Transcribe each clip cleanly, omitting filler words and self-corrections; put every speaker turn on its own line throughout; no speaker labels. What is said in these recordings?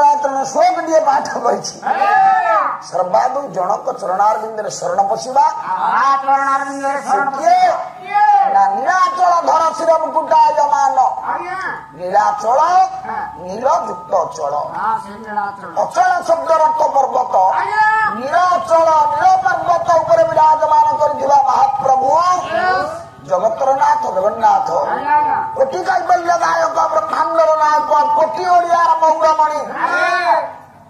मंगलाचरण श्लोक दिए पाठ करिछि सर्वादु जनक चरणारविंदरे शरण पशिबा नीलाचल धर शिर मुकुटा यमान नीलाचल नील युक्त चल अचल शब्द रक्त पर्वत नीलाचल नील पर्वत उपर विराजमान करिथिबा महाप्रभु जगतर नाथ जगन्नाथ कोटि कैबल्य नायक ब्रह्मांडर नायक कोटि ओडियार मौरमणि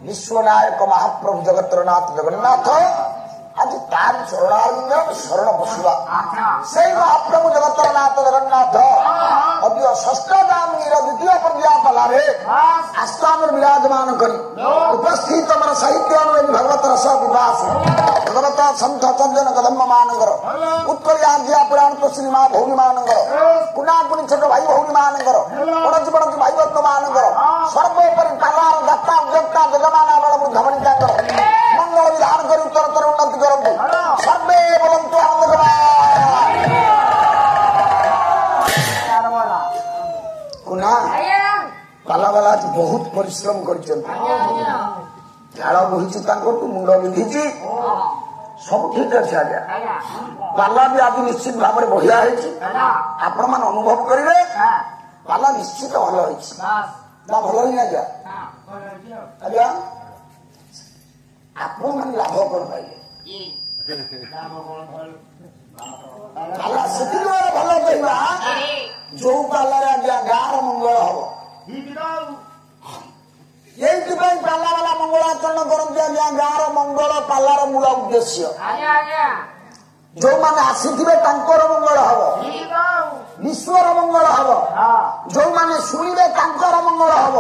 विश्वनायक महाप्रभु जगतर नाथ जगन्नाथ आज तार चरणारविंद शरण पशिबा से महाप्रभु जगतर नाथ जगन्नाथ अद्य षष्ठ दामीर द्वितीय पर्याय पालारे आस्थान विराजमान करी उपस्थित मन साहित्य भगवत रस विवास भगवत संत चंदन कदम मानकर उत्कलिया पुराण तो श्रीमा भौरी मानकर कुनाकुनी छोट भाई भौरी मानकर पड़ोसी पड़ोसी भाई भक्त मानकर सर्वोपरि पालार दत्ता उद्योक्ता जगमाना बड़ वृद्ध वनितांकर मंगल विधान कर उत्तरोत्तर उन्नति करंतु सर्वे बोलंतु आनंद कुना पाला वाला बहुत परिश्रम करिसंत झाड़ बोहिची मुंड बिंधी सब ठीक अच्छे आज्ञा पाला भी आज निश्चित भाव में बढ़िया आपण मान अनुभव करेंगे पाला निश्चित भल ना भल ही आज्ञा आज्ञा आपण मान लाभ कौन पाइले पाला से भल कहवा जो पाला आज्ञा गाँव मंगल हम ये पाला वाला मंगलाचरण करते आज्ञा गाँव मंगल पालार मूल उद्देश्य जो मैंने आसीथिबे तांकर मंगल हब विश्वर मंगल हब जो मैंने शुणिबे तांकर मंगल हब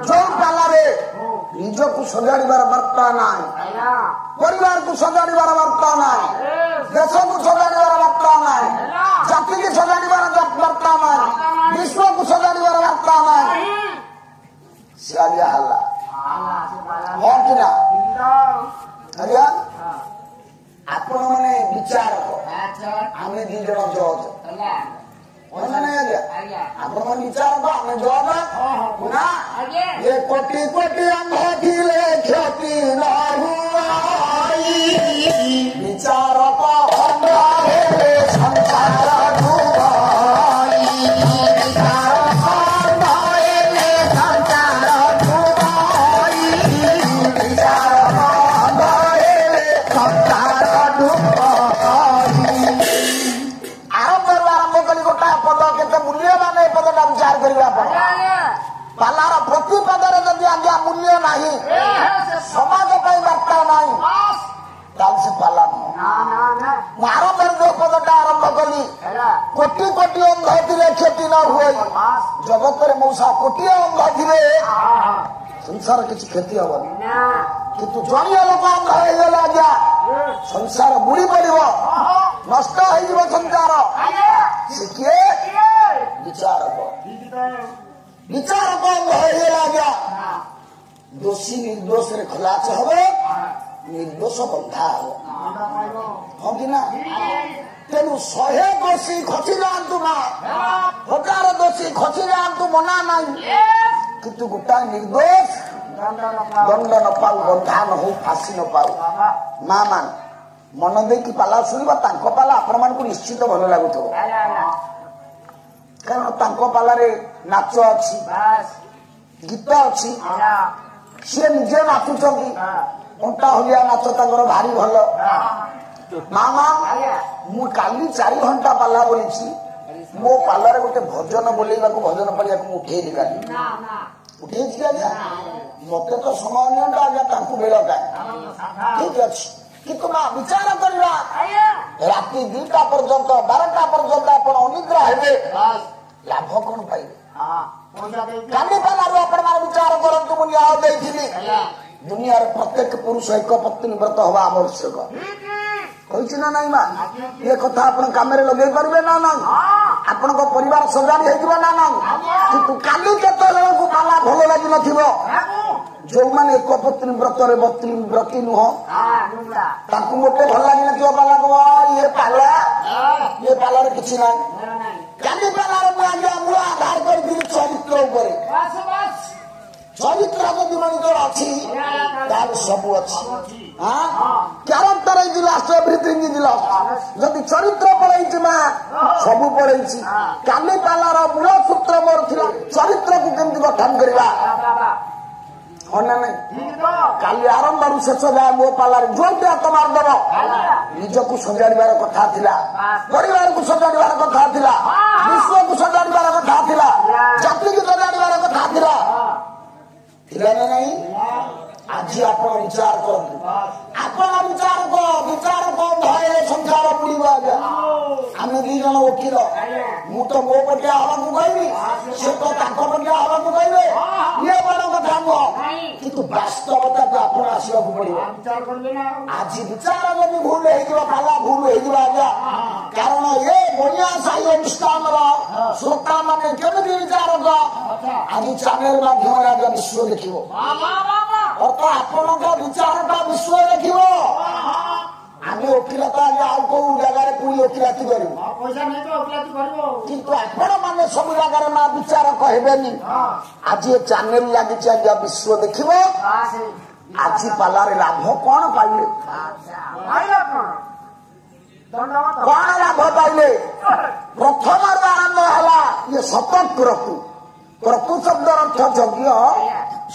जो पालारे निजकु सजाड़िबार वार्ता नाई परिवार को सजाड़िबार वार्ता नाई देश को सजाड़िबार वार्ता नाई जाति की सजाड़िबार वार्ता नाई विश्व को सजाड़िबार वार्ता नाई सिया हल्ला हाँ कि ना आज्ञा आपण मैंने विचारक आम दी जन जज आपण मैंने विचारक आम जज ना ये कोटि कोटि अंग थिले क्षति न हुआई विचारक अंधारे संसार डूबाई विचारक अंधारे संसार डूबाई विचारक अंधारे संसार डूबाई आरंभ कली गोटा पद केते मूल्यवान ए पदटा विचार करिबा पालार प्रति पदरे जदि आज्ञा मूल्य नहीं समाज वार्ता नहीं से पाला आरंभ जो पदटा आरंभ कली कोटि कोटि अंग थिले क्षति न हुए जगत मौसा कोटि अंग थिले संसार किसी क्षति हेनी किंतु जड़िया लोक अंग होगला आज्ञा संसार बुड़ी पड़ो नष्ट हो संसार से किए विचारक विचारक अंग होगला आज्ञा दोषी निर्दोष रे खलास हे निर्दोष बंधा हम कि ना तेणु 100 दोषी खसी जातु ना 1000 दोषी खसी जातु मना नहीं किंतु गोटा निर्दोष दंड न पाऊ बंधा न हो फांसी न पाऊ माँ मान मन दे कि पाला शुणा पाला आपण मान को निश्चित भल लगुथ कारण तांको पालारे नाच अच्छी गीत अच्छी सी निजे नाचुंट कंटा हलिया नाच तर भारी भल मामा मु काली 4 घंटा पाला बोली मो पालारे गोटे भजन बोलेगा भजन पड़िया उठे उठे मत तो समय नहीं आज्ञा बेल का ठीक अच्छे किंतु ना विचार करवा राति 2टा पर्यंत 12टा पर्यंत आप अनिद्रा हे लाभ कौन पाइबे काली पालारू आपण विचार करतु मुझे आ दुनिया प्रत्येक पुरुष एक पत्नी व्रत हवा आवश्यक कही ना नाई माँ ये कथा आप कम लगे पारे ना ना आपण परिवार सजाड़ी हो ना ना किंतु काली केत जन को पाला भल लगी न जो मैंने एक पत्नी व्रत व्रती नुह मोटे भल लगी न पाला ये पाला किसी ना काली पालार आधार कर चरित्र ଚରିତ୍ର ଯଦି ମଣିଷର ଅଛି ତାର ସବୁ ଅଛି। Character is last everything is lost. ଯଦି ଚରିତ୍ର ପଳେଇଛି ମା ସବୁ ପଳେଇଛି। କାଲି ପାଲାର ମୂଳ ସୂତ୍ର ମୋର ଥିଲା ଚରିତ୍ରକୁ କେମିତି ଗଠନ କରିବା। କାଲି ଆରମ୍ଭରୁ ଶେଷ ଯାଏ ମୋ ପାଲାରେ ଯୋଉଠି ହାତ ମାରିଦେବ ନିଜକୁ ସଜାଡ଼ିବାର କଥା ଥିଲା, ପରିବାରକୁ ସଜାଡ଼ିବାର କଥା ଥିଲା, ବିଶ୍ୱକୁ ସଜାଡ଼ିବାର କଥା ଥିଲା, ଜାତିକୁ ସଜାଡ଼ିବାର କଥା ଥିଲା ଥିଲା ନା ନାଇଁ? ଆଜି ଆପଣ ବିଚାର କରନ୍ତୁ। ଆପଣ ବିଚାର ଭୟରେ ସଂସାର ବୁଡ଼ିବ। ଆଜ୍ଞା ଆମେ 2 ଜଣ ଓକିଲ, ମୁଁ ତ ମୋ ପଟିଆ ହବାକୁ କହିବି, ସେ ତ ତାଙ୍କ ପଟିଆ ହବାକୁ କହିବେ। ଇଏ ବଡ଼ କଥା ନୁହଁ, କିନ୍ତୁ ବାସ୍ତବତାକୁ ଆପଣ ଆସିବାକୁ ପଡିବ। ଆଜି ବିଚାର ଯଦି ଭୁଲ ହେଇଯିବ ପାଲା ଭୁଲ ହେଇଯିବ ଆଜ୍ଞା। କାରଣ ଏ ବଣିଆ ସାହି ଅନୁଷ୍ଠାନର ଶ୍ରୋତା ମାନେ କେମିତି ବିଚାରକ ଆଜି ଚ୍ୟାନେଲ ମାଧ୍ୟମରେ ଆଜ୍ଞା ବିଶ୍ୱ ଦେଖିବ। ଅର୍ଥ ଆପଣଙ୍କ ବିଚାରଟା ବିଶ୍ୱ ଦେଖିବ। ଆମେ ଓକିଲତା ଆଜ୍ଞା ଆଉ କୋଉ ଜାଗାରେ ପୁଣି ଓକିଲାତି କରିବୁ, କିନ୍ତୁ ଆପଣ ମାନେ ସବୁ ଜାଗାରେ ମା ବିଚାର କହିବେନି। ଆଜି ଏ ଚ୍ୟାନେଲ ଲାଗିଛି ଆଜ୍ଞା ବିଶ୍ୱ ଦେଖିବ। ଆଜି ପାଲାରେ ଲାଭ କଣ ପାଇଲେ? କଣ ଲାଭ ପାଇଲେ? ପ୍ରଥମରୁ ଆରମ୍ଭ ହେଲା ଇଏ ଶତକ୍ରତୁ। କ୍ରତୁ ଶବ୍ଦର ଅର୍ଥ ଯଜ୍ଞ।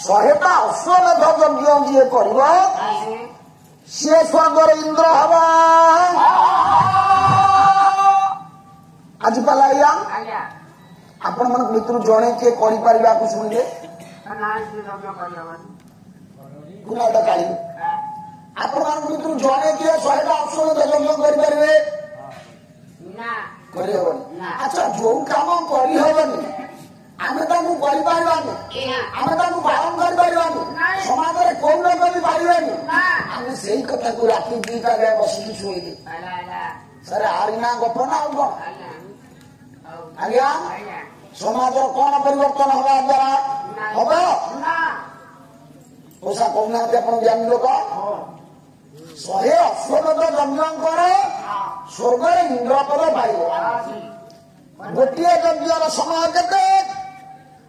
100ଟା ଅଶ୍ୱମେଧ ଯଜ୍ଞ ଯିଏ କରିବ ସିଏ ସ୍ୱର୍ଗରେ ଇନ୍ଦ୍ର ହବ। ଆଜି ପାଲା ଏଇଆ। ଆପଣମାନଙ୍କ ଭିତରୁ ଜଣେ କିଏ କରିପାରିବାକୁ ଶୁଣିଲେ କାଢିବେ। ଆପଣମାନଙ୍କ ଭିତରୁ ଜଣେ କିଏ 100ଟା ଅଶ୍ୱମେଧ ଯଜ୍ଞ କରିପାରିବେ? କରିହବନି। ଆଚ୍ଛା ଯୋଉ କାମ କରିହବନି ଆମେ ତାକୁ କରିପାରିବାନି, ଆମେ ତାକୁ ପାଳନ କରିପାରିବାନି, ସମାଜରେ କୋଉ ଲୋକ ବି ପାରିବାନି। ଆମେ ସେଇ କଥାକୁ ରାତି 2ଟା ଯାଏ ବସିକି ଶୁଣିଲି। ସାର୍ ଆରି ନା ଗପ ନା ଆଉ କଣ? ଆଜ୍ଞା ସମାଜର କଣ ପରିବର୍ତ୍ତନ ହବା ଦ୍ୱାରା ହବ? ପଇସା କହୁନାହାନ୍ତି ଆପଣ ଜ୍ଞାନୀ ଲୋକ। 100 ଅଶ୍ୱମେଧ ଯଜ୍ଞଙ୍କର ସ୍ୱର୍ଗରେ ଇନ୍ଦ୍ରପଦ ପାଇବ। ଗୋଟିଏ ଯଜ୍ଞର ସମୟ କେତେ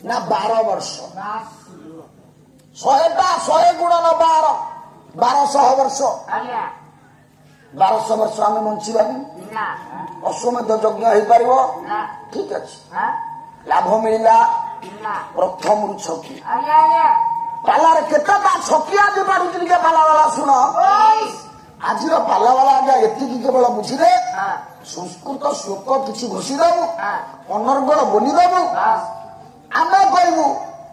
ନା 12 ବର୍ଷ। 100ଟା 100 ଗୁଣନ 12 1200 ବର୍ଷ। 1200 ବର୍ଷ ଆମେ ବଞ୍ଚିବାନି। ଅଶ୍ୱମେଧ ଯଜ୍ଞ ହେଇପାରିବ? ଠିକ ଅଛି। ଲାଭ ମିଳିଲା ପ୍ରଥମରୁ ଛକି। ପାଲାରେ କେତେଟା ଛକି ଆଜି ପାରୁଛି ଟିକେ ପାଲାବାଲା ଶୁଣ। ଆଜିର ପାଲାବାଲା ଆଜ୍ଞା ଏତିକି କେବଳ ବୁଝିଲେ ସଂସ୍କୃତ ଶ୍ଲୋକ କିଛି ଘୋଷିଦେବୁ, ଅନର୍ଗଳ ବୋଲିଦେବୁ, ଆମେ କହିବୁ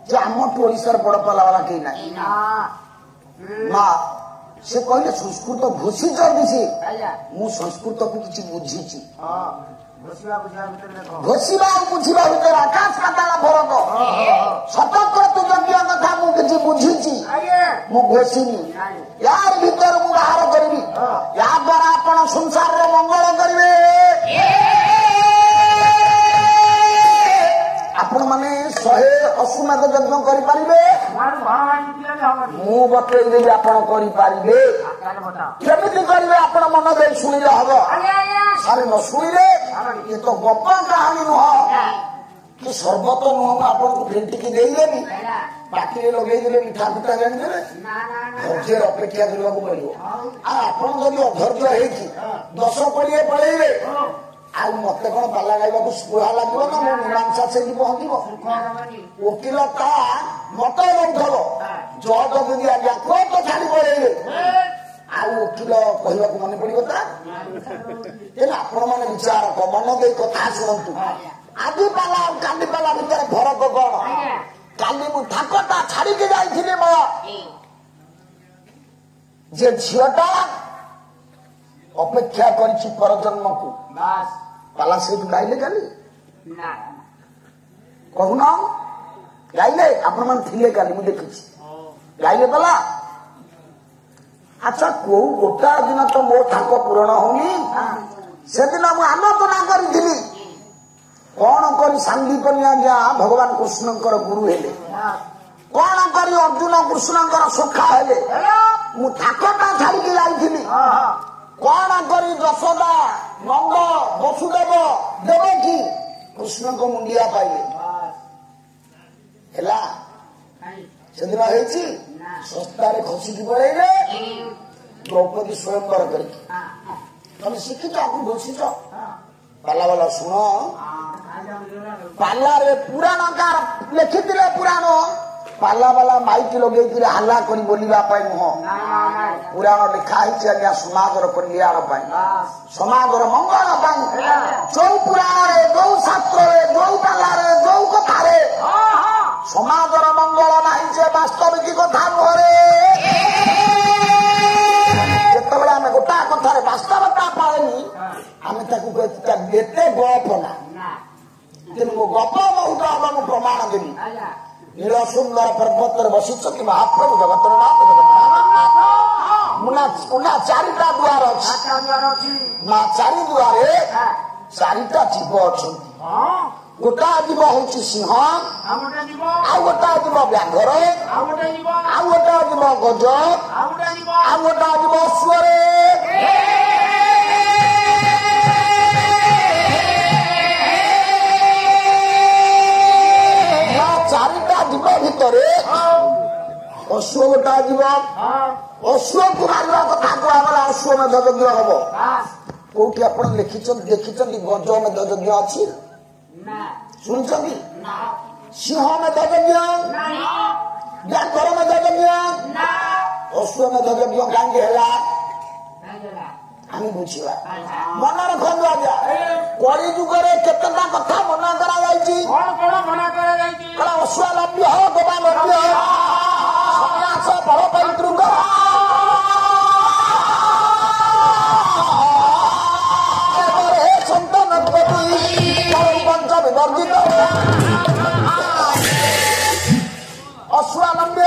ଯେ ଆମଠୁ ଓଡିଶାର ବଡ ପାଲାବାଲା କେହି ନାହିଁ। ମା ସେ କହିଲେ ସଂସ୍କୃତ ଘୋଷିଛନ୍ତି ସେ, ମୁଁ ସଂସ୍କୃତକୁ କିଛି ବୁଝିଛି। ଘୋଷିବା ଆଉ ବୁଝିବା ଭିତରେ ଆକାଶ ପାତାଳ ଫରକ। ଶତକ୍ରତୁ ଯଜ୍ଞ କଥା ମୁଁ କିଛି ବୁଝିଛି, ମୁଁ ଘୋଷିନି। ୟାର ଭିତରେ ମୁଁ ବାହାର କରିବି। ୟା ଦ୍ୱାରା ଆପଣ ସଂସାରର ମଙ୍ଗଳ କରିବେ। ଆପଣ ମାନେ 100 ଅଶ୍ୱମେଧ ଯଜ୍ଞ କରିପାରିବେ? ମୁଁ ବତେଇଦେବି ଆପଣ କରିପାରିବେ। କେମିତି କରିବେ ଆପଣ ମନ ଦେଇ ଶୁଣିଲେ ହବ। ସାରେ ନ ଶୁଣିଲେ ଏ ତ ଗପ କାହାଣୀ ନୁହଁ କି ସର୍ବତ ନୁହଁ। ମୁଁ ଆପଣଙ୍କୁ ଫେଣ୍ଟିକି ଦେଇଦେବି, ପାଟିରେ ଲଗେଇଦେଲେ ମିଠା ଫିଠା ଜାଣିଦେବେ। ଧୈର୍ଯ୍ୟରେ ଅପେକ୍ଷା କରିବାକୁ ପଡିବ। ଆଉ ଆପଣ ଯଦି ଅଧୈର୍ଯ୍ୟ ହେଇକି 10-20 ପଳେଇବେ ଆଉ ମତେ କଣ ପାଲା ଗାଇବାକୁ ସ୍ପୃହା ଲାଗିବ ନା ମୋ ମୀମାଂସା ସେଇଠି ପହଞ୍ଚିବ? ଓକିଲ ତା ମତ ଦଉଥିବ, ଜଜ ଯଦି ଆଜ୍ଞା କୋର୍ଟ ଛାଡି ପଳେଇବେ ଆଉ ଓକିଲ କହିବାକୁ ମନେ ପଡିବ ତା? ତେଣୁ ଆପଣ ମାନେ ବିଚାରକ ମନ ଦେଇ କଥା ଶୁଣନ୍ତୁ। ଆଜି ପାଲା ଆଉ କାଲି ପାଲା ଭିତରେ ଫରକ କଣ? କାଲି ମୁଁ ଠାକଟା ଛାଡିକି ଯାଇଥିଲି ମୋ ଯେ ଝିଅଟା ଅପେକ୍ଷା କରିଛି ପରଜନ୍ମକୁ। ପାଲା ସେଇଠୁ ଗାଇଲେ କାଲି କହୁନ ଗାଇଲେ? ଆପଣ ମାନେ ଥିଲେ କାଲି, ମୁଁ ଦେଖିଛି ଗାଇଲେ ପାଲା। ଆଚ୍ଛା କୋଉ ଗୋଟାଏ ଦିନ ତ ମୋ ଠାକ ପୂରଣ ହଉନି। ସେଦିନ ମୁଁ ଆଲୋଚନା କରିଥିଲି କଣ କରି ସାଙ୍ଗୀକନି ଆଜ୍ଞା ଭଗବାନ କୃଷ୍ଣଙ୍କର ଗୁରୁ ହେଲେ, କଣ କରି ଅର୍ଜୁନ କୃଷ୍ଣଙ୍କର ସଖା ହେଲେ। ମୁଁ ଠାକଟା ଛାଡିକି ଯାଇଥିଲି କଣ କରି ଯଶୋଦା, ନନ୍ଦ, ବସୁଦେବ, ଦେବକୀ କୃଷ୍ଣଙ୍କ ମୁଣ୍ଡିଆ ପାଇଲେ। ହେଲା ସେଦିନ ହେଇଛି ଶସ୍ତାରେ ଖସିକି ପଳେଇଲେ ଦ୍ରୌପଦୀ ସ୍ୱୟଂବର କରିକି। ତମେ ଶିଖିଛ ଆକୁ ବସିଛ ପାଲା ବାଲା ଶୁଣ। ପାଲାରେ ପୁରାଣକାର ଲେଖିଥିଲେ ପୁରାଣ ପାଲା ବାଲା ମାଇକି ଲଗେଇଥିଲେ ହାଲ୍ଲା କରି ବୋଲିବା ପାଇଁ ନୁହଁ। ପୁରାଣ ଲେଖା ହେଇଛି ଆଜ୍ଞା ସମାଜର କଲ୍ୟାଣ ପାଇଁ, ସମାଜର ମଙ୍ଗଳ ପାଇଁ। ଯୋଉ ପୁରାଣରେ ଯୋଉ ଶାସ୍ତ୍ରରେ ଯୋଉ ପାଲାରେ ଯୋଉ କଥାରେ ସମାଜର ମଙ୍ଗଳ ନାହିଁ ଯେ ବାସ୍ତବିକ କଥା ନୁହଁରେ। ଯେତେବେଳେ ଆମେ ଗୋଟା କଥାରେ ବାସ୍ତବତା ପାଳେନି ଆମେ ତାକୁ ଏତେ ଗପ ନା, କିନ୍ତୁ ମୋ ଗପ ବହୁତ ହବ ମୁଁ ପ୍ରମାଣ ଦେବି। ନୀଳ ସୁନ୍ଦର ପର୍ବତରେ ବସିଛନ୍ତି ମହାପ୍ରଭୁ ଜଗତର ନାଥ ଜଗନ୍ନାଥ। ଚାରିଟା ଦୁଆର ଅଛି, ମା ଚାରି ଦୁଆରେ ଚାରିଟା ଜୀବ ଅଛନ୍ତି। ଗୋଟା ଜୀବ ହଉଛି ସିଂହ, ଆଉ ଗୋଟା ଜୀବ ବ୍ୟାଘ୍ର, ଆଉ ଗୋଟା ଜୀବ ଗଜ, ଆଉ ଗୋଟା ଜୀବ ଅଶ୍ୱରେ। ଚାରିଟା ଜୀବ ଭିତରେ ଅଶ୍ୱ ଗୋଟା ଜୀବ। ଅଶ୍ୱକୁ ମାରିବା କଥା କୁହାଗଲା ଅଶ୍ୱମେଧ ଯଜ୍ଞ ହବ। କୋଉଠି ଆପଣ ଦେଖିଛନ୍ତି ଗଜ ମେଧ ଯଜ୍ଞ ଅଛି? ଶୁଣିଛନ୍ତି? ସିଂହ ମେଧ ଯଜ୍ଞ, ବ୍ୟାଘ୍ର ମେଧ ଯଜ୍ଞ, ଅଶ୍ୱମେଧ ଯଜ୍ଞ କାହିଁକି ହେଲା ଆମେ ବୁଝିବା। ମନେ ରଖନ୍ତୁ ଆଜ୍ଞା, କଳି ଯୁଗରେ କେତେଟା କଥା ମନା କରାଯାଇଛି। ଅଶ୍ୱଲଭ୍ୟ ଗୋବାଲଭ୍ୟ ସନ୍ନ୍ୟାସ ଫଳ ପୈତୃକ ସନ୍ତାନ ପଞ୍ଚ ବିବର୍ଜିତ ଅଶ୍ୱଲଭ୍ୟ।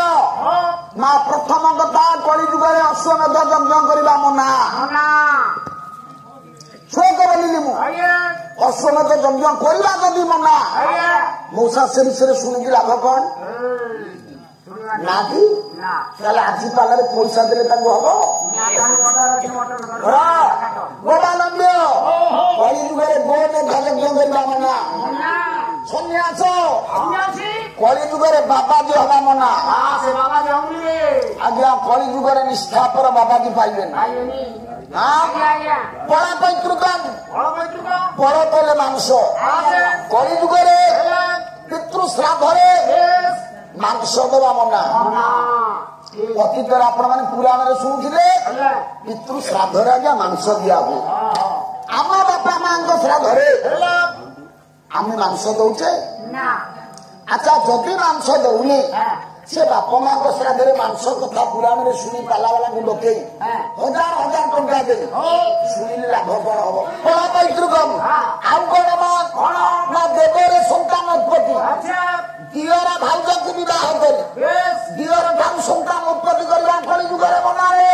ମା ପ୍ରଥମ କଥା କଳି ଯୁଗରେ ଅଶ୍ୱମେଧ ଯଜ୍ଞ କରିବା ମନା। ଶୋକ ବୋଲିଲି ମୁଁ ଅଶ୍ୱମେଧ ଯଜ୍ଞ କରିବା ଯଦି ମନା, ମଉସା ସେ ବିଷୟରେ ଶୁଣିକି ଲାଭ କଣ? ନା କି ତାହେଲେ ଆଜି ପାଲାରେ ପଇସା ଦେଲେ ତାଙ୍କୁ ହବ? ଗୋବାଲମ୍ବ୍ୟ କଳି ଯୁଗରେ ଗୋମେଧ ଯଜ୍ଞ କରିବା ମନା। ସନ୍ନ୍ୟାସ କଳି ଯୁଗରେ ବାବାଜୀ ହବା ମନା। ଆଜ୍ଞା କଳି ଯୁଗରେ ନିଷ୍ଠାପର ବାବାଜୀ ପାଇବେନି। ପଳ ପୈତୃକ ପଳ କଲେ ମାଂସ। କଳି ଯୁଗରେ ପିତୃ ଶ୍ରାଦ୍ଧରେ ମାଂସ ଦେବା ମନା। ଅତୀତରେ ଆପଣ ମାନେ ପୁରାଣରେ ଶୁଣୁଥିଲେ ପିତୃ ଶ୍ରାଦ୍ଧରେ ଆଜ୍ଞା ମାଂସ ଦିଆ ହୁଏ। ଆମ ବାପା ମାଙ୍କ ଶ୍ରାଦ୍ଧରେ ଆମେ ମାଂସ ଦଉଛେ? ଆଚ୍ଛା ଯଦି ମାଂସ ଦଉନି ସେ ବାପା ମାଙ୍କ ଶ୍ରାଦ୍ଧରେ ମାଂସ କଥା ପୁରାଣରେ ଶୁଣି ପାଲାବାଲାଙ୍କୁ ଡକେଇ ହଜାର ହଜାର ଟଙ୍କା ଦେବେ, ଶୁଣିଲେ ଲାଭ କଣ ହବ? ଫଳ ପୈତୃକ ଆଉ କଣ ନା ଦେବରେ ସନ୍ତାନ ଉତ୍ପତ୍ତି। ଦିଅର ଭାଉଜକୁ ବିବାହ କରି ଦିଅର ଠାରୁ ସନ୍ତାନ ଉତ୍ପତ୍ତି କରିବା କଳି ଯୁଗରେ ମନାରେ।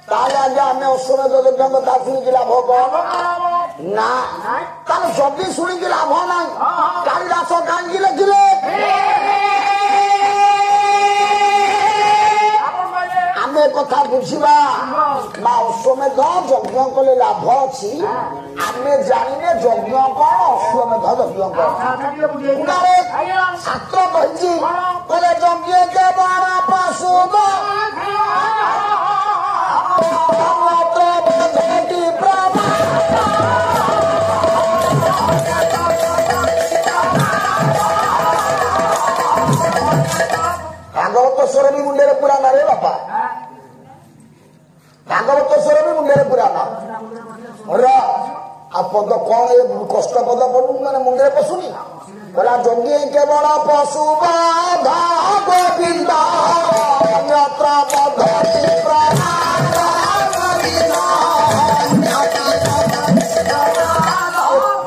ତାହେଲେ ଆଜ୍ଞା ଆମେ ଅଶ୍ୱମେଧ ଯଜ୍ଞ କଥା ଶୁଣିକି ଲାଭ କଣ? ନା ତାହେଲେ ଯଦି ଶୁଣିକି ଲାଭ ନାହିଁ କାଳିଦାସ କାହିଁକି ଲେଖିଲେ? ଆମେ କଥା ବୁଝିବା। ନା ଅଶ୍ୱମେଧ ଯଜ୍ଞ କଲେ ଲାଭ ଅଛି ଆମେ ଜାଣିଲେ ଯଜ୍ଞ କଣ ଅଶ୍ୱମେଧ ଯଜ୍ଞ କଣ? ଶାସ୍ତ୍ର କହିଛି କହିଲେ ଯଜ୍ଞ କେବଳ ପଶୁ ଭାଗବତ ସ୍ୱର ବି ମୁଣ୍ଡରେ ପୁରାଣ ରେ ବାପା। ଭାଗବତ ସ୍ୱର ବି ମୁଣ୍ଡରେ ପୁରାଣ। ଆଉ ପଦ କଣ ଏ କଷ୍ଟ ପଦ ପଡୁ ମାନେ ମୁଣ୍ଡରେ ପଶୁନି? କହିଲା ଯଜ୍ଞ କେବଳ ପଶୁ ବଧ ଗୋବିନ୍ଦ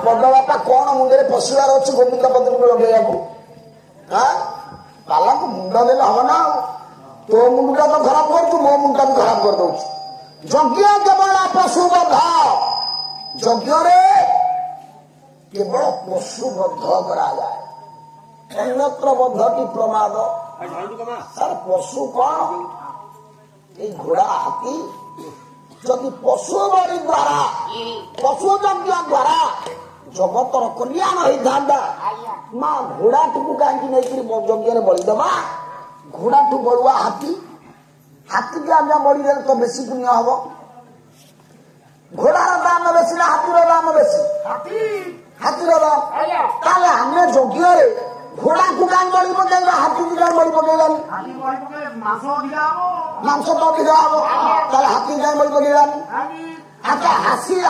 ପଦ ବାପା କଣ ମୁଣ୍ଡରେ ପଶିବାର ଅଛି ଗୋବିନ୍ଦ ପଦକୁ ଲଗେଇବାକୁ? ପାଲାକୁ ମୁଣ୍ଡ ଦେଲେ ହବ ନା। ତୋ ମୁଣ୍ଡଟା ତ ଖରାପ କରୁଛୁ, ମୋ ମୁଣ୍ଡଟା ବି ଖରାପ କରିଦଉଛି। ଯଜ୍ଞ କେବଳ ପଶୁ ବଧ। ଯଜ୍ଞରେ କେବଳ ପଶୁ ବଧ କରାଯାଏ। ଅନ୍ୟତ୍ର ବଦ୍ଧଟି ପ୍ରମାଦ। ସାର୍ ପଶୁ କଣ ଏଇ ଘୋଡା ହାତୀ ଯଦି ପଶୁ ବଳି ଦ୍ୱାରା ପଶୁ ଯଜ୍ଞ ଦ୍ୱାରା ଜଗତର କଲ୍ୟାଣ ହେଇଥାନ୍ତା ମା ଘୋଡାଟିକୁ କାହିଁକି ନେଇକରି ଯଜ୍ଞରେ ବଳିଦେବା? ଘୋଡାଠୁ ବଳୁଆ ହାତୀ, ହାତୀକି ଆଜ୍ଞା ବଳିଦେଲେ ତ ବେଶୀ ପୁଣ୍ୟ ହବ। ଘୋଡାର ଦାମ ବେଶୀ ନା ହାତୀର ଦାମ ବେଶୀ? ହାତୀର ଦାମ। ତାହେଲେ ଆମେ ଯଜ୍ଞରେ ଘୋଡାକୁ କାହିଁ ବଳି ପକେଇବା, ହାତୀକୁ କାହିଁ ବଳି ପକେଇବାନି? ମାଂସ ତ ଅଧିକା ହବ, ତାହେଲେ ହାତୀ କାହିଁ ବଳି ପକେଇବାନି? ଆଚ୍ଛା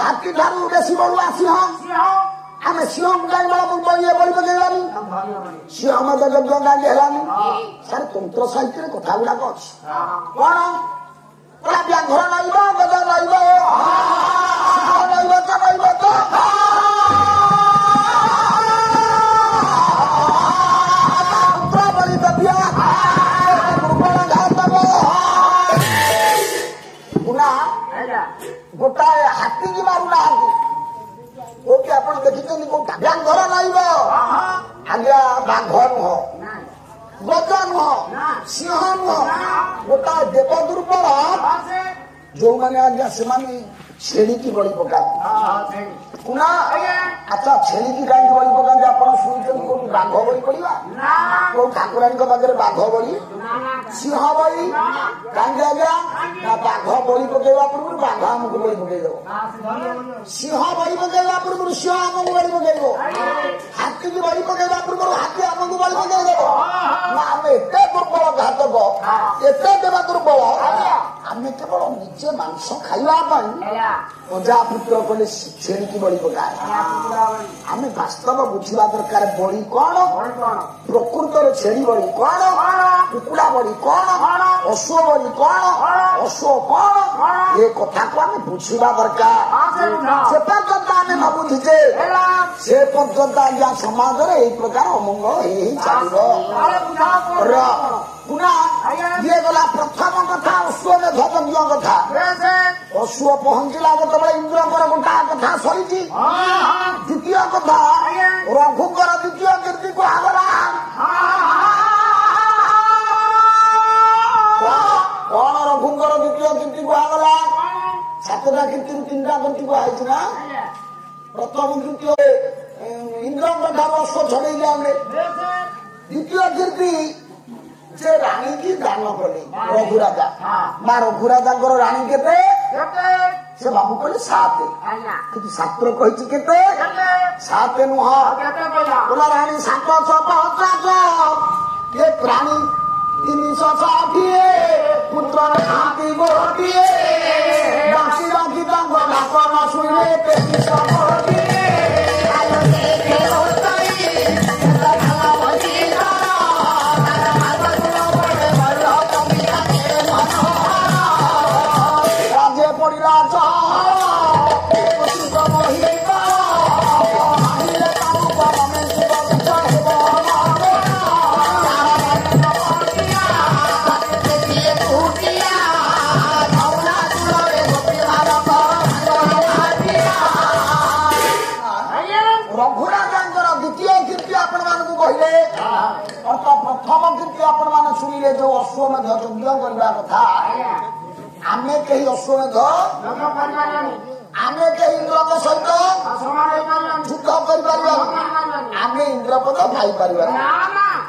ହାତୀ ଠାରୁ ବେଶୀ ବଳୁଆ ସିଂହ, ଆମେ ସିଂହକୁ କାହିଁ ବଳି ପକେଇବାନି? ସିଂହ ମଧ୍ୟ ଯଜ୍ଞ କାହିଁକି ହେଲାନି? ସାର୍ ତନ୍ତ୍ର ସାହିତ୍ୟରେ କଥା ଗୁଡାକ ଅଛି। କଣ ବ୍ୟାଘ୍ର ନଇବ, ଗଜ ନଇବ, ନଇବ ତ ନଇବ ତ ଗୋଟାଏ ହାତୀକି ମାରୁନାହାନ୍ତି। କୋଉଠି ଆପଣ ଦେଖିଛନ୍ତି କୋଉଟା? ବ୍ୟାଘ୍ର ନଇବ ଆଜ୍ଞା, ବାଘ ନୁହଁ, ଗଜ ନୁହଁ, ସିଂହ ନୁହଁ, ଗୋଟାଏ ଦେବ ଦୁର୍ବଳ ଯୋଉମାନେ ଆଜ୍ଞା ସେମାନେ ଛେଳିକି ବଳି ପକାନ୍ତି। କୁନା ଆଚ୍ଛା ଛେଳିକି କାହିଁକି ବଳି ପକାନ୍ତି ଆପଣ ଶୁଣିଛନ୍ତି? କୋଉଠି ବାଘ ବଳି ପଡିବା? କୋଉ ଠାକୁରାଣୀଙ୍କ ପାଖରେ ବାଘ ବଳି, ସିଂହ ବଳି କାହିଁକି ଆଜ୍ଞା? ନା ବାଘ ବଳି ପକେଇବା ପୂର୍ବରୁ ବାଘ ଆମକୁ ବଳି ପକେଇଦବ, ସିଂହ ବଳି ପକେଇବା ପୂର୍ବରୁ ସିଂହ ଆମକୁ ବଳି ପକେଇବ, ହାତୀକି ବଳି ପକେଇବା ପୂର୍ବରୁ ହାତୀ ଆମକୁ ବଳି ପକେଇଦବ। ନା ଆମେ ଏତେ ଦୁର୍ବଳ ଘାତକ, ଏତେ ଦେବା ଦୁର୍ବଳ, ଆମେ କେବଳ ନିଜେ ମାଂସ ଖାଇବା ପାଇଁ ଅଜା ପୁତ୍ର କଲେ ଛେଳିକି ବଳି ପକାଏ। ଆମେ ବାସ୍ତବ ବୁଝିବା ଦରକାର ବଳି କଣ, ପ୍ରକୃତରେ ଛେଳି ବଳି କଣ, କୁକୁଡ଼ା ବଳି କଣ, ଅଶ୍ୱ ବଳି କଣ, ଅଶ୍ୱ କଣ, ଏ କଥାକୁ ଆମେ ବୁଝିବା ଦରକାର। ସେ ପର୍ଯ୍ୟନ୍ତ ଆମେ ନ ବୁଝିଛେ ସେ ପର୍ଯ୍ୟନ୍ତ ଆଜ୍ଞା ସମାଜରେ ଏଇ ପ୍ରକାର ଅମଙ୍ଗଳ ହେଇ ଚାଲିବ। ଇଏ ଗଲା ପ୍ରଥମ କଥା, ଅଶ୍ୱମେଧ ଯଜ୍ଞ କଥା। ଅଶ୍ୱ ପହଞ୍ଚିଲା ଯେତେବେଳେ ଇନ୍ଦ୍ରଙ୍କର ଗୋଟା କଥା ସରିଛି। ଦ୍ୱିତୀୟ କଥା, ରଘୁଙ୍କର ଦ୍ୱିତୀୟ କୀର୍ତ୍ତି କୁହାଗଲା। କଣ ରଘୁଙ୍କର ଦ୍ୱିତୀୟ କୀର୍ତ୍ତି କୁହାଗଲା? 7ଟା କୀର୍ତ୍ତିରୁ 3ଟା କୀର୍ତ୍ତି କୁହାଯାଇଛି ନା। ପ୍ରଥମ କୀର୍ତ୍ତି ଇନ୍ଦ୍ରଙ୍କ ଠାରୁ ଅଶ୍ୱ ଛଡେଇଲେ ଆମେ। ଦ୍ୱିତୀୟ କୀର୍ତ୍ତି ସେ ରାଣୀକି ଦାନ କଲେ ରଘୁରାଜା। ମା ରଘୁରାଜାଙ୍କର ରାଣୀ କେତେ? ସେ ବାବୁ କହିଲେ 7, କିନ୍ତୁ ଶାସ୍ତ୍ର କହିଛି କେତେ? 7 ନୁହଁ, କହିଲା ରାଣୀ 760 ଏ ପ୍ରାଣୀ 360 ପୁତ୍ର ନାହାନ୍ତି ଗୋଟିଏ, ବାକି ବାକି ତାଙ୍କ ଡାକ ନ ଶୁଣିଲେ 360 ଶୁଣିଲେ ଯୋଉ ଅଶ୍ୱମେଧ ଯଜ୍ଞ କରିବା କଥା, ଆମେ କେହି ଅଶ୍ୱମେଧ, ଆମେ କେହି ଇନ୍ଦ୍ରଙ୍କ ସହିତ ଯୁଦ୍ଧ କରିପାରିବା, ଆମେ ଇନ୍ଦ୍ରପଦ ପାଇପାରିବା।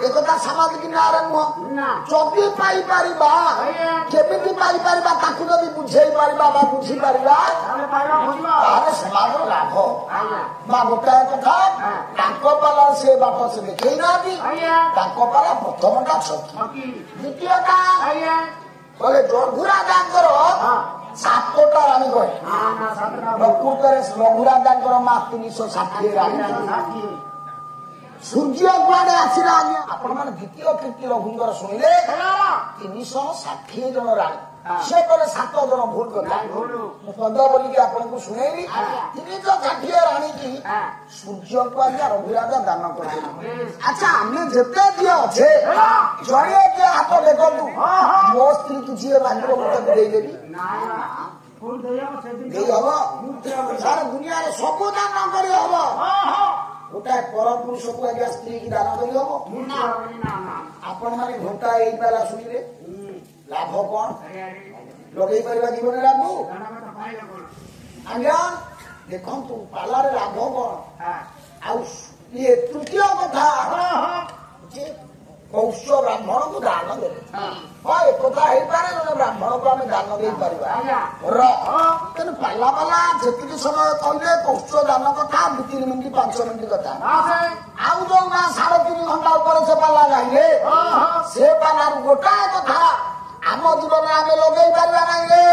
ଏକଥା ସାମାଜିକ ନ୍ୟାୟରେ ନୁହଁ। ଯଦି ପାଇପାରିବା, କେମିତି ପାଇପାରିବା ତାକୁ ଯଦି ବୁଝେଇ ପାରିବା ବା ବୁଝିପାରିବା ତାହେଲେ ସମାଜର ଲାଭ। ବା ଗୋଟାଏ କଥା, ତାଙ୍କ ପାଲା ସେ ବାଟ ସେ ଦେଖେଇ ନାହାନ୍ତି, ତାଙ୍କ ପାଲା ପ୍ରଥମଟା ଛକି, ଦ୍ୱିତୀୟଟା କହିଲେ ରଘୁରାଜାଙ୍କର 7ଟା ରାଣୀ କହେ। ପ୍ରକୃତରେ ରଘୁରାଜାଙ୍କର ମା 360 ରାଣୀ। ସୂର୍ଯ୍ୟ କୁଆଡେ ଆସିଲା ଆଜ୍ଞା? ଆପଣ ମାନେ ଦ୍ୱିତୀୟ କୀର୍ତ୍ତି ରଘୁଙ୍କର ଶୁଣିଲେ 360 ଜଣ ରାଣୀ। ସେ କଲେ 7 ଜଣ ଭୁଲ କଥା। ମୁଁ ପଦ ବୋଲିକି ଆପଣଙ୍କୁ ଶୁଣେଇଲି। 360 ରାଣୀ କି ସୂର୍ଯ୍ୟଙ୍କୁ ଆଜ୍ଞା ରଘୁରାଜା ଦାନ କଲେ। ଆଚ୍ଛା ଆମେ ଯେତେ ଯିଏ ଅଛେ ଜଣେ ଯିଏ ହାତ ଦେଖନ୍ତୁ, ମୋ ସ୍ତ୍ରୀକୁ ଯିଏ ମାଗିବ ମୁଁ ତାକୁ ଦେଇଦେବି, ଦେଇ ହବ? ସାରା ଦୁନିଆରେ ସବୁ ଦାନ କରି ହବ। ଗୋଟାଏ ପରପୁରୁଷକୁ ଆଜ୍ଞା ସ୍ତ୍ରୀ କି ଦାନ କରି ହବ? ଆପଣ ମାନେ ଘଣ୍ଟା ଏଇ ପାଲା ଶୁଣିଲେ ଲାଭ କଣ ଲଗେଇ ପାରିବା ଜୀବନରେ ଲାଭ? ଆଜ୍ଞା ଦେଖନ୍ତୁ ପାଲାରେ ଲାଭ କଣ? ଆଉ ଇଏ ତୃତୀୟ କଥା ଯେ କୌଶ ବ୍ରାହ୍ମଣକୁ ଦାନ ଦେଲେ ହଁ ଏକଥା ହେଇପାରେ ଜଣେ ବ୍ରାହ୍ମଣକୁ ଆମେ ଦାନ ଦେଇପାରିବା ତେଣୁ ପାଲା ପାଲା ଯେତିକି ସମୟ କହିଲେ କୌଶ ଦାନ କଥା 2-3 ମିନିଟ୍ 5 ମିନିଟ୍ କଥା ଆଉ ଯୋଉ ନା 3.5 ଘଣ୍ଟା ଉପରେ ସେ ପାଲା ଗାଇଲେ ସେ ପାଲାରୁ ଗୋଟାଏ କଥା ଆମ ଜୀବନରେ ଆମେ ଲଗେଇ ପାରିବା ନାହିଁ।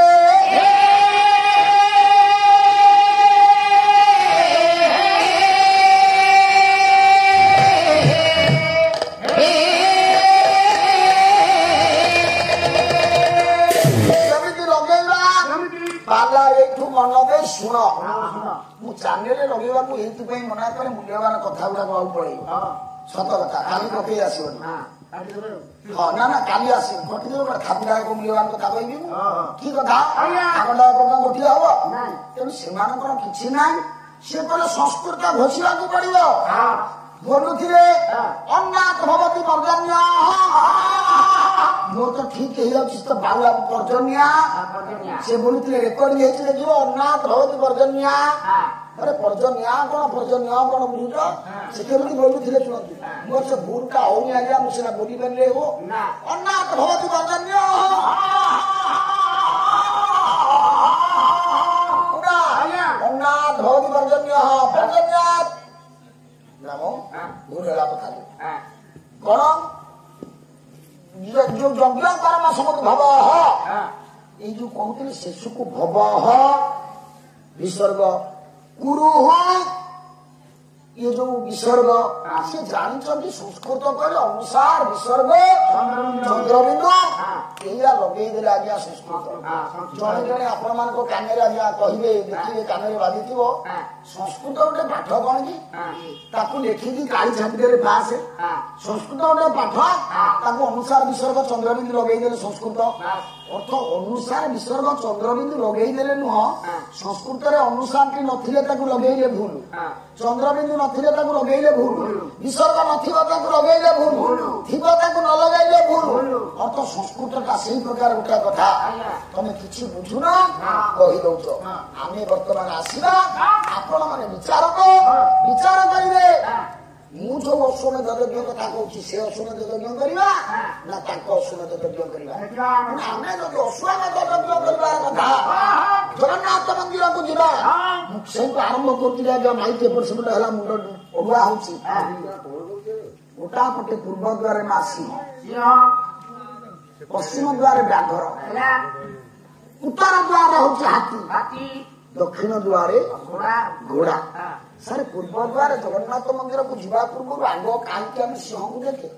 ପାଲା ଏଇଠୁ ମନ ଦେଇ ଶୁଣ ମୁଁ ଚ୍ୟାନେଲରେ ଲଗେଇବାକୁ ଏଇଥିପାଇଁ ମନା କରେ ମୂଲ୍ୟବାନ କଥା ଗୁଡାକ ଆଉ ପଳେଇବ ସତ କଥା କାଲି ପକେଇ ଆସିବନି ହଁ ନା କାଲି ଆସିବ ଘଟିଦେବ ଗୋଟେ ଖାତିଦାୟକ ମୂଲ୍ୟବାନ କଥା କହିବି ମୁଁ କି କଥା ଆଗଦାୟକ ଗୋଟିଏ ହବ ତେଣୁ ସେମାନଙ୍କର କିଛି ନାହିଁ ସେ କହିଲେ ସଂସ୍କୃତ ଘୋଷିବାକୁ ପଡିବ ବୋଲୁଥିଲେ ଅନ୍ନାଥ ଭବତୀ ପର୍ଜନ୍ୟ ମୋର ତ ଠିକ ହେଇଯାଉଛି ତ ବାଉଳା ପର୍ଜନ୍ୟା ସେ ବୋଲୁଥିଲେ ରେକର୍ଡିଂ ହେଇଛି ଦେଖିବ ଅନ୍ନାଥ ଭବତୀ ପର୍ଜନ୍ୟା अरे पर्जन्या कौन बुझुच से केमी बोलुले शुणु मोर से भूलटा होनी आज्ञा मुझे बोली पारे हो अन्नाथ भवती पर्जन्य अन्नाथ भवती पर्जन्य पर्जन्यात नाम भूल है कथा कौन जो यज्ञ कर्म समुद्र भव ये जो कहते शिशु को भव विसर्ग गुरु ये जो विसर्ग से जानते संस्कृत कहले अनुसार विसर्ग चंद्रबिंदु यही लगेदेले आज्ञा संस्कृत जड़े जड़े आपण मान कान आज्ञा कहे देखिए कान बाधि संस्कृत गोटे पाठ कौन कि लिखिकी काली छापीदे पास संस्कृत गोटे पाठ अनुसार विसर्ग चंद्रबिंदु लगेदेले संस्कृत अर्थ अनुसार विसर्ग चंद्रबिंदु लगेदेले नुह संस्कृत अनुसार टी नथिले लगेले भूल चंद्रबिंदु नथिले लगेले भूल विसर्ग नथिबा लगेले भूल थिबा न लगेले भूल अर्थ संस्कृत से प्रकार गोटे कथा तमें किसी बुझुन कही दौच आम बर्तमान आसवा आपण मैंने विचार करेंगे मु जो अश्वमेध यज्ञ कथा कहूँ से अश्वमेध यज्ञ करवा ना अश्वमेध यज्ञ करवा आम जो अश्वमेध यज्ञ कर कथा जगन्नाथ मंदिर को जावा से आरंभ करुँगी आज्ञा माइक एपट सेपट है मुंड ओडुआ हो गोटा पटे पूर्व द्वार माँ सिंह पश्चिम द्वार व्याघ्र उत्तर द्वार हूँ हाथी दक्षिण द्वार घोड़ा सर पूर्व द्वार जगन्नाथ मंदिर को जा पूर्व आग कहीं आम सिंह को देखे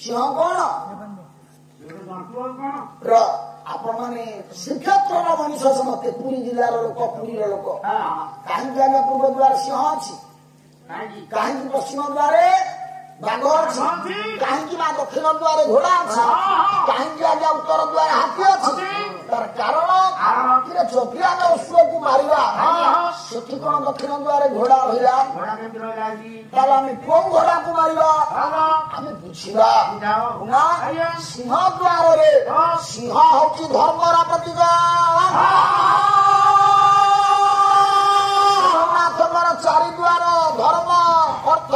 सिंह कौन आपण मैंने श्रीक्षेत्र मनीष समस्ते पुरी जिलार लोक पुरी लोक कहीं आगे पूर्व द्वार सिंह अच्छी कहीं पश्चिम द्वार बाघ अच्छी कहीं दक्षिण द्वार घोड़ा अच्छी कहीं आगे उत्तर द्वार हाथी अच्छी तार कारण जदि आम अश्व को मारिबा सेठी कौन दक्षिण द्वार घोड़ा रहा आम कौ घोड़ा को मारिबा आम बुझा ना सिंह द्वार सिंह हूँ धर्मर प्रतीक जगन्नाथर चारि द्वार धर्म अर्थ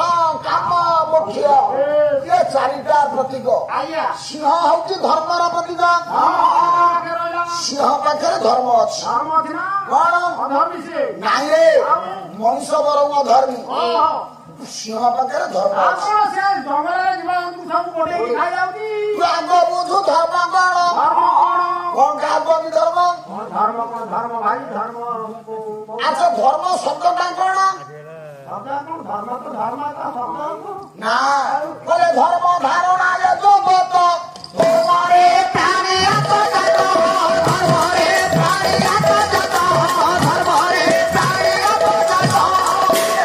काम मोक्ष ये चारिटा प्रतीक सिंह हूँ धर्मर प्रतीक सिंह पाखे धर्म अच्छी कौन नाई रे मनीष बरम धर्मी सिंह पाखे धर्म आग बुझु धर्म कौन कौन का धर्म अच्छा धर्म शब्दटा कौन ना बोले धर्म धारणा जगत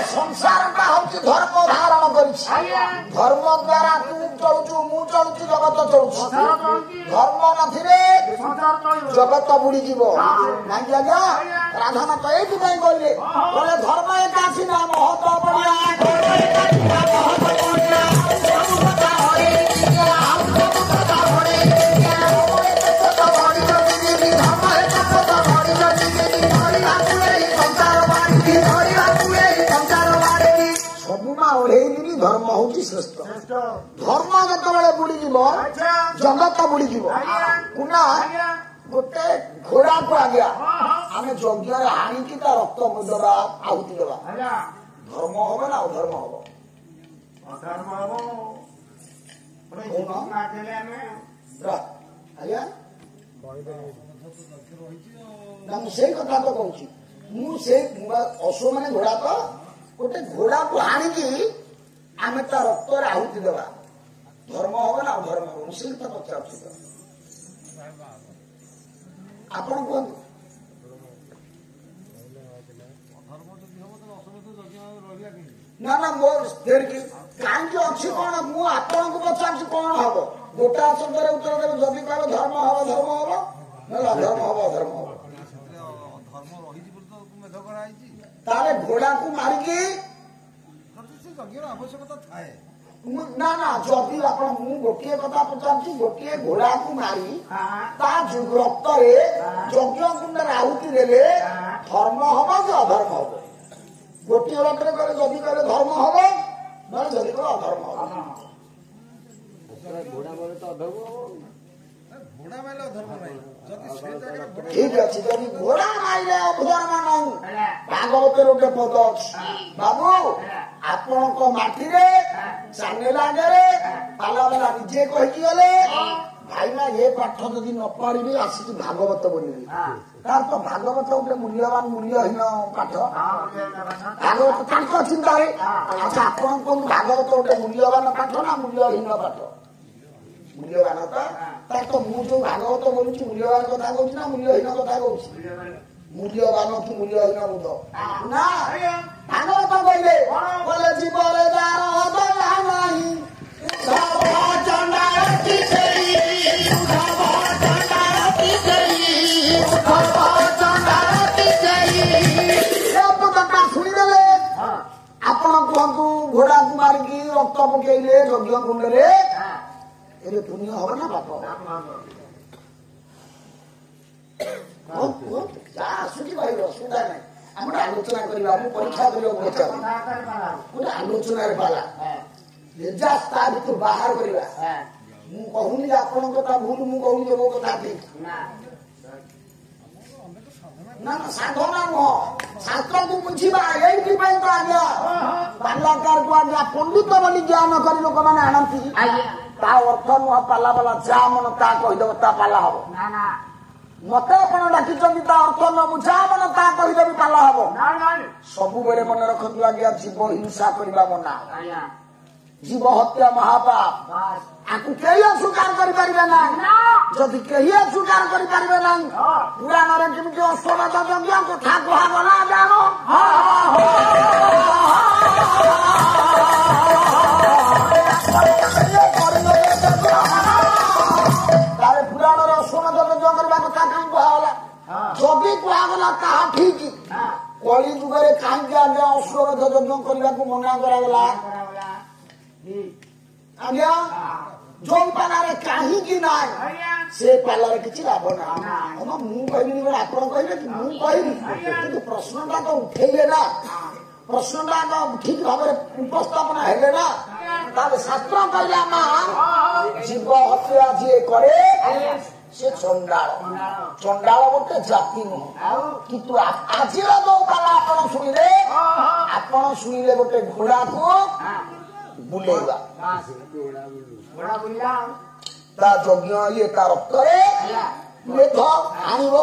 संसार टा हूँ धर्म धारण कर ଧର୍ମ ଦ୍ୱାରା ତୁ ଚଳୁଛୁ ମୁଁ ଚଳୁଛି ଜଗତ ଚଳୁଛି ଧର୍ମ ନଥିଲେ ଜଗତ ବୁଡ଼ିଯିବ ନାଇଁ ଆଜ୍ଞା ରାଧାନାଥ ଏଇଥିପାଇଁ କହିଲେ ଧର୍ମ ଏକା ସିନା ମହତ ବଢିଆ ଓଢେଇଲି ଧର୍ମ ହଉଛି ଶ୍ରେଷ୍ଠ ଧର୍ମ ଯେତେବେଳେ ବୁଡ଼ିଯିବ ଜଗତ ବୁଡ଼ିଯିବ କୁନା ଗୋଟେ ଘୋଡ଼ାକୁ ଆଜ୍ଞା ଆମେ ଯଜ୍ଞରେ ହାଣିକି ତା ରକ୍ତ ଦେବା ଆହୁତି ଦେବା ଧର୍ମ ହବ ନା ଅଧର୍ମ ହବ ଆଜ୍ଞା ମୁଁ ସେଇ କଥା ତ କହୁଛି ମୁଁ ସେଇ ଅଶ୍ୱ ମାନେ ଘୋଡ଼ା ତ ଗୋଟେ ଘୋଡ଼ାକୁ ହାଣିକି ଆମେ ତା ରକ୍ତରେ ଆହୁତି ଦେବା ଧର୍ମ ହବ ନା ଅଧର୍ମ ହବ ମୁଁ ସେଇ କଥା ପଚାରୁଛି ତ ଆପଣ କୁହନ୍ତୁ ନା ନା ମୋ କାହିଁକି ଅଛି କଣ ମୁଁ ଆପଣଙ୍କୁ ପଚାରୁଛି କଣ ହବ ଗୋଟା ଶବ୍ଦରେ ଉତ୍ତର ଦେବେ ଯଦି କହିବ ଧର୍ମ ହବ ଧର୍ମ ହବ ନହେଲେ ଅଧର୍ମ ହବ ଅଧର୍ମ ହବ ତାହେଲେ ଘୋଡ଼ାକୁ ମାରିକି
ଆବଶ୍ୟକତା ଥାଏ
ନା ନା ଯଦି ଆପଣ ମୁଁ ଗୋଟିଏ କଥା ପଚାରୁଛି ଗୋଟିଏ ଘୋଡ଼ାକୁ ମାରି ତା ରକ୍ତରେ ଯଜ୍ଞ କୁଣ୍ଡରେ ଆହୁତି ଦେଲେ ଧର୍ମ ହବ କି ଅଧର୍ମ ହବ ଗୋଟିଏ ବାଟରେ କହିଲେ ଯଦି କହିଲେ ଧର୍ମ ହବ ନହେଲେ ଯଦି କହିଲେ ଅଧର୍ମ ହବ ଠିକ ଅଛି ଯଦି ଘୋଡ଼ା ମାଇଲେ ଅଧର୍ମ ନାହିଁ ଭାଗବତରେ ଗୋଟେ ପଦ ଅଛି ବାବୁ ଆପଣଙ୍କ ମାଟିରେ ଚାନେଲା ଆଗରେ ପାଲାବାଲା ନିଜେ କହିକି ଗଲେ ଭାଇନା ଏ ପାଠ ଯଦି ନ ପାଳିବେ ଆସିକି ଭାଗବତ ବୋଲିବେ ତାର ତ ଭାଗବତ ଗୋଟେ ମୂଲ୍ୟବାନ ମୂଲ୍ୟହୀନ ପାଠ ଭାଗବତ ତାଙ୍କ ଚିନ୍ତାରେ ଆଚ୍ଛା ଆପଣ କୁହନ୍ତୁ ଭାଗବତ ଗୋଟେ ମୂଲ୍ୟବାନ ପାଠ ନା ମୂଲ୍ୟହୀନ ପାଠ ମୂଲ୍ୟବାନ ତାର ତ ମୁଁ ଯୋଉ ଭାଗବତ ବୋଲୁଛି ମୂଲ୍ୟବାନ କଥା କହୁଛି ନା ମୂଲ୍ୟହୀନ କଥା କହୁଛି ମୂଲ୍ୟବାନ କି ମୂଲ୍ୟହୀନ ବୁଧ ନା ଭାଗବତ କହିଲେ କହିଲେ ଜୀବରେ ଯାର ଦୟା ନାହିଁ ଶୁଣିଦେଲେ ଆପଣ କୁହନ୍ତୁ ଘୋଡ଼ାକୁ ମାରିକି ରକ୍ତ ପକେଇଲେ ଯଜ୍ଞ କୁଣ୍ଡରେ ଏବେ ପୁଣ୍ୟ ହବ ନା ପାପ ଯାହା ଆସୁଛି କହିବ ଅସୁବିଧା ନାହିଁ ଆମେ ଗୋଟେ ଆଲୋଚନା କରିବା ମୁଁ ପରୀକ୍ଷା କରିବାକୁ ପଚାରିବି ଗୋଟେ ଆଲୋଚନାରେ ପାଲା ତା ଭିତରୁ ବାହାର କରିବା ମୁଁ କହୁନି ଯେ ଆପଣଙ୍କ କଥା ଭୁଲ ମୁଁ କହୁନି ଯେ ମୋ କଥା ଠିକ ନା ନା ସାଧନା ନୁହଁ ଶାସ୍ତ୍ରକୁ ବୁଝିବା ଏଇଥିପାଇଁ ତ ଆଜ୍ଞା ପାଲାକାରକୁ ଆଜ୍ଞା ପଣ୍ଡିତ ବୋଲି ଜ୍ଞାନ କରି ଲୋକମାନେ ଆଣନ୍ତି ତା ଅର୍ଥ ନୁହଁ ପାଲା ବାଲା ଯାହା ମନ ତା କହିଦେବ ତା ପାଲା ହବ ମତେ ଆପଣ ଡାକିଛନ୍ତି ତା ଅର୍ଥ ନୁହଁ ମୁଁ ଯାହା ମନ ତା କହିଦେବି ପାଲା ହବ ସବୁବେଳେ ମନେ ରଖନ୍ତୁ ଆଜ୍ଞା ଜୀବ ହିଂସା କରିବା ମନା ଜୀବ ହତ୍ୟା ମହାପାପ ଆକୁ କେହି ଅସ୍ୱୀକାର କରିପାରିବେ ନାହିଁ ଯଦି କେହି ଅସ୍ୱୀକାର କରିପାରିବେ ନାହିଁ ପୁରାଣରେ ଯେମିତି ଅଶ୍ୱମେଧ ଯଜ୍ଞ କଥା କୁହାଗଲା ଜାଣ ତାହେଲେ ପୁରାଣରେ ଅଶ୍ୱମେଧ ଯଜ୍ଞ କରିବା କଥା କାହିଁ କୁହାଗଲା ଯଦି କୁହାଗଲା ତାହା ଠିକ କଳି ଯୁଗରେ କାହିଁକି ଆଜ୍ଞା ଅଶ୍ୱମେଧ ଯଜ୍ଞ କରିବାକୁ ମନା କରାଗଲା ଆଜ୍ଞା ଯୋଉ ପାଲାରେ କାହିଁକି ନାହିଁ ସେ ପାଲାରେ କିଛି ଲାଭ ନାହିଁ ମୁଁ କହିବିନି କଣ ଆପଣ କହିବେ କି ମୁଁ କହିବି କିନ୍ତୁ ପ୍ରଶ୍ନଟା ତ ଉଠେଇଲେ ନା ପ୍ରଶ୍ନଟା ତ ଠିକ ଭାବରେ ଉପସ୍ଥାପନ ହେଲେ ନା ତାହେଲେ ଶାସ୍ତ୍ର କହିଲା ମା ଜୀବ ହତ୍ୟା ଯିଏ କରେ ସେ ଚଣ୍ଡାଳ ଚଣ୍ଡାଳ ଗୋଟେ ଜାତି ନୁହଁ କିନ୍ତୁ ଆଜିର ଯୋଉ ପାଲା ଆପଣ ଶୁଣିଲେ ଗୋଟେ ଘୋଡ଼ାକୁ ବୁଲେଇବା ତା ଯଜ୍ଞ ଇଏ ତା ରକ୍ତରେ ମେଧ ଆଣିବ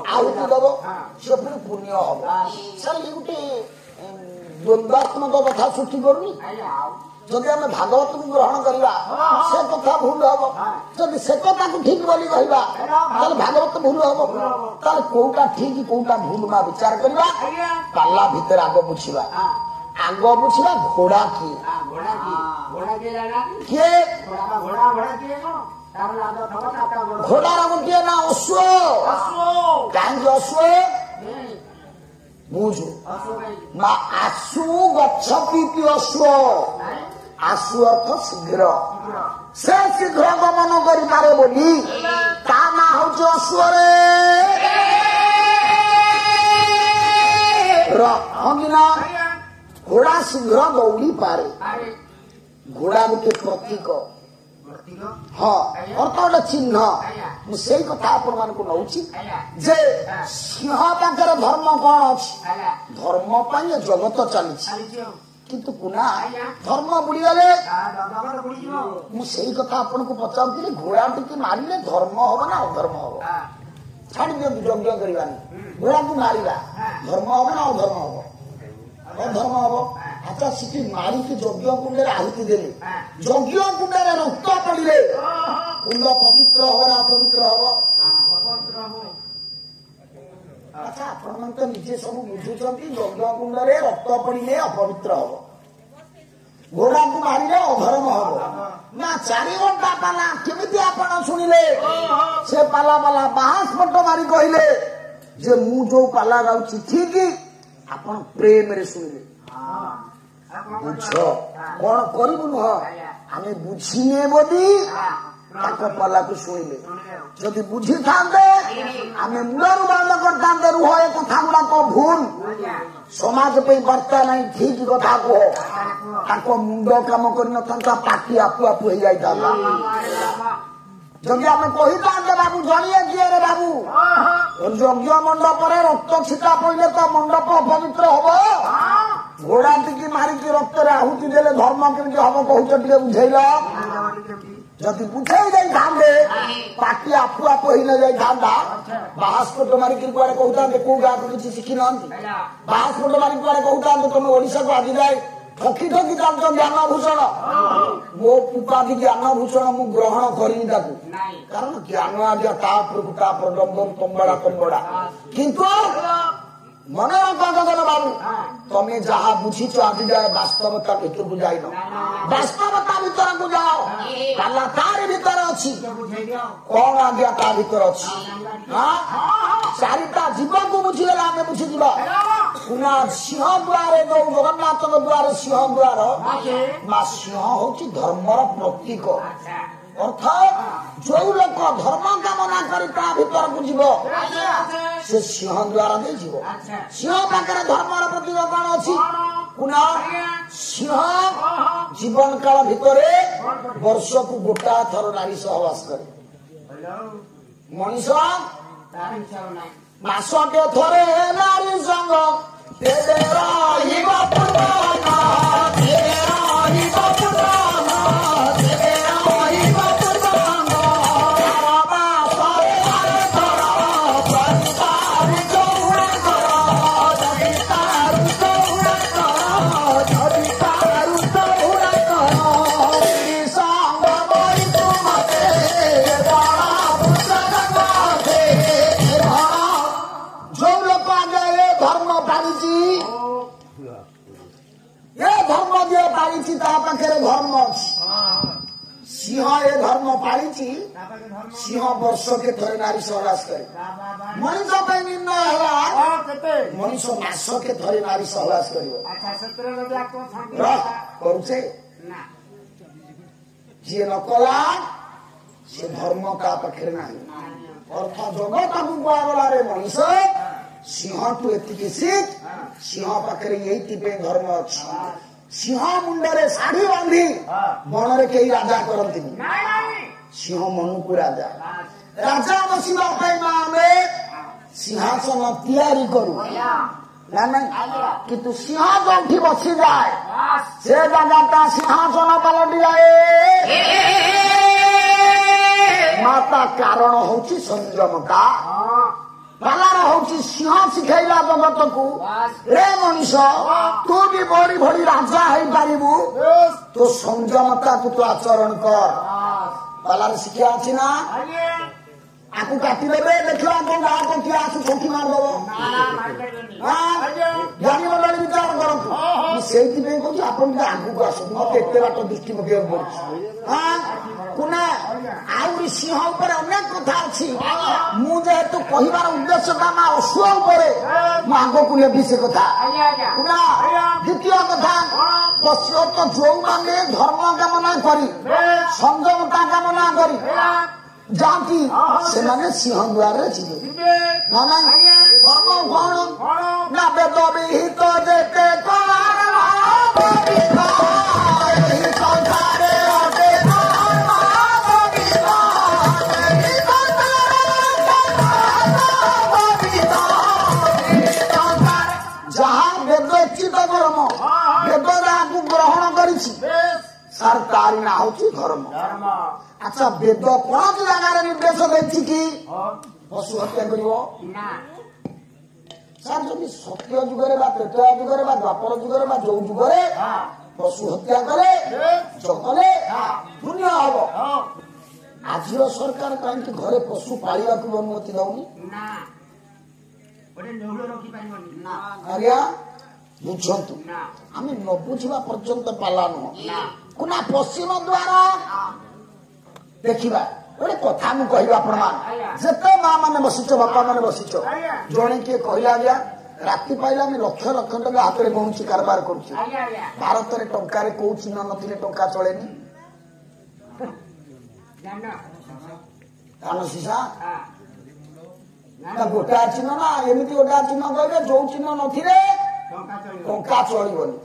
ଆହୁତି ଦବ ସେ ପୁଣି ପୁଣ୍ୟ ହବ ସାର୍ ଇଏ ଗୋଟେ ଦ୍ୱନ୍ଦାତ୍ମକ କଥା ସୃଷ୍ଟି କରୁନି ଯଦି ଆମେ ଭାଗବତକୁ ଗ୍ରହଣ କରିବା ସେ କଥା ଭୁଲ ହବ ଯଦି ସେ କଥାକୁ ଠିକ ବୋଲି କହିବା ତାହେଲେ ଭାଗବତ ଭୁଲ ହବ ତାହେଲେ କୋଉଟା ଠିକ କୋଉଟା ଭୁଲ ମା ବିଚାର କରିବା ପାଲା ଭିତରେ ଆଗ ବୁଝିବା ଘୋଡ଼ା କିଏ କିଏ ଘୋଡ଼ାର ଗୋଟିଏ ନା ଅଶ୍ୱ। କାହିଁକି ଅଶ୍ୱ ବୁଝୁ ନା ଆସୁ ଗଛ ପିପି ଅଶ୍ୱ। ଆସୁ ଅର୍ଥ ଶୀଘ୍ର, ସେ ଶୀଘ୍ର ଗମନ କରିପାରେ ବୋଲି ତା ନା ହଉଛି ଅଶ୍ୱରେ ରଖିନା। ଘୋଡ଼ା ଶୀଘ୍ର ଦୌଡ଼ି ପାରେ। ଘୋଡ଼ା ଗୋଟେ ପ୍ରତୀକ, ହଁ ଅର୍ଥ ଗୋଟେ ଚିହ୍ନ। ମୁଁ ସେଇ କଥା ଆପଣମାନଙ୍କୁ ନଉଛି ଯେ ସିଂହ ପାଖରେ ଧର୍ମ କଣ ଅଛି? ଧର୍ମ ପାଇଁ ଏ ଜଗତ ଚାଲିଛି, କିନ୍ତୁ କୁନା ଧର୍ମ ବୁଡ଼ିଗଲେ ମୁଁ ସେଇ କଥା ଆପଣଙ୍କୁ ପଚାରୁଥିଲି। ଘୋଡ଼ା ଟିକେ ମାରିଲେ ଧର୍ମ ହବ ନା ଅଧର୍ମ ହବ? ଛାଡ଼ି ଦିଅନ୍ତୁ, ଯଜ୍ଞ କରିବାନି। ଘୋଡ଼ାକୁ ମାରିବା ଧର୍ମ ହବ ନା ଅଧର୍ମ ହବ? ଅଧର୍ମ ହବ। ଆଚ୍ଛା, ସେଠି ମାରିକି ଯଜ୍ଞ କୁଣ୍ଡରେ ଆହୁତି ଦେଲେ, ଯଜ୍ଞ କୁଣ୍ଡରେ ରକ୍ତ ପଡ଼ିଲେ କୁଣ୍ଡ ପବିତ୍ର ହବ ନା ଅପବିତ୍ର ହବ? ଆଚ୍ଛା, ଆପଣମାନେ ତ ନିଜେ ସବୁ ବୁଝୁଛନ୍ତି ଯଜ୍ଞ କୁଣ୍ଡରେ ରକ୍ତ ପଡ଼ିଲେ ଅପବିତ୍ର ହବ, ଘୋଡ଼ାକୁ ମାରିଲେ ଅଧର୍ମ ହବ ନା? 4 ଘଣ୍ଟା ପାଲା କେମିତି ଆପଣ ଶୁଣିଲେ? ସେ ପାଲା ବାହାସ୍ପଟ ମାରି କହିଲେ ଯେ ମୁଁ ଯୋଉ ପାଲା ଗାଉଛି ଠିକ, ଆପଣ ପ୍ରେମରେ ଶୁଣିଲେ। ବୁଝ କଣ କରିବୁ ନୁହଁ, ଆମେ ବୁଝିନେ ବୋଲି ତାଙ୍କ ପାଲାକୁ ଶୁଣିଲେ। ଯଦି ବୁଝିଥାନ୍ତେ ଆମେ ମୁଣ୍ଡରୁ ବନ୍ଦ କରିଥାନ୍ତେ, ରୁହ ଏ କଥା ଗୁଡାକ ଭୁଲ, ସମାଜ ପାଇଁ ବାର୍ତ୍ତା ନାହିଁ, ଠିକ କଥା କୁହ। ତାଙ୍କ ମୁଣ୍ଡ କାମ କରିନଥାନ୍ତା, ପାଟି ଆପୁ ଆପୁ ହେଇଯାଇଥାନ୍ତା। ଯଦି ଆମେ କହିଥାନ୍ତେ ବାବୁ ଜଣିଏ କିଏ ରେ ବାବୁ, ଯଜ୍ଞ ମଣ୍ଡପରେ ରକ୍ତ ଛିଟା ପଇଲେ ତ ମଣ୍ଡପ ଅପବିତ୍ର ହବ? ଘୋଡ଼ା ଟିକେ ମାରିକି ରକ୍ତରେ ଆହୁତି ଦେଲେ ଧର୍ମ କେମିତି ହବ କହୁଛ? ଟିକେ ବୁଝେଇଲ। ଯଦି ବୁଝେଇ ଦେଇଥାନ୍ତେ ପାଟି ଆପୁ ଆପୁ ହେଇ ନ ଯାଇଥାନ୍ତା। ବାହାସ୍ପଟ ମାରିକି କୁଆଡେ କହୁଥାନ୍ତେ କୋଉ ଗାଁକୁ କିଛି ଶିଖିନାହାନ୍ତି? ବାହାସ୍ପଟ ମାରିକି କୁଆଡେ କହୁଥାନ୍ତେ ତମେ ଓଡିଶାକୁ ଆଜି ଯାଏ ଠକି ଠକି ଚାଲୁଛ ଜ୍ଞାନଭୂଷଣ। ମୋ ଉପାଧି ଜ୍ଞାନଭୂଷଣ ମୁଁ ଗ୍ରହଣ କରିନି ତାକୁ, କାରଣ ଜ୍ଞାନ ଆଜ୍ଞା ତା ଉପରକୁ ତା ପ୍ରଡମ୍ବର ତମ୍ବଡା ତମ୍ବଡା। କିନ୍ତୁ ମନେ ରଖ ବାବୁ, ତମେ ଯାହା ବୁଝିଛ ଆଜି ଯାଏ ବାସ୍ତବତା ଭିତରକୁ ଯାଇନ। ବାସ୍ତବତା ଭିତରକୁ ଯାଅ, ପାଲା ତାରି ଭିତରେ ଅଛି। କଣ ଆଜ୍ଞା ତା ଭିତରେ ଅଛି? 4ଟା ଜୀବକୁ ବୁଝିଗଲେ ଆମେ ବୁଝିଯିବା। ପୁନା ସିଂହ ଦ୍ୱାରେ ଯୋଉ ଜଗନ୍ନାଥଙ୍କ ଦ୍ୱାରେ ସିଂହ ଦ୍ୱାର, ମା ସିଂହ ହଉଛି ଧର୍ମର ପ୍ରତୀକ। ଅର୍ଥାତ୍ ଯୋଉ ଲୋକ ଧର୍ମ କାମନା କରି ତା ଭିତରକୁ ଯିବ ସେ ସିଂହ ଦ୍ୱାର ଦେଇ ଯିବ। ସିଂହ ପାଖରେ ଧର୍ମର ପ୍ରତୀକ କଣ ଅଛି? କୁନା ସିଂହ ଜୀବନ କାଳ ଭିତରେ ବର୍ଷକୁ ଗୋଟାଏ ଥର ନାରୀ ସହବାସ କରେ। ମଣିଷ ମାସକେ ଥରେ ନାରୀ ସଙ୍ଗ ତେବେ ରହିବ ପୁରାଣ, ତେବେ ରହିବ ପୁରାଣ, ତେବେ ରହିବ ପୁରାଣ। ଯଦି ପାଳିଛି ତା ପାଖରେ ଧର୍ମ ଅଛି। ସିଂହ ଏ ଧର୍ମ ପାଳିଛି, ସିଂହ ବର୍ଷକେ ଥରେ ନାରୀ ସହବାସ କରେ। ମଣିଷ ପାଇଁ ନିର୍ଣ୍ଣୟ ହେଲା ମଣିଷ ମାସକେ ଥରେ ନାରୀ ସହବାସ କରିବ। କରୁଛେ ଯିଏ ନ କଲା ସେ ଧର୍ମ ତା ପାଖରେ ନାହିଁ। ଅର୍ଥ ଜଗତକୁ କୁହାଗଲାରେ ମଣିଷ ସିଂହଠୁ ଏତିକି ଶିଖ, ସିଂହ ପାଖରେ ଏଇଥିପାଇଁ ଧର୍ମ ଅଛି। ସିଂହ ମୁଣ୍ଡରେ ଶାଢୀ ବାନ୍ଧି ବଣରେ କେହି ରାଜା କରନ୍ତିନି, ସିଂହ ମନକୁ ରାଜା। ରାଜା ବସିବା ପାଇଁ ଆମେ ସିଂହାସନ ତିଆରି କରୁ ନା ନାଇଁ? କିନ୍ତୁ ସିଂହ ଯୋଉଠି ବସିଯାଏ ସେ ଜାଗାଟା ସିଂହାସନ ପାଲଟି ଯାଏ। ମାତା କାରଣ ହଉଛି ସଂଯମତା। ପାଲାର ହଉଛି ସିଂହ ଶିଖେଇଲା ଜଗତକୁ, ରେ ମଣିଷ ତୁ ବି ବଢି ବଢି ରାଜା ହେଇପାରିବୁ, ତୋ ସଂଯମତାକୁ ତୁ ଆଚରଣ କର। ପାଲାର ଶିକ୍ଷା ଅଛି ନା? आपको काटिदेवे देखिए आपको गाँव को किए आसु ठोकी मारदेव ଜାଣିଗଲାଣି ବିଚାର କରନ୍ତୁ ମୁଁ ସେଇଥିପାଇଁ କହୁଛି ଆପଣ ଟିକେ ଆଗକୁ ଆସନ୍ତୁ ମତେ ଏତେ ବାଟ ଦୃଷ୍ଟି ପକେଇବାକୁ ପଡୁଛି କୁନା ଆହୁରି ସିଂହ ଉପରେ ଅନେକ କଥା ଅଛି ମୁଁ ଯେହେତୁ କହିବାର ଉଦ୍ଦେଶ୍ୟଟା ମା ଅସୁର ଉପରେ ମୁଁ ଆଗକୁ ନେବି ସେ କଥା କୁନା ଦ୍ୱିତୀୟ କଥା ପଶ୍ଚିମତ ଯୋଉମାନେ ଧର୍ମ କାମନା କରି ସଂଯମତା କାମନା କରି ଯାଆନ୍ତି ସେମାନେ ସିଂହ ଦ୍ୱାରରେ ଯିବେ ନା ନାଇଁ ଧର୍ମ କଣ ନା ବେଦ ବିହିତ ଯେତେ ଯାହା ବେଦୋଚିତ ଧର୍ମ ବେଦ ଯାହାକୁ ଗ୍ରହଣ କରିଛି ସାର୍ ତାରି ନାଁ ହଉଛି ଧର୍ମ ଆଚ୍ଛା ବେଦ କୌଣସି ଜାଗାରେ ନିର୍ଦ୍ଦେଶ ଦେଇଛି କି ପଶୁ ହତ୍ୟା କରିବ ସାର୍ ଯଦି ସତ୍ୟ ଯୁଗରେ ବା ତ୍ରେତୟା ଯୁଗରେ ବା ଦ୍ୱାପର ଯୁଗରେ ବା ଯୋଉ ଯୁଗରେ ପଶୁ ହତ୍ୟା କଲେ ଜଗଲେ ପୁଣ୍ୟ ହବ ଆଜିର ସରକାର କାହିଁକି ଘରେ ପଶୁ ପାଳିବାକୁ ଅନୁମତି ଦଉନି ଆଜ୍ଞା ବୁଝନ୍ତୁ ଆମେ ନ ବୁଝିବା ପର୍ଯ୍ୟନ୍ତ ପାଲା ନୁହଁ କୁନା ପଶ୍ଚିମ ଦ୍ୱାର ଦେଖିବା ଗୋଟେ କଥା ମୁଁ କହିବି ଆପଣମାନେ ଯେତେ ମା ମାନେ ବସିଛ ବାପା ମାନେ ବସିଛ ଜଣେ କିଏ କହିଲା ଆଜ୍ଞା ରାତି ପାଇଲେ ଆମେ ଲକ୍ଷ ଲକ୍ଷ ଟଙ୍କା ହାତରେ ଗଣୁଛି କାରବାର କରୁଛୁ ଭାରତରେ ଟଙ୍କାରେ କୋଉ ଚିହ୍ନ ନଥିଲେ ଟଙ୍କା ଚଳେନି ଧାନ ସିସା ଗୋଟା ଚିହ୍ନ ନା ଏମିତି ଗୋଟା ଚିହ୍ନ କହିବେ ଯୋଉ ଚିହ୍ନ ନଥିଲେ ଟଙ୍କା ଚଳିବନି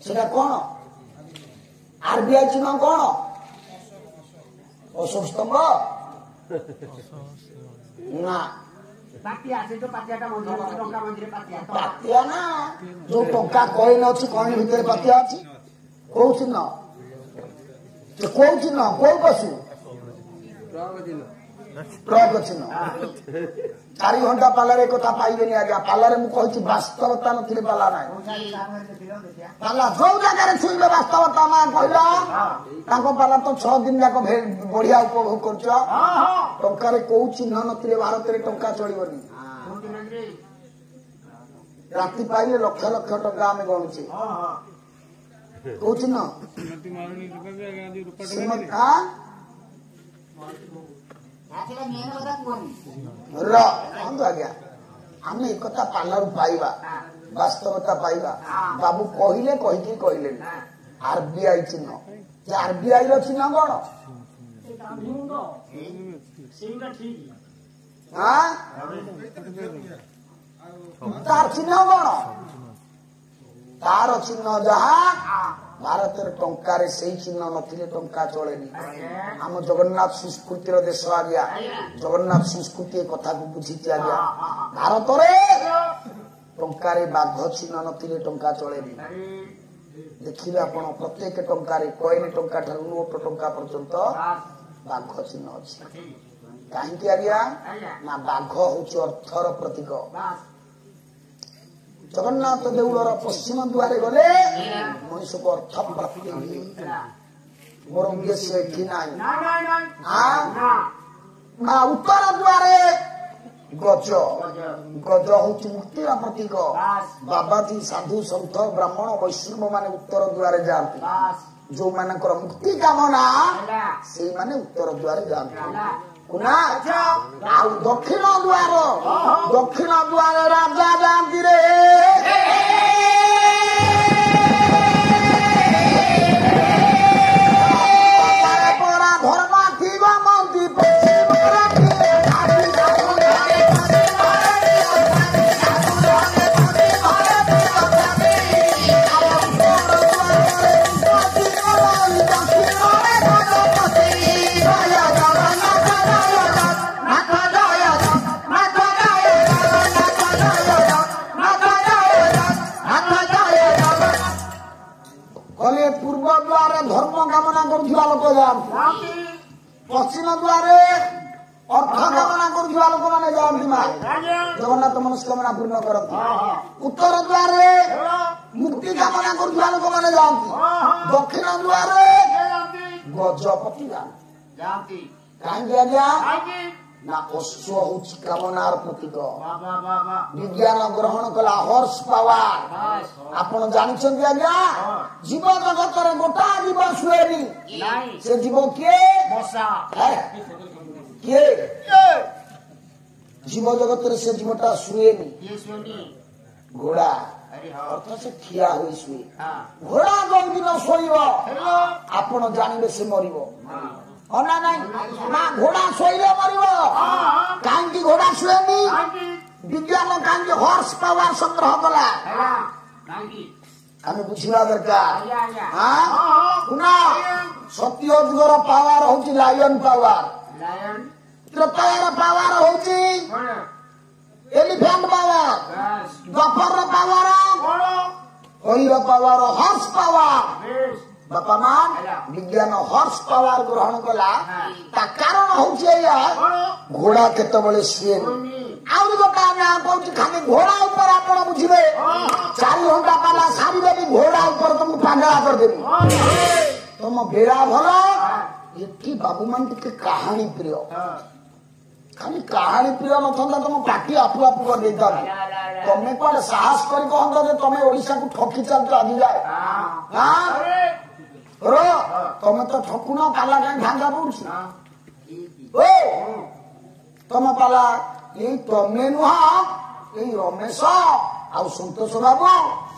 ସେଟା କଣ ଆରବିଆଇ ଚିହ୍ନ କଣ ଅଶୋକ ସ୍ତମ୍ଭ ନା ପାତିଆ ନା ଯୋଉ ଟଙ୍କା କଏନ ଅଛି କଏନ ଭିତରେ ପାତିଆ ଅଛି କୋଉ ଚିହ୍ନ କୋଉ ଚିହ୍ନ କୋଉ ପଶୁ ଟ୍ରକ୍ ଚିହ୍ନ 4 ଘଣ୍ଟା ପାଲାରେ କଥା ପାଇବେନି ଆଜ୍ଞା ପାଲାରେ ମୁଁ କହିଛି ବାସ୍ତବତା ନଥିଲେ ପାଲା ନାହିଁ ପାଲା ଯୋଉ ଜାଗାରେ ଛୁଇଁବେ ବାସ୍ତବତା ମା କହିଲ ତାଙ୍କ ପାଲା ତ 6 ଦିନ ଯାକ ବଢିଆ ଉପଭୋଗ କରୁଛ ଟଙ୍କାରେ କୋଉ ଚିହ୍ନ ନଥିଲେ ଭାରତରେ ଟଙ୍କା ଚଳିବନି ରାତି ପାଇଲେ ଲକ୍ଷ ଲକ୍ଷ ଟଙ୍କା ଆମେ ଗଣୁଛେ କୋଉ ଚିହ୍ନ ଆଜ୍ଞା ଆମେ ଏକଥା ପାଲାରୁ ପାଇବା ବାସ୍ତବତା ପାଇବା ବାବୁ କହିଲେ କହିକି କହିଲେନି ଆରବିଆଇ ଚିହ୍ନ ଯେ ଆରବିଆଇ ର ଚିହ୍ନ କଣ ତାର ଚିହ୍ନ କଣ ତାର ଚିହ୍ନ ଯାହା ଭାରତରେ ଟଙ୍କାରେ ସେଇ ଚିହ୍ନ ନଥିଲେ ଟଙ୍କା ଚଳେନି ଆମ ଜଗନ୍ନାଥ ସଂସ୍କୃତିର ଦେଶ ଆଜ୍ଞା ଜଗନ୍ନାଥ ସଂସ୍କୃତି ଏ କଥାକୁ ବୁଝିଛି ଆଜ୍ଞା ଭାରତରେ ଟଙ୍କାରେ ବାଘ ଚିହ୍ନ ନଥିଲେ ଟଙ୍କା ଚଳେନି ଦେଖିବେ ଆପଣ ପ୍ରତ୍ୟେକ ଟଙ୍କାରେ କଏନ ଟଙ୍କା ଠାରୁ ନୋଟ ଟଙ୍କା ପର୍ଯ୍ୟନ୍ତ ବାଘ ଚିହ୍ନ ଅଛି କାହିଁକି ଆଜ୍ଞା ନା ବାଘ ହଉଛି ଅର୍ଥର ପ୍ରତୀକ ଜଗନ୍ନାଥ ଦେଉଳର ପଶ୍ଚିମ ଦ୍ୱାରେ ଗଲେ ମଣିଷକୁ ଅର୍ଥ ପ୍ରାପ୍ତି ହୁଏ ମୋର ଉଦ୍ଦେଶ୍ୟ ଏଠି ନାହିଁ ଉତ୍ତର ଦ୍ୱାରେ ଗଜ ଗଜ ହଉଛି ମୁକ୍ତିର ପ୍ରତୀକ ବାବାଜୀ ସାଧୁ ସନ୍ଥ ବ୍ରାହ୍ମଣ ବୈଷ୍ଣବ ମାନେ ଉତ୍ତର ଦ୍ୱାରେ ଯାଆନ୍ତି ଯୋଉମାନଙ୍କର ମୁକ୍ତି କାମନା ସେଇମାନେ ଉତ୍ତର ଦ୍ୱାରେ ଯାଆନ୍ତି ଆଉ ଦକ୍ଷିଣ ଦ୍ୱାର ରାଜା ଯାଆନ୍ତି ରେ ଧର୍ମ ଥିବ ମନ୍ତି ପୂର୍ବ ଦ୍ୱାରେ ଧର୍ମ କାମନା କରୁଥିବା ଲୋକ ଯାଆନ୍ତି ପଶ୍ଚିମ ଦ୍ୱାରେ ଅର୍ଥ କାମନା କରୁଥିବା ଲୋକମାନେ ଯାଆନ୍ତି ମା ଜଗନ୍ନାଥ ମନସ୍କାମନା ପୂର୍ଣ୍ଣ କରନ୍ତି ଉତ୍ତର ଦ୍ୱାରେ ମୁକ୍ତି କାମନା କରୁଥିବା ଲୋକମାନେ ଯାଆନ୍ତି ଦକ୍ଷିଣ ଦ୍ୱାରେ ଗଜପତି ଯାଆନ୍ତି କାହିଁକି ଆଜ୍ଞା ନା ଅଶ୍ଵ ହଉଛି କାମନାର ପ୍ରତୀକ। ବିଜ୍ଞାନ ଗ୍ରହଣ କଲା ହର୍ସ ପାୱାର। ଆପଣ ଜାଣିଛନ୍ତି ଆଜ୍ଞା ଜୀବ ଜଗତରେ ଗୋଟା ଜୀବ ଶୁଏନି। ସେ ଜୀବ କିଏ? କିଏ? ଜୀବ ଜଗତରେ ସେ ଜୀବଟା ଶୁଏନି। ଘୋଡା ଅର୍ଥ ସେ ଠିଆ ହୋଇ ଶୁଏ। ଘୋଡା ଯୋଉଦିନ ଶୋଇବ ଆପଣ ଜାଣିବେ ସେ ମରିବ। ନା ନାଇଁ ନା ଘୋଡା ଶୋଇଲେ ମରିବ। କାହିଁକି ଘୋଡା ଶୁଏନି? ବିଜ୍ଞାନ କାହିଁକି ହର୍ସ ପାୱାର ସଂଗ୍ରହ କଲା? ଆମେ ବୁଝିବା ଦରକାର। ସତ୍ୟ ଯୁଗର ପାୱାର ହଉଛି ଲାୟନ ପାୱାର। ତ୍ରେତୟାର ପାୱାର ହଉଛି ଏଲିଫ୍ୟାଣ୍ଟ ପାୱାର। ଦ୍ୱାପରର ପାୱାର କଳିର ପାୱାର ହର୍ସ ପାୱାର। ବାପା ମା ବିଜ୍ଞାନ ହର୍ସ ପାୱାର ଗ୍ରହଣ କଲା। ତା କାରଣ ହଉଛି ଏଇଆ ଘୋଡା କେତେବେଳେ ଶୁଏନି। ଆହୁରି ଗୋଟେ ଆମେ କହୁଛି ଖାଲି ଘୋଡା ଉପରେ ଆପଣ ବୁଝିବେ 4 ଘଣ୍ଟା ପାଲା ସାରିଦେବି ଘୋଡା ଉପରେ ତମକୁ ପାଗଳା କରିଦେବି। ତମ ବେଳା ଭଲ। ଏଠି ବାବୁ ମାନେ ଟିକେ କାହାଣୀ ପ୍ରିୟ। ଖାଲି କାହାଣୀ ପ୍ରିୟ ନଥାନ୍ତା ତମ ପାଟି ଆପୁ ଆପୁ କରିଦେଇଥାନ୍ତି। ତମେ କୁଆଡେ ସାହସ କରି କହନ୍ତ ଯେ ତମେ ଓଡିଶାକୁ ଠକି ଚାଲୁଛ ଆଜି ଯାଏ। ତମେ ତ ଠକୁନ ପାଲା କାହିଁ ଭାଙ୍ଗା ପଡୁଛି? ତମ ପାଲା ଏଇ ତମେ ନୁହଁ ଏଇ ରମେଶ ଆଉ ସନ୍ତୋଷ ବାବୁ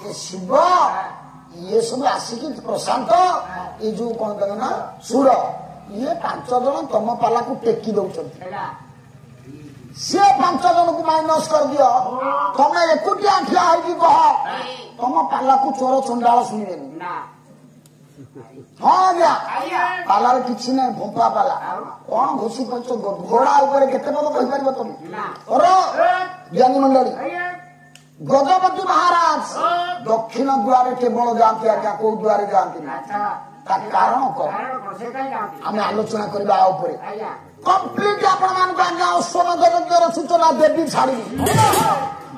ଏ ଶିବ ଇଏ ସବୁ ଆସିକି ପ୍ରଶାନ୍ତ ଏ ଯୋଉ କଣ ତାଙ୍କ ନା ସୁର ଇଏ 5 ଜଣ ତମ ପାଲାକୁ ଟେକି ଦଉଛନ୍ତି। ସିଏ 5 ଜଣକୁ ମାଇନସ କରିଦିଅ। ତମେ ଏକୁଟିଆ ଠିଆ ହେଇକି କହ ତମ ପାଲାକୁ ଚୋର ଚଣ୍ଡାଳ ଶୁଣିବେନି। ହଁ ଆଜ୍ଞା ପାଲାରେ କିଛି ନାହିଁ ଭୋପା ପାଲା। କଣ ଘୋଷି ପାରୁଛ? ଘୋଡା ଉପରେ କେତେ ପଦ କହିପାରିବ ତମେ? ଜ୍ଞାନୀ ମଣ୍ଡଳୀ ଗଜପତି ମହାରାଜ ଦକ୍ଷିଣ ଦ୍ୱାରେ କେବଳ ଯାଆନ୍ତି ଆଜ୍ଞା, କୋଉ ଦ୍ୱାରେ ଯାଆନ୍ତି ନା। ତା କାରଣ କଣ ଆମେ ଆଲୋଚନା କରିବା ଆ ଉପରେ। କମ୍ପ୍ଲିଟ ଆପଣ ମାନଙ୍କୁ ଆଜ୍ଞା ଅଶ୍ୱମେଧର ସୂଚନା ଦେବି ଛାଡ଼ିବି।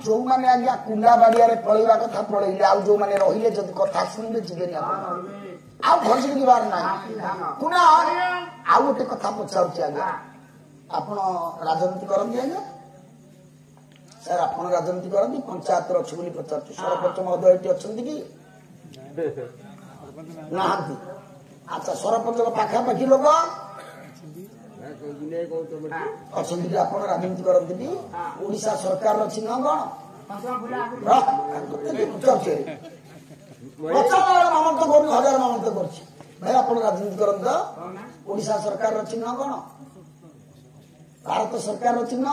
ଯୋଉମାନେ ଆଜ୍ଞା କୁଣ୍ଡା ବାଡିଆରେ ପଳେଇବା କଥା ପଳେଇଲେ, ଆଉ ଯୋଉମାନେ ରହିଲେ ଯଦି କଥା ଶୁଣିବେ ଯିବେନି ଆପଣ। ଆଉ ଘଷିକି ଯିବାର ନାହିଁ। ପୁଣି ଆଉ ଗୋଟେ କଥା ପଚାରୁଛି ଆଜ୍ଞା, ଆପଣ ରାଜନୀତି କରନ୍ତି ଆଜ୍ଞା? ସାର୍ ଆପଣ ରାଜନୀତି କରନ୍ତି? ପଞ୍ଚାୟତରେ ଅଛି ବୋଲି ପଚାରୁଛି। ସରପଞ୍ଚ ମହୋଦୟ ଏଠି ଅଛନ୍ତି କି? ନାହାନ୍ତି। ଆଚ୍ଛା ସରପଞ୍ଚଙ୍କ ପାଖାପାଖି ଲୋକ ଅଛନ୍ତି କି? ଆପଣ ରାଜନୀତି କରନ୍ତି କି? ଓଡିଶା ସରକାରର ଚିହ୍ନ କଣ? ମାମନ୍ତ କରୁନି, 1000 ମାମନ୍ତ କରୁଛି। ଭାଇ ଆପଣ ରାଜନୀତି କରନ୍ତି ତ? ଓଡିଶା ସରକାରର ଚିହ୍ନ କଣ? ଭାରତ ସରକାରର ଚିହ୍ନ?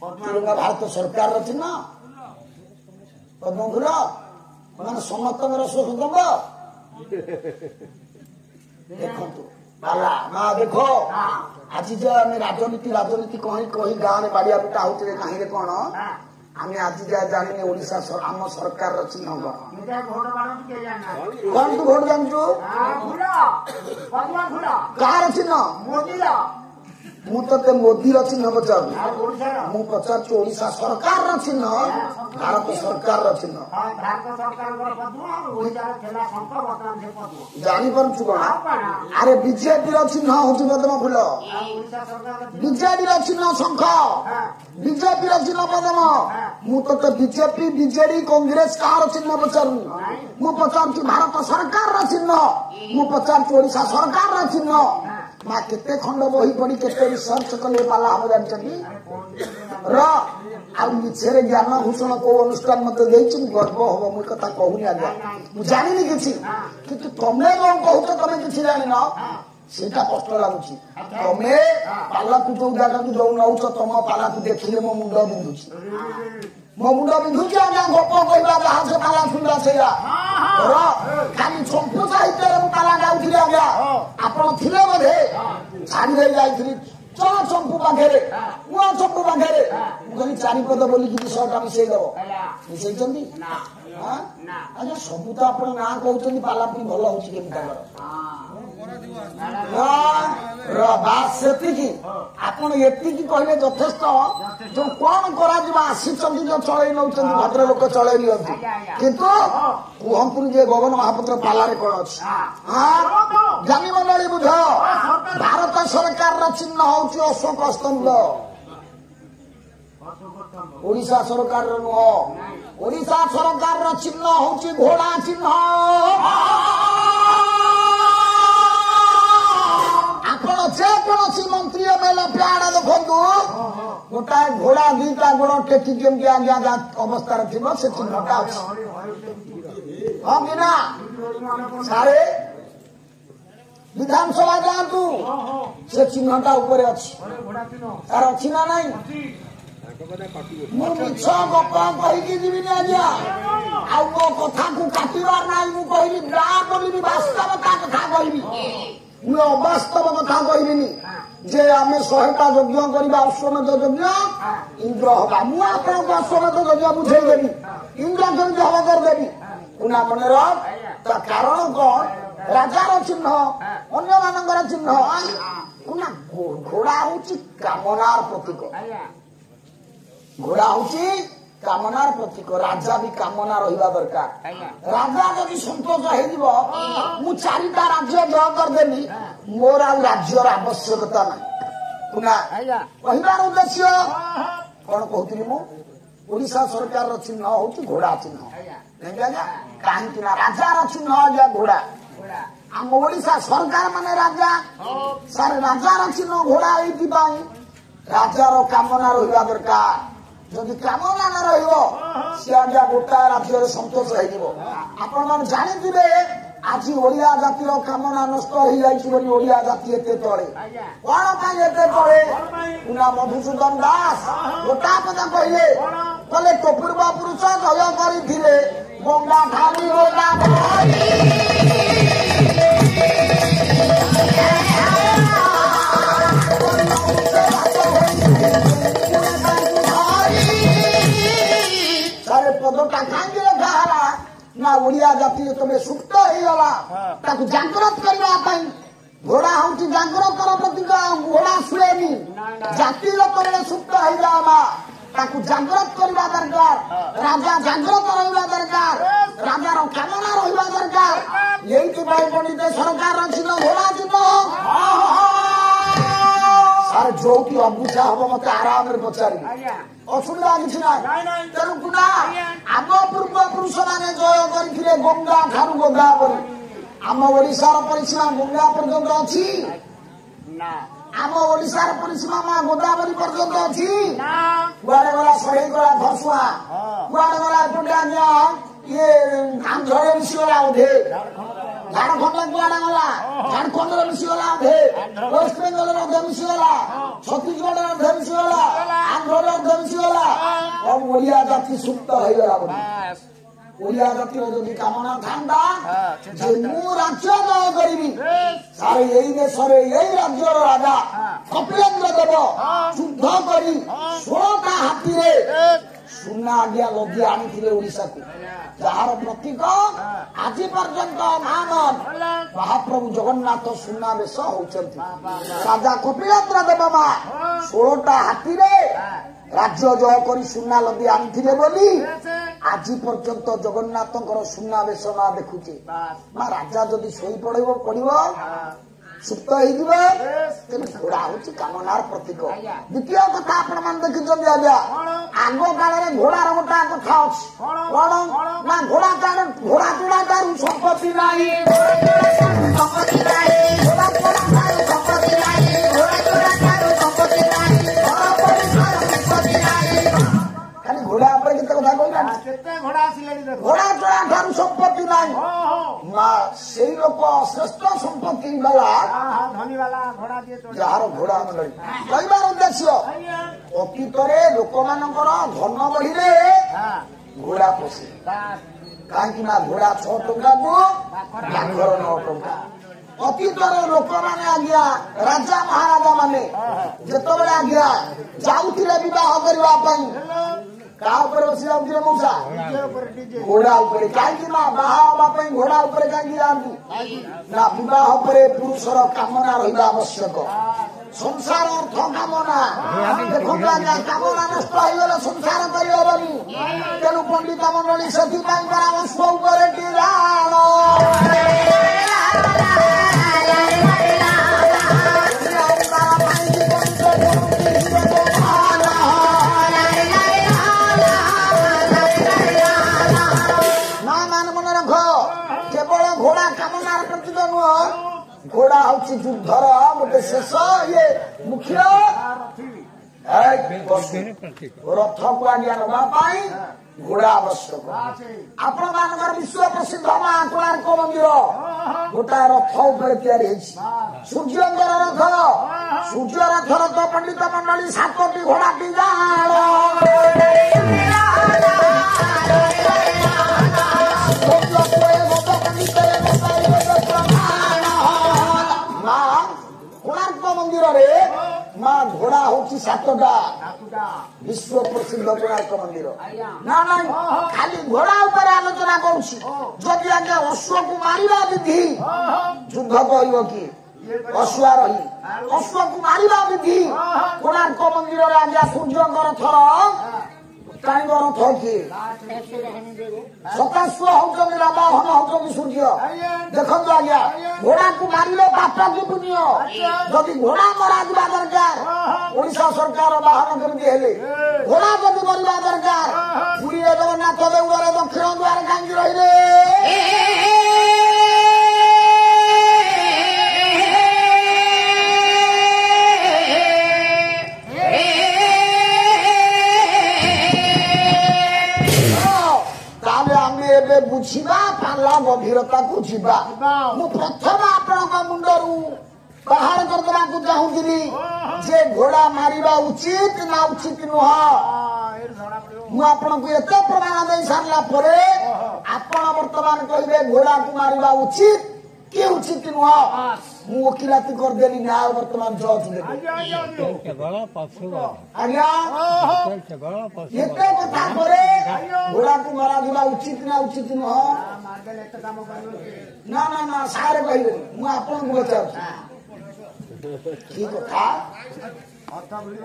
ତିରଙ୍ଗା ଭାରତ ସରକାରର ଚିହ୍ନ? ପଦ୍ମଫୁଲ ମାନେ ସମସ୍ତଙ୍କର ସ୍ୱତନ୍ତ୍ର। ଦେଖନ୍ତୁ ପାଲା ମା ଦେଖ ଆଜି ଯେ ଆମେ ରାଜନୀତି କହି ଗାଁରେ ବାଡିଆ ପିଟା ହଉଥିଲେ କାହିଁରେ କଣ? ଆମେ ଆଜି ଯାଏ ଜାଣିନେ ଓଡିଶା ଆମ ସରକାରର ଚିହ୍ନ କଣ? କଣ ତୁ ଭୋଟ ଜାଣିଛୁ? କାହାର ଚିହ୍ନ? ମୁଁ ତତେ ମୋଦିର ଚିହ୍ନ ପଚାରୁନି, ମୁଁ ପଚାରୁଛି ଓଡିଶା ସରକାରର ଚିହ୍ନ, ଭାରତ ସରକାରର ଚିହ୍ନ। ଜାଣିପାରୁଛୁ କଣ? ଆରେ ବିଜେପିର ଚିହ୍ନ ହଉଛି ପଦ୍ମ ଫୁଲ, ବିଜେଡିର ଚିହ୍ନ ଶଙ୍ଖ, ବିଜେପିର ଚିହ୍ନ ପଦ୍ମ। ମୁଁ ତତେ ବିଜେପି ବିଜେଡି କଂଗ୍ରେସ କାହାର ଚିହ୍ନ ପଚାରୁନି, ମୁଁ ପଚାରୁଛି ଭାରତ ସରକାରର ଚିହ୍ନ, ମୁଁ ପଚାରୁଛି ଓଡିଶା ସରକାରର ଚିହ୍ନ। ମା କେତେ ଖଣ୍ଡ ବହି ପଢି କେତେ ରିସର୍ଚ୍ଚ କଲେ ପାଲା ହବ ଜାଣିଛନ୍ତି? ଆଉ ମିଛରେ ଜ୍ଞାନ ଭୂଷଣ କୋଉ ଅନୁଷ୍ଠାନ ମତେ ଦେଇଛି ମୁଁ ଗର୍ବ ହବ। ମୁଁ କଥା କହୁନି ଆଜ୍ଞା, ମୁଁ ଜାଣିନି କିଛି, କିନ୍ତୁ ତମେ କଣ କହୁଛ ତମେ କିଛି ଜାଣିନ ସେଇଟା କଷ୍ଟ ଲାଗୁଛି। ତମେ ପାଲାକୁ ଯୋଉ ଜାଗାକୁ ଯୋଉ ନଉଛ ତମ ପାଲାକୁ ଦେଖିଲେ ମୋ ମୁଣ୍ଡ ବିନ୍ଧୁଛି, ମୋ ମୁଣ୍ଡ ବିନ୍ଧୁଛି ଆଜ୍ଞା। ଗପ କହିବା ଯାହା ସେ ପାଲା ଶୁଣିବା ସେଇଆ। ଖାଲି ଚମ୍ପୁ ସାହିତ୍ୟରେ ମୁଁ ପାଲା ଗାଉଥିଲି ଆଜ୍ଞା, ଆପଣ ଥିଲେ ବୋଧେ? ଛାଡ଼ି ଦେଇ ଯାଇଥିଲି ଚମ୍ପୁ ପାଖରେ, ନୂଆ ଚମ୍ପୁ ପାଖରେ। ମୁଁ କହିଲି 4 ପଦ ବୋଲିକି 100ଟା ମିଶେଇ ଦବ, ମିଶେଇଛନ୍ତି? ଆଜ୍ଞା ସବୁ ତ ଆପଣ ନାଁ କହୁଛନ୍ତି, ପାଲା ପୁଣି ଭଲ ହଉଛି କେମିତି ତାଙ୍କର? ସେତିକି ଆପଣ ଏତିକି କହିଲେ ଯଥେଷ୍ଟ। ଯୋଉ କଣ କରାଯିବ ଆସିଛନ୍ତି ଯୋଉ ଚଳେଇ ନଉଛନ୍ତି ଭଦ୍ରଲୋକ ଚଳେଇ ନିଅନ୍ତି, କିନ୍ତୁ କୁହନ୍ତୁନି ଯେ ଗଗନ ମହାପାତ୍ର ପାଲାରେ କଣ ଅଛି। ଜ୍ଞାନୀ ମଣ୍ଡଳୀ ବୁଝ, ଭାରତ ସରକାରର ଚିହ୍ନ ହଉଛି ଅଶୋକ ସ୍ତମ୍ଭ। ଓଡିଶା ସରକାରର ନୁହଁ, ଓଡିଶା ସରକାରର ଚିହ୍ନ ହଉଛି ଘୋଡା ଚିହ୍ନ। ଆପଣ ଯେକୌଣସି ମନ୍ତ୍ରୀ ଏମଏଲଏ ପ୍ୟାଡ ଦେଖନ୍ତୁ, ଗୋଟାଏ ଘୋଡା ଦିଟା ଗୋଡ ଟେକି କେମିତି ଆଜ୍ଞା ଅବସ୍ଥାରେ ଥିବ ସେ ଚିହ୍ନଟା ଅଛି। ହଁ କି ନା ସାରେ ବିଧାନସଭା ଯାଆନ୍ତୁ, ସେ ଚିହ୍ନଟା ଉପରେ ଅଛି। ତାର ଅଛି ନା ନାଇଁ? ମୁଁ ମିଛ ଗପ କହିକି ଯିବିନି ଆଜ୍ଞା, ଆଉ ମୋ କଥାକୁ କାଟିବାର ନାହିଁ। ମୁଁ କହିବି ନା ବୋଲିବି, ବାସ୍ତବତା କଥା କହିବି। ମୁଁ ଅବାସ୍ତବ କଥା କହିବିନି ଯେ ଆମେ 100ଟା ଯଜ୍ଞ କରିବା, ଅଶ୍ୱମେଧ ଯଜ୍ଞ ଇନ୍ଦ୍ର ହବା। ମୁଁ ଆପଣଙ୍କୁ ଅଶ୍ୱମେଧ ଯଜ୍ଞ ବୁଝେଇଦେବି, ଇନ୍ଦ୍ର କେମିତି ହବ କରିଦେବି। ପୁନା ମନେ ରଖ, ତା କାରଣ କଣ? ରାଜାର ଚିହ୍ନ, ଅନ୍ୟମାନଙ୍କର ଚିହ୍ନ। ଘୋଡା ହଉଛି କାମନାର ପ୍ରତୀକ। ଘୋଡା ହଉଛି କାମନାର ପ୍ରତୀକ। ରାଜା ବି କାମନା ରହିବା ଦରକାର। ରାଜା ଯଦି ସନ୍ତୋଷ ହେଇଯିବ, ମୁଁ 4ଟା ରାଜ୍ୟ ଜୟ କରିଦେଲି, ମୋର ଆଉ ରାଜ୍ୟର ଆବଶ୍ୟକତା ନାହିଁ। ପୁନା କହିବାର ଉଦ୍ଦେଶ୍ୟ କଣ କହୁଥିଲି ମୁଁ? ଓଡିଶା ସରକାରର ଚିହ୍ନ ହଉଛି ଘୋଡା ଚିହ୍ନ। କାହିଁକି ନା ରାଜାର ଚିହ୍ନ ଆଜ୍ଞା ଘୋଡା। ଆମ ଓଡିଶା ସରକାର ମାନେ ରାଜା, ସାର୍ ରାଜାର ଚିହ୍ନ ଘୋଡା। ଏଇଥିପାଇଁ ରାଜାର କାମନା ରହିବା ଦରକାର। ଯଦି କାମନା ନ ରହିବ, ସେ ଆଜ୍ଞା ଗୋଟାଏ ରାଜ୍ୟରେ ସନ୍ତୋଷ ହେଇଯିବ। ଆପଣମାନେ ଜାଣିଥିବେ ଆଜି ଓଡିଆ ଜାତିର କାମନା ନଷ୍ଟ ହେଇଯାଇଛି ବୋଲି ଓଡିଆ ଜାତି ଏତେ ତଳେ। କଣ ପାଇଁ ଏତେ ତଳେ? ପୁନା ମଧୁସୂଦନ ଦାସ ଗୋଟା କଥା କହିଲେ, କହିଲେ ତ ପୂର୍ବ ପୁରୁଷ ଜୟ କରିଥିଲେ ଗଙ୍ଗା ଠାରୁ ଗଙ୍ଗା ପଦଟା କାହିଁକି ଲେଖା ହେଲା ନା ଓଡିଆ ଜାତି ଯେତେବେଳେ ସୁପ୍ତ ହେଇଗଲା, ତାକୁ ଜାଗ୍ରତ କରିବା ପାଇଁ। ଘୋଡା ହଉଛି ଜାଗ୍ରତର ପ୍ରତୀକ। ଘୋଡା ଶୁଏନି, ଜାତି ଯେତେବେଳେ ସୁପ୍ତ ହେଇଯାଲା ତାକୁ ଜାଗ୍ରତ କରିବା ଦରକାର। ରାଜା ଜାଗ୍ରତ ରହିବା ଦରକାର, ରାଜାର କାମନା ରହିବା ଦରକାର। ଏଇଥିପାଇଁ ପଣ୍ଡିତ ସରକାରର ଚିହ୍ନ ଘୋଡା ଚିହ୍ନ। ସାର୍ ଯୋଉଠି ଅବୁଝା ହବ ମତେ ଆରାମରେ ପଚାରିବି, ଅସୁବିଧା କିଛି ନାହିଁ। ତେଣୁ ପୁନା ଆମ ପୂର୍ବ ପୁରୁଷ ମାନେ ଜୟ କରିଥିଲେ ଗଙ୍ଗା ଠାରୁ ଗୋଦାବରୀ। ଆମ ଓଡିଶାର ପରିସୀମା ଗଙ୍ଗା ପର୍ଯ୍ୟନ୍ତ ଅଛି? ଆମ ଓଡିଶାର ପରିସୀମା ମା ଗୋଦାବରୀ ପର୍ଯ୍ୟନ୍ତ ଅଛି? କୁଆଡେ ଗଲା ସଢେଇ ଗଲା ଘସୁଆ, କୁଆଡେ ଗଲା ଏପଟେ ଆଜ୍ଞା ଇଏ ଆନ୍ଧ୍ରରେ ମିଶିଗଲା ଅଧେ, ଝାଡଖଣ୍ଡ କୁଆଡେ ଗଲା, ଝାଡଖଣ୍ଡରେ ମିଶିଗଲା ଅଧେ, ୱେଷ୍ଟବେଙ୍ଗଲରେ ଅଧେ ମିଶିଗଲା, ଛତିଶଗଡରେ ଅଧେ ମିଶିଗଲା, ଆନ୍ଧ୍ରରେ ଅଧେ ମିଶିଗଲା। କଣ ଓଡିଆ ଜାତି ସୁପ୍ତ ହେଇଗଲା ବୋଲି? ଓଡିଆ ଜାତିର ଯଦି କାମନା ଥାନ୍ତା ଯେ ମୁଁ ରାଜ୍ୟ ଜୟ କରିବି, ସାରେ ଏଇ ଦେଶରେ ଏଇ ରାଜ୍ୟର ରାଜା କପିଳେନ୍ଦ୍ର ଦେବ ଯୁଦ୍ଧ କରି 16ଟା ହାତୀରେ ସୁନା ଆଜ୍ଞା ଲଦି ଆଣିଥିଲେ ଓଡିଶାକୁ, ଯାହାର ପ୍ରତୀକ ଆଜି ପର୍ଯ୍ୟନ୍ତ ମହାପ୍ରଭୁ ଜଗନ୍ନାଥ ସୁନାବେଶ ହଉଛନ୍ତି। ରାଜା କପିଳେନ୍ଦ୍ର ଦେବ ମା 16ଟା ହାତୀରେ ରାଜ୍ୟ ଜୟ କରି ସୁନା ଲଦି ଆଣିଥିଲେ ବୋଲି ଆଜି ପର୍ଯ୍ୟନ୍ତ ଜଗନ୍ନାଥଙ୍କର ସୁନାବେଶ ମା ଦେଖୁଛେ। ମା ରାଜା ଯଦି ଶୋଇ ପଡିବ ସୁପ୍ତ ହେଇଯିବ, ତେଣୁ ଘୋଡା ହଉଛି କାମନାର ପ୍ରତୀକ। ଦ୍ୱିତୀୟ କଥା ଆପଣ ମାନେ ଦେଖିଛନ୍ତି ଆଜ୍ଞା, ଆଗ କାଳରେ ଘୋଡାର ଗୋଟା କଥା ଅଛି। କଣ ନା ଘୋଡା ଚୋଡା ତାରୁ ସମ୍ପତ୍ତି ନାହିଁ, ଖାଲି ଘୋଡା ଉପରେ କେତେ କଥା କହିଲାନି। ଘୋଡା ଚୋଡା ଠାରୁ ସମ୍ପତ୍ତି ନାହିଁ। ମା ସେଇ ଲୋକ ଶ୍ରେଷ୍ଠ ସମ୍ପତ୍ତି ବାଲା ଯାହାର ଘୋଡା ମଣ୍ଡଳୀ। କହିବାର ଉଦ୍ଦେଶ୍ୟ ଅତୀତରେ ଲୋକମାନଙ୍କର ଧନ ବଢିଲେ ଘୋଡା ପୋଷେ। କାହିଁକି ନା ଘୋଡା 6 ଟଙ୍କାକୁ ଲାଖର 9 ଟଙ୍କା। ଅତୀତରେ ଲୋକମାନେ ଆଜ୍ଞା ରାଜା ମହାରାଜା ମାନେ ଯେତେବେଳେ ଆଜ୍ଞା ଯାଉଥିଲେ ବିବାହ କରିବା ପାଇଁ, କାହା ଉପରେ ବସି ଯାଉଥିଲେ ମଉସା? ଘୋଡା ଉପରେ। କାହିଁକି ନା ବାହା ହେବା ପାଇଁ ଘୋଡା ଉପରେ କାହିଁକି ଯାଆନ୍ତି? ନା ବିବାହ ପରେ ପୁରୁଷର କାମନା ରହିବା ଆବଶ୍ୟକ। ସଂସାର ଅର୍ଥ କାମନା। ଦେଖନ୍ତୁ ଆଜ୍ଞା, କାମନା ନଷ୍ଟ ହେଇଗଲେ ସଂସାର କରିହବନି। ତେଣୁ ପଣ୍ଡିତ ମଣ୍ଡଳୀ ସେଥିପାଇଁ ପରାମର୍ଶ ଉପରେ ଟିରାଣ କେବଳ ଘୋଡା କାମନାର ପ୍ରତୀକ ନୁହଁ, ଘୋଡା ହଉଛି ଯୁଦ୍ଧର ଗୋଟେ ଶେଷ ଇଏ ମୁଖ୍ୟ ରଥକୁ ଆଜ୍ଞା ନବା ପାଇଁ ଘୋଡା ଆବଶ୍ୟକ। ଆପଣ ମାନଙ୍କର ବିଶ୍ୱ ପ୍ରସିଦ୍ଧ ମା କୋଣାର୍କ ମନ୍ଦିର ଗୋଟାଏ ରଥ ଉପରେ ତିଆରି ହେଇଛି, ସୂର୍ଯ୍ୟଙ୍କର ରଥ। ସୂର୍ଯ୍ୟ ରଥର ତ ପଣ୍ଡିତ ମଣ୍ଡଳୀ 7ଟି ଘୋଡାଟି ଯାଳ କୋଣାର୍କ ମନ୍ଦିରରେ ମା ଘୋଡା ହଉଛି 7ଟା, ବିଶ୍ୱ ପ୍ରସିଦ୍ଧ କୋଣାର୍କ ମନ୍ଦିର। ନା ନାଇଁ, ଖାଲି ଘୋଡା ଉପରେ ଆଲୋଚନା କରୁଛି। ଯଦି ଆଜ୍ଞା ଅଶ୍ୱକୁ ମାରିବା ବିଧି, ଯୁଦ୍ଧ କରିବ କି ଅଶ୍ୱ ରହି? ଅଶ୍ୱକୁ ମାରିବା ବିଧି କୋଣାର୍କ ମନ୍ଦିରରେ ଆଜ୍ଞା ସୂର୍ଯ୍ୟଙ୍କର ଥର ଟାଣିବ ରଥ କିଏ? ସତାଶ୍ୱ ହଉଛନ୍ତି ରାମ, ହନ ହଉଛନ୍ତି ସୂର୍ଯ୍ୟ। ଦେଖନ୍ତୁ ଆଜ୍ଞା, ଘୋଡାକୁ ମାରିଲେ ପାପ କି ପୁଣ୍ୟ? ଯଦି ଘୋଡା ମରାଯିବା ଦରକାର, ଓଡିଶା ସରକାର ବାହନ କେମିତି ହେଲେ ଘୋଡା ଯଦି ମରିବା ଦରକାର, ପୁରୀରେ ଜଗନ୍ନାଥ ଦେଉଳରେ ଦକ୍ଷିଣ ଦ୍ୱାର କାହିଁକି ରହିଲେ? ଏବେ ବୁଝିବା, ପାଲା ଗଭୀରତାକୁ ଯିବା। ମୁଁ ପ୍ରଥମେ ଆପଣଙ୍କ ମୁଣ୍ଡରୁ ବାହାର କରିଦେବାକୁ ଚାହୁଁଥିଲି ଯେ ଘୋଡା ମାରିବା ଉଚିତ ନା ଉଚିତ ନୁହଁ। ମୁଁ ଆପଣଙ୍କୁ ଏତେ ପ୍ରମାଣ ଦେଇ ସାରିଲା ପରେ ଆପଣ ବର୍ତ୍ତମାନ କହିବେ ଘୋଡାକୁ ମାରିବା ଉଚିତ କି ଉଚିତ ନୁହଁ। ମୁଁ ଓକିଲାତି କରିଦେଲି, ନ୍ୟାୟ ବର୍ତ୍ତମାନ ଜଜ୍ ଦେବି। ଆଜ୍ଞା, ଏତେ କଥା ପରେ ଘୋଡାକୁ ମରାଯିବା ଉଚିତ ନା ଉଚିତ ନୁହଁ? ନା ନା ନା, ସାର୍ କହିବେନି, ମୁଁ ଆପଣଙ୍କୁ ପଚାରୁଛି କି କଥା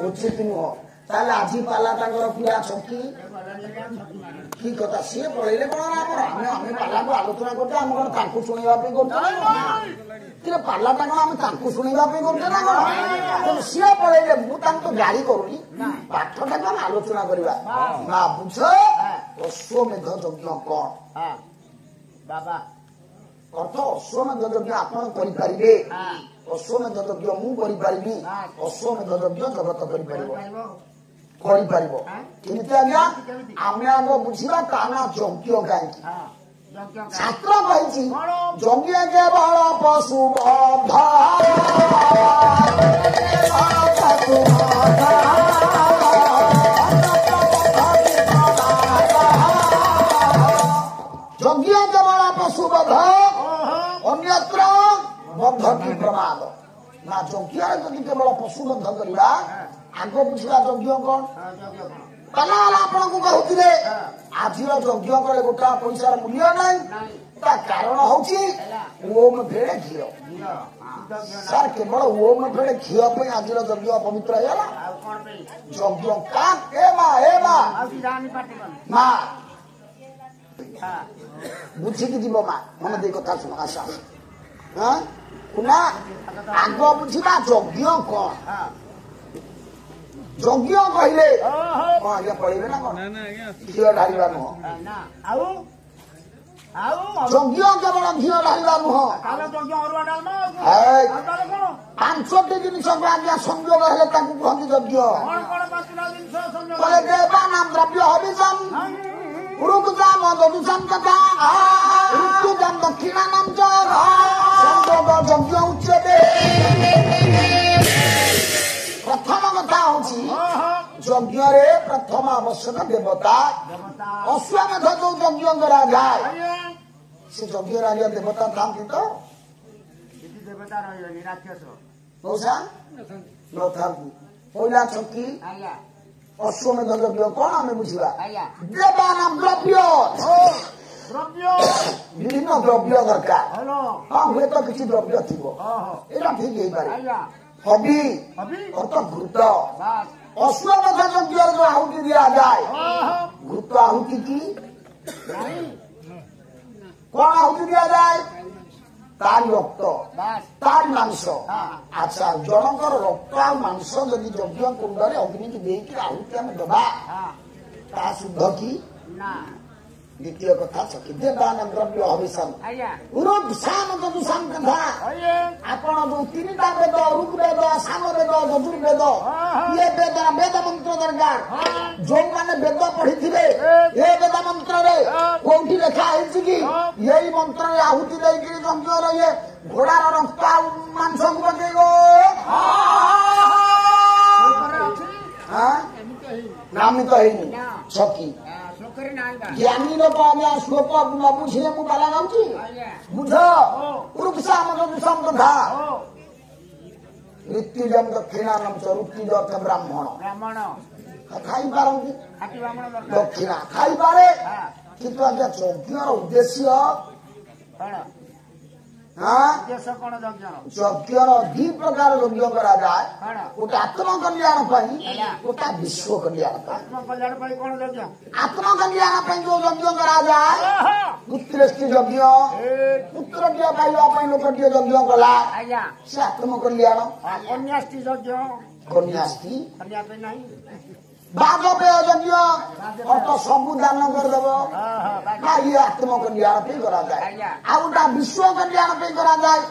ଉଚିତ ନୁହଁ। ତାହେଲେ ଆଜି ପାଲା ତାଙ୍କର ପୁରା ଛକି କି କଥା? ସିଏ ପଳେଇଲେ କଣ ଆମର? ଆମେ ପାଲାକୁ ଆଲୋଚନା କରୁଛେ, ଆମେ କଣ ତାଙ୍କୁ ଶୁଣିବା ପାଇଁ କରୁଛେ ନା କଣ? ପାଲାଟା କଣ ଆମେ ତାଙ୍କୁ ଶୁଣିବା ପାଇଁ କରୁଛେ ନା କଣ? ତେଣୁ ସିଏ ପଳେଇଲେ, ମୁଁ ତାଙ୍କୁ ଗାଳି କରୁନି, ପାଠଟାକୁ ଆମେ ଆଲୋଚନା କରିବା। ନା ବୁଝ, ଅଶ୍ୱମେଧ ଯଜ୍ଞ କଣ? ଅର୍ଥ ଅଶ୍ୱମେଧ ଯଜ୍ଞ ଆପଣ କରିପାରିବେ, ଅଶ୍ୱମେଧ ଯଜ୍ଞ ମୁଁ କରିପାରିବି, ଅଶ୍ୱମେଧ ଯଜ୍ଞ ଜଗତ କରିପାରିବ। କେମିତି ଆଜ୍ଞା? ଆମେ ଆଗ ବୁଝିବା ତା ନା ଯଜ୍ଞ କାହିଁକି? ଶାସ୍ତ୍ର କହିଛି ଯଜ୍ଞ କେବଳ ପଶୁ ଯଜ୍ଞ କେବଳ ପଶୁବଧ, ଅନ୍ୟତ୍ର ବଦ୍ଧ କି ପ୍ରମାଦ। ନା ଯଜ୍ଞରେ ଯଦି କେବଳ ପଶୁବଦ୍ଧ କରିବା, ଆଗ ବୁଝିବା ଯଜ୍ଞ କଣ? ପାଲା ହେଲା ଆପଣଙ୍କୁ କହୁଥିଲେ ଆଜିର ଯଜ୍ଞ କଲେ ଗୋଟା ପଇସାର ମୂଲ୍ୟ ନାହିଁ। ତା କାରଣ ହଉଛି ଓମ ଫେଡେ ଘିଅ। ସାର୍, କେବଳ ଓମ ଫେଡେ ଘିଅ ପାଇଁ ଆଜିର ଯଜ୍ଞ ପବିତ୍ର ହେଇଗଲା? ଯଜ୍ଞ କା ମା ବୁଝିକି ଯିବ। ମା ମନେ ଦେଇ କଥା ଶୁଣ, ଆସ ନା ଆଗ ବୁଝିବା ଯଜ୍ଞ କଣ? ଯଜ୍ଞ କହିଲେ କଣ ଆଜ୍ଞା ପଳେଇବେ ନା କଣ? ଘିଅ ଢାଳିବା ନୁହଁ। ଯଜ୍ଞ କେବଳ ଘିଅ ଢାଳିବା ନୁହଁ। 5ଟି ଜିନିଷକୁ ଆଜ୍ଞା ସଂଯୋଗ ହେଲେ ତାକୁ କୁହନ୍ତି ଯଜ୍ଞ। ଦେବାନାମ ଦ୍ରବ୍ୟ ହବିଷମ୍ ଋତୁଜାମ ଯଦୁଷାମ ତଥା ଋତୁଜାମ ଦକ୍ଷିଣାନାମ च ସଂଯୋଗ ଯଜ୍ଞ ଉଚ୍ୟତେ। ପ୍ରଥମ କଥା ହଉଛି ଯଜ୍ଞରେ ପ୍ରଥମ ଆବଶ୍ୟକ ଦେବତା। ଅଶ୍ୱମେଧ ଯୋଉ ଯଜ୍ଞ କରାଯାଏ, ସେ ଯଜ୍ଞରେ ଆଜ୍ଞା ଦେବତା ଥାନ୍ତି ତ? ମଉସା ନଥାନ୍ତି। ପହିଲା ଛକି ଅଶ୍ୱମେଧ ଯଜ୍ଞ କଣ ଆମେ ବୁଝିବା
ଆଜ୍ଞା
ଦେବାନାମ ଦ୍ରବ୍ୟ
ଦ୍ରବ୍ୟ
ବିଭିନ୍ନ ଦ୍ରବ୍ୟ ଦରକାର
ହଲୋ
ହଁ ହୁଏତ କିଛି ଦ୍ରବ୍ୟ ଥିବ ଏଇଟା ଠିକ ହେଇପାରେ
ଆଜ୍ଞା
ହବି
ହବି
ଅର୍ଥ ଘୃତ
ବାସ୍
ଅଶ୍ୱମେଧ ଯଜ୍ଞରେ ଯୋଉ ଆହୁତି ଦିଆଯାଏ ଘୃତ ଆହୁତି କି
ନାହିଁ
କଣ ଆହୁତି ଦିଆଯାଏ ତାରି ରକ୍ତ
ବାସ୍
ତାରି ମାଂସ ଆଚ୍ଛା ଜଣଙ୍କର ରକ୍ତ ଆଉ ମାଂସ ଯଦି ଯଜ୍ଞ କୁଣ୍ଡରେ ଅଗ୍ନିକି ଦେଇକି ଆହୁତି ଆମେ ଦେବା ତାହା ଶୁଦ୍ଧ କି
ନା
ଦ୍ୱିତୀୟ କଥା ସଖୀ ଦେବାନ ଦ୍ରବ୍ୟ ହବିଷାନ
ଆଜ୍ଞା
ଊର୍ଧ୍ଵସାମ ଯଜୁଷାମ କଥା
ଆଜ୍ଞା
ଆପଣ ଯୋଉ ତିନିଟା ବେଦ ଋଗ୍ବେଦ ସାମବେଦ ଯଜୁର୍ବେଦ ଇଏ ବେଦ ବେଦ ମନ୍ତ୍ର ଦରକାର ଯୋଉମାନେ ବେଦ ପଢିଥିବେ ଏ ବେଦ ମନ୍ତ୍ରରେ କୋଉଠି ଲେଖା ହେଇଛି କି ଏଇ ମନ୍ତ୍ରରେ ଆହୁତି ଦେଇକିରି ଯଜ୍ଞର ଇଏ ଘୋଡାର ରକ୍ତ ଆଉ ମାଂସକୁ ପକେଇବ ନାମିତ ହେଇନି ସଖୀ
ଶୋକରେ ନାହିଁ ବା
ଜ୍ଞାନୀ ଲୋକ ଆଜ୍ଞା ଶ୍ଲୋକ ନ ବୁଝିଲେ ମୁଁ ପାଲା ଗାଉଛି
ଆଜ୍ଞା
ବୁଝ ଊର୍ଧ୍ଵସାମ ଯଜୁଷାମ କଥା ଋତ୍ୟୁଜମ ଦକ୍ଷିଣାନମ ଚ ଋତ୍ୟୁଜ ଅର୍ଥ ବ୍ରାହ୍ମଣ
ବ୍ରାହ୍ମଣ
ଖାଇପାରନ୍ତି
ହାତୀ ବ୍ରାହ୍ମଣ ଦରକାର
ଦକ୍ଷିଣା ଖାଇପାରେ କିନ୍ତୁ ଆଜ୍ଞା ଯଜ୍ଞର ଉଦ୍ଦେଶ୍ୟ
କଣ
ହଁ
ଉଦ୍ଦେଶ୍ୟ କଣ ଯଜ୍ଞର
ଯଜ୍ଞର ଦି ପ୍ରକାର ଯଜ୍ଞ କରାଯାଏ
କଣ
ଗୋଟେ ଆତ୍ମ କଲ୍ୟାଣ ପାଇଁ ଗୋଟେ ବିଶ୍ୱ କଲ୍ୟାଣ ପାଇଁ
ଆତ୍ମ କଲ୍ୟାଣ ପାଇଁ କଣ ଯଜ୍ଞ
ଆତ୍ମ କଲ୍ୟାଣ ପାଇଁ ଯୋଉ ଯଜ୍ଞ କରାଯାଏ ପୁତ୍ରେଷ୍ଟି ଯଜ୍ଞ ପୁତ୍ରଟିଏ ପାଇବା ପାଇଁ ଲୋକଟିଏ ଯଜ୍ଞ କଲା
ଆଜ୍ଞା
ସେ ଆତ୍ମ କଲ୍ୟାଣ
କନ୍ୟାଷ୍ଟି ଯଜ୍ଞ
କନ୍ୟାଷ୍ଟି
କନ୍ୟା ପାଇଁ ନାହିଁ
ବାଜପେୟ ଯଜ୍ଞ ଅର୍ଥ ସବୁ ଦାନ କରିଦେବ ନା ଇଏ ଆତ୍ମ କଲ୍ୟାଣ ପାଇଁ କରାଯାଏ ଆଉ ଗୋଟା ବିଶ୍ୱ କଲ୍ୟାଣ ପାଇଁ କରାଯାଏ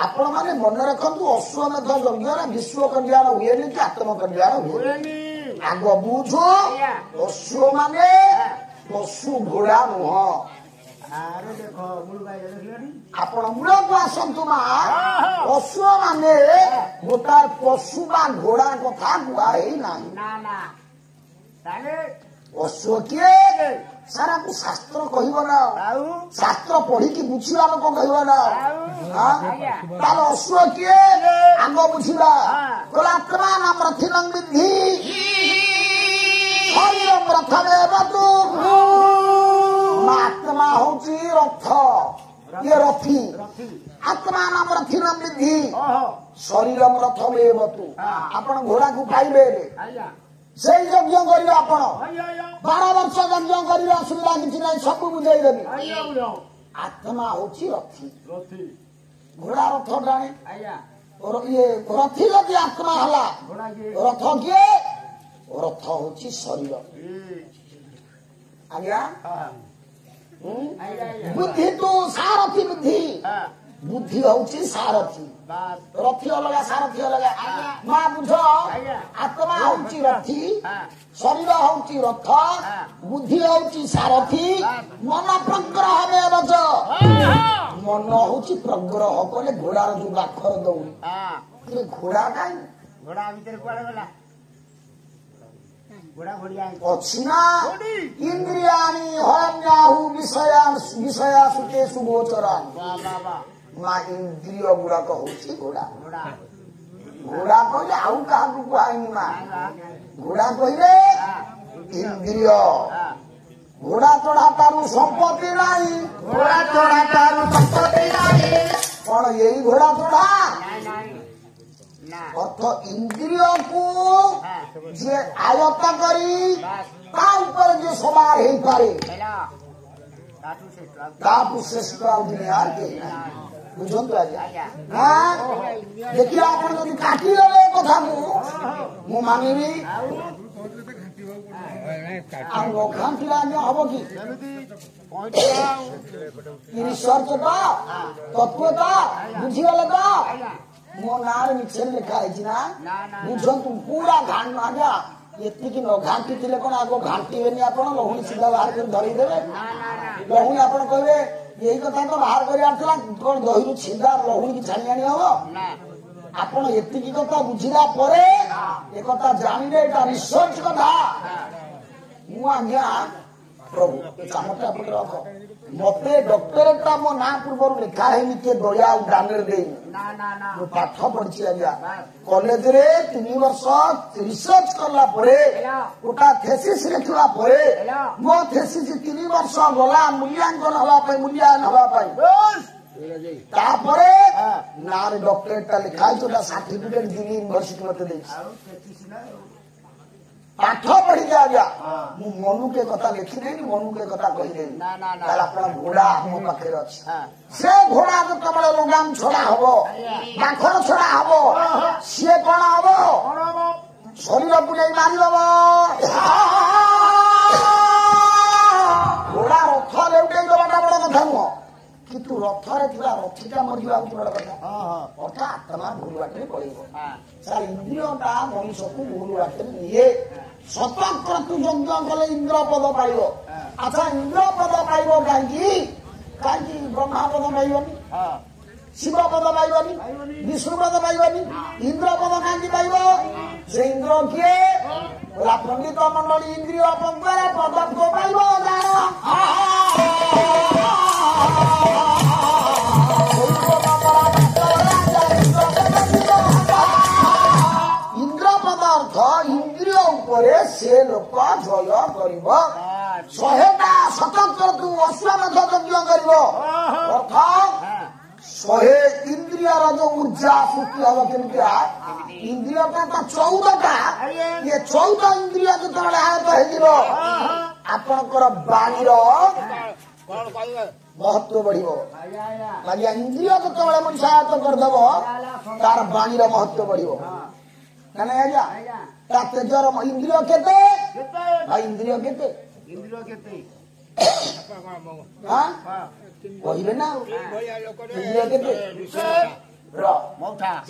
ଆପଣ ମାନେ ମନେ ରଖନ୍ତୁ ଅଶ୍ୱମେଧ ଯଜ୍ଞରେ ବିଶ୍ୱ କଲ୍ୟାଣ ହୁଏନି କି ଆତ୍ମ କଲ୍ୟାଣ ହୁଏନି ଆଗ ବୁଝ ଅଶ୍ୱ ମାନେ ପଶୁ ଘୋଡା ନୁହଁ
ଆରେ ଦେଖ ମୁଳୁଗାଈ ଦେଖିଲେଣି
ଆପଣ ମୂଳକୁ ଆସନ୍ତୁ ମା ଅଶ୍ୱ ମାନେ ଗୋଟା ପଶୁ ବା ଘୋଡା କଥା କୁହା ହେଇନାହିଁ
ନା ନା ତାହେଲେ
ଅଶ୍ୱ କିଏ ସାରା ଶାସ୍ତ୍ର କହିବ ନା
ଆଉ
ଶାସ୍ତ୍ର ପଢିକି ବୁଝିବା ଲୋକ କହିବ ନା ତାହେଲେ ଅଶ୍ୱ କିଏ ଆଗ ବୁଝିବା କଳାତ୍ମା ନାମ ରଥିନଂ ବିଧି ଶରୀର ପ୍ରଥମେ ବତୁ ଆତ୍ମା ହଉଛି ରଥ ଇଏ ରଥି ଆତ୍ମା ନାମ ରଥିନଂ ବିଧି ଶରୀର ପ୍ରଥମେ ବତୁ ଆପଣ ଘୋଡାକୁ ପାଇବେ
ଆଜ୍ଞା
ସେଇ ଯଜ୍ଞ କରିବେ ଆପଣ
ଆଜ୍ଞା
12 ବର୍ଷ ଯଜ୍ଞ କରିବେ ଅସୁବିଧା କିଛି ନାହିଁ ସବୁ ବୁଝେଇଦେବି
ଆଜ୍ଞା
ଆତ୍ମା ହଉଛି ରଥି
ରଥି
ଘୋଡା ରଥ ଟାଣେ
ଆଜ୍ଞା
ଇଏ ରଥି ଯଦି ଆତ୍ମା ହେଲା
ଘୋଡ଼ା କିଏ
ରଥ କିଏ ରଥ ହଉଛି ଶରୀର ଆଜ୍ଞା ବୁଦ୍ଧି ତୁ ସାରଥି ବୁଦ୍ଧି ବୁଦ୍ଧି ହଉଛି ସାରଥି ରଥି ଅଲଗା ସାରଥି ଅଲଗା ମା ବୁଝ ଆତ୍ମା ହଉଛି ରଥି ଶରୀର ହଉଛି ରଥ ବୁଦ୍ଧି ହଉଛି ସାରଥି ମନ ପ୍ରଗ୍ରହ ବଚ ମନ ହଉଛି ପ୍ରଗ୍ରହ କଲେ ଘୋଡାର ଯୋଉ ବାଖର ଦଉଡି ଘୋଡା କାହିଁ
ଘୋଡ଼ା ଭିତରେ କୁଆଡେ ଗଲା ଘୋଡ଼ା ଘୋଡ଼ିଆ
ଅଛି ନା ଇନ୍ଦ୍ରିୟାଣି ହରଣ୍ୟାହୁ ବିଷୟା ସୁତେ ସୁଗୋଚରାଣି ମା ଇନ୍ଦ୍ରିୟ ଗୁଡାକ ହଉଛି ଘୋଡା ଘୋଡା କହିଲେ ଆଉ କାହାକୁ କୁହାଇନି ମା ଘୋଡା କହିଲେ ଇନ୍ଦ୍ରିୟ ଘୋଡା ଚଢା ତାରୁ ସମ୍ପତ୍ତି ନାହିଁ ଘୋଡା ଚଢା ତାରୁ ସମ୍ପତ୍ତି ନାହିଁ କଣ ଏଇ ଘୋଡା ଚଢା ଅର୍ଥ ଇନ୍ଦ୍ରିୟକୁ ଯିଏ ଆୟତ୍ତ କରି ତା ଉପରେ ଯିଏ ସବାର ହେଇପାରେ ତାକୁ ଶ୍ରେଷ୍ଠ ଆଉ ଦୁନିଆର କେହି ନାହିଁ ବୁଝନ୍ତୁ ଆଜ୍ଞା ଦେଖିବା ଆପଣ ଯଦି କାଟିଦେଲେ ଏ କଥାକୁ ମୁଁ ମାନିବି ଆଉ ନଖାଣ୍ଟିଲେ ଆଜ୍ଞା ହବ କି ରିସର୍ଚ୍ଚ ତ ତତ୍ତ୍ୱ ତ ବୁଝିଗଲେ ତ ମୋ ନାଁରେ ମିଛରେ ଲେଖା ହେଇଛି ନା ବୁଝନ୍ତୁ ପୁରା ଆଜ୍ଞା ଏତିକି ନ ଘାଣ୍ଟି ଥିଲେ କଣ ଆଗ ଘାଣ୍ଟିବେନି ଆପଣ ଲହୁଣୀ ସିଧା ବାହାର କରି ଧରେଇଦେବେ ଲହୁଣୀ ଆପଣ କହିବେ ଏଇ କଥା ତ ବାହାର କରିବାର ଥିଲା କଣ ଦହିରୁ ସିଧା ଲହୁଣୀ ଛାଣି ଆଣି ହବ ଆପଣ ଏତିକି କଥା ବୁଝିଲା ପରେ ଏ କଥା ଜାଣିଲେ ଏଇଟା ରିସର୍ଚ୍ଚ କଥା ମୁଁ ଆଜ୍ଞା ପ୍ରଭୁ ଏ କାମଟା ଆପଣ ରଖ ମତେ ଡକ୍ଟରେଟଟା ମୋ ନାଁ ପୂର୍ବରୁ ଲେଖା ହେଇନି କିଏ ଦୟାଲ ଦାନରେ ଦେଇନି ମୁଁ ପାଠ ପଢିଛି ଆଜ୍ଞା କଲେଜରେ 3 ବର୍ଷ ରିସର୍ଚ୍ଚ କଲା ପରେ ଗୋଟା ଥେସିସ ଲେଖିବା ପରେ ମୋ ଥେସିସ 3 ବର୍ଷ ଗଲା ମୂଲ୍ୟାଙ୍କନ ହବା ପାଇଁ ତାପରେ ନାଁରେ ଡକ୍ଟରେଟଟା ଲେଖା ହେଇଛି ଗୋଟା ସାର୍ଟିଫିକେଟ ଦିଲ୍ଲୀ ୟୁନିଭର୍ସିଟି ମତେ ଦେଇଛି ପାଠ ପଢିକି ଆଜ୍ଞା ମୁଁ ମନୁକେ କଥା ଲେଖିଦେନି ମନୁକେ କଥା କହିଦେନି ତାହେଲେ ଆପଣ ଘୋଡା ମୋ ପାଖରେ ଅଛି ସେ ଘୋଡା ଯେତେବେଳେ ଲଗାମ ଛଡା ହବ ମାଖନ ଛଡା ହବ ସିଏ କଣ ହବ ଶରୀରକୁ ନେଇ ମାରିଦବ ଘୋଡା ରଥ ଲେଉଟେଇ ଦବାଟା ବଡ କଥା ନୁହଁ କିନ୍ତୁ ରଥରେ ଥିବା ରଥିଟା ମରିଯିବା ହଉଛି ବଡ କଥା ଅର୍ଥାତ ଆତ୍ମା ଭୁଲ ବାଟରେ ପଳେଇବ ସାର୍ ଇନ୍ଦ୍ରିୟଟା ମଣିଷକୁ ଭୁଲ ବାଟରେ ନିଏ ସତର୍କକୁ ଯଜ୍ଞ କଲେ ଇନ୍ଦ୍ର ପଦ ପାଇବ ଆଚ୍ଛା ଇନ୍ଦ୍ର ପଦ ପାଇବ କାହିଁକି ବ୍ରହ୍ମା ପଦ ପାଇବନି ଶିବ ପଦ ପାଇବନି ବିଷ୍ଣୁ ପଦ ପାଇବନି ଇନ୍ଦ୍ର ପଦ କାହିଁକି ପାଇବ ସେ ଇନ୍ଦ୍ର କିଏ ପଣ୍ଡିତ ମଣ୍ଡଳୀ ଇନ୍ଦ୍ରିୟ ପଙ୍କରେ ପଦତ୍ୱ ପାଇବ ଇନ୍ଦ୍ର ପଦାର୍ଥ ଇନ୍ଦ୍ରିୟ ଉପରେ ସେ ଲୋକ ଜୟ କରିବ 100ଟା ସ୍ୱତନ୍ତ୍ର ତୁ ଅଶ୍ୱମେଧ ଯଜ୍ଞ କରିବ ଅର୍ଥାତ୍ 100 ଇନ୍ଦ୍ରିୟର ଯୋଉ ଉର୍ଜା ସୃଷ୍ଟି ହବ କେମିତିଆ ଇନ୍ଦ୍ରିୟଟା ତ 14ଟା ଇଏ 14 ଇନ୍ଦ୍ରିୟ ଯେତେବେଳେ ଆୟତ ହେଇଯିବ ଆପଣଙ୍କର ବାଣୀର ମହତ୍ଵ ବଢିବ ଆଜ୍ଞା ଇନ୍ଦ୍ରିୟ ଯେତେବେଳେ ମଣିଷ ଆୟତ କରିଦେବ ତାର ବାଣୀର ମହତ୍ଵ ବଢିବ ନା ନାଇଁ ଆଜ୍ଞା ତା ତେଜର ଇନ୍ଦ୍ରିୟ କେତେ ଇନ୍ଦ୍ରିୟ କେତେ କହିବେ ନା ଇନ୍ଦ୍ରିୟ କେତେ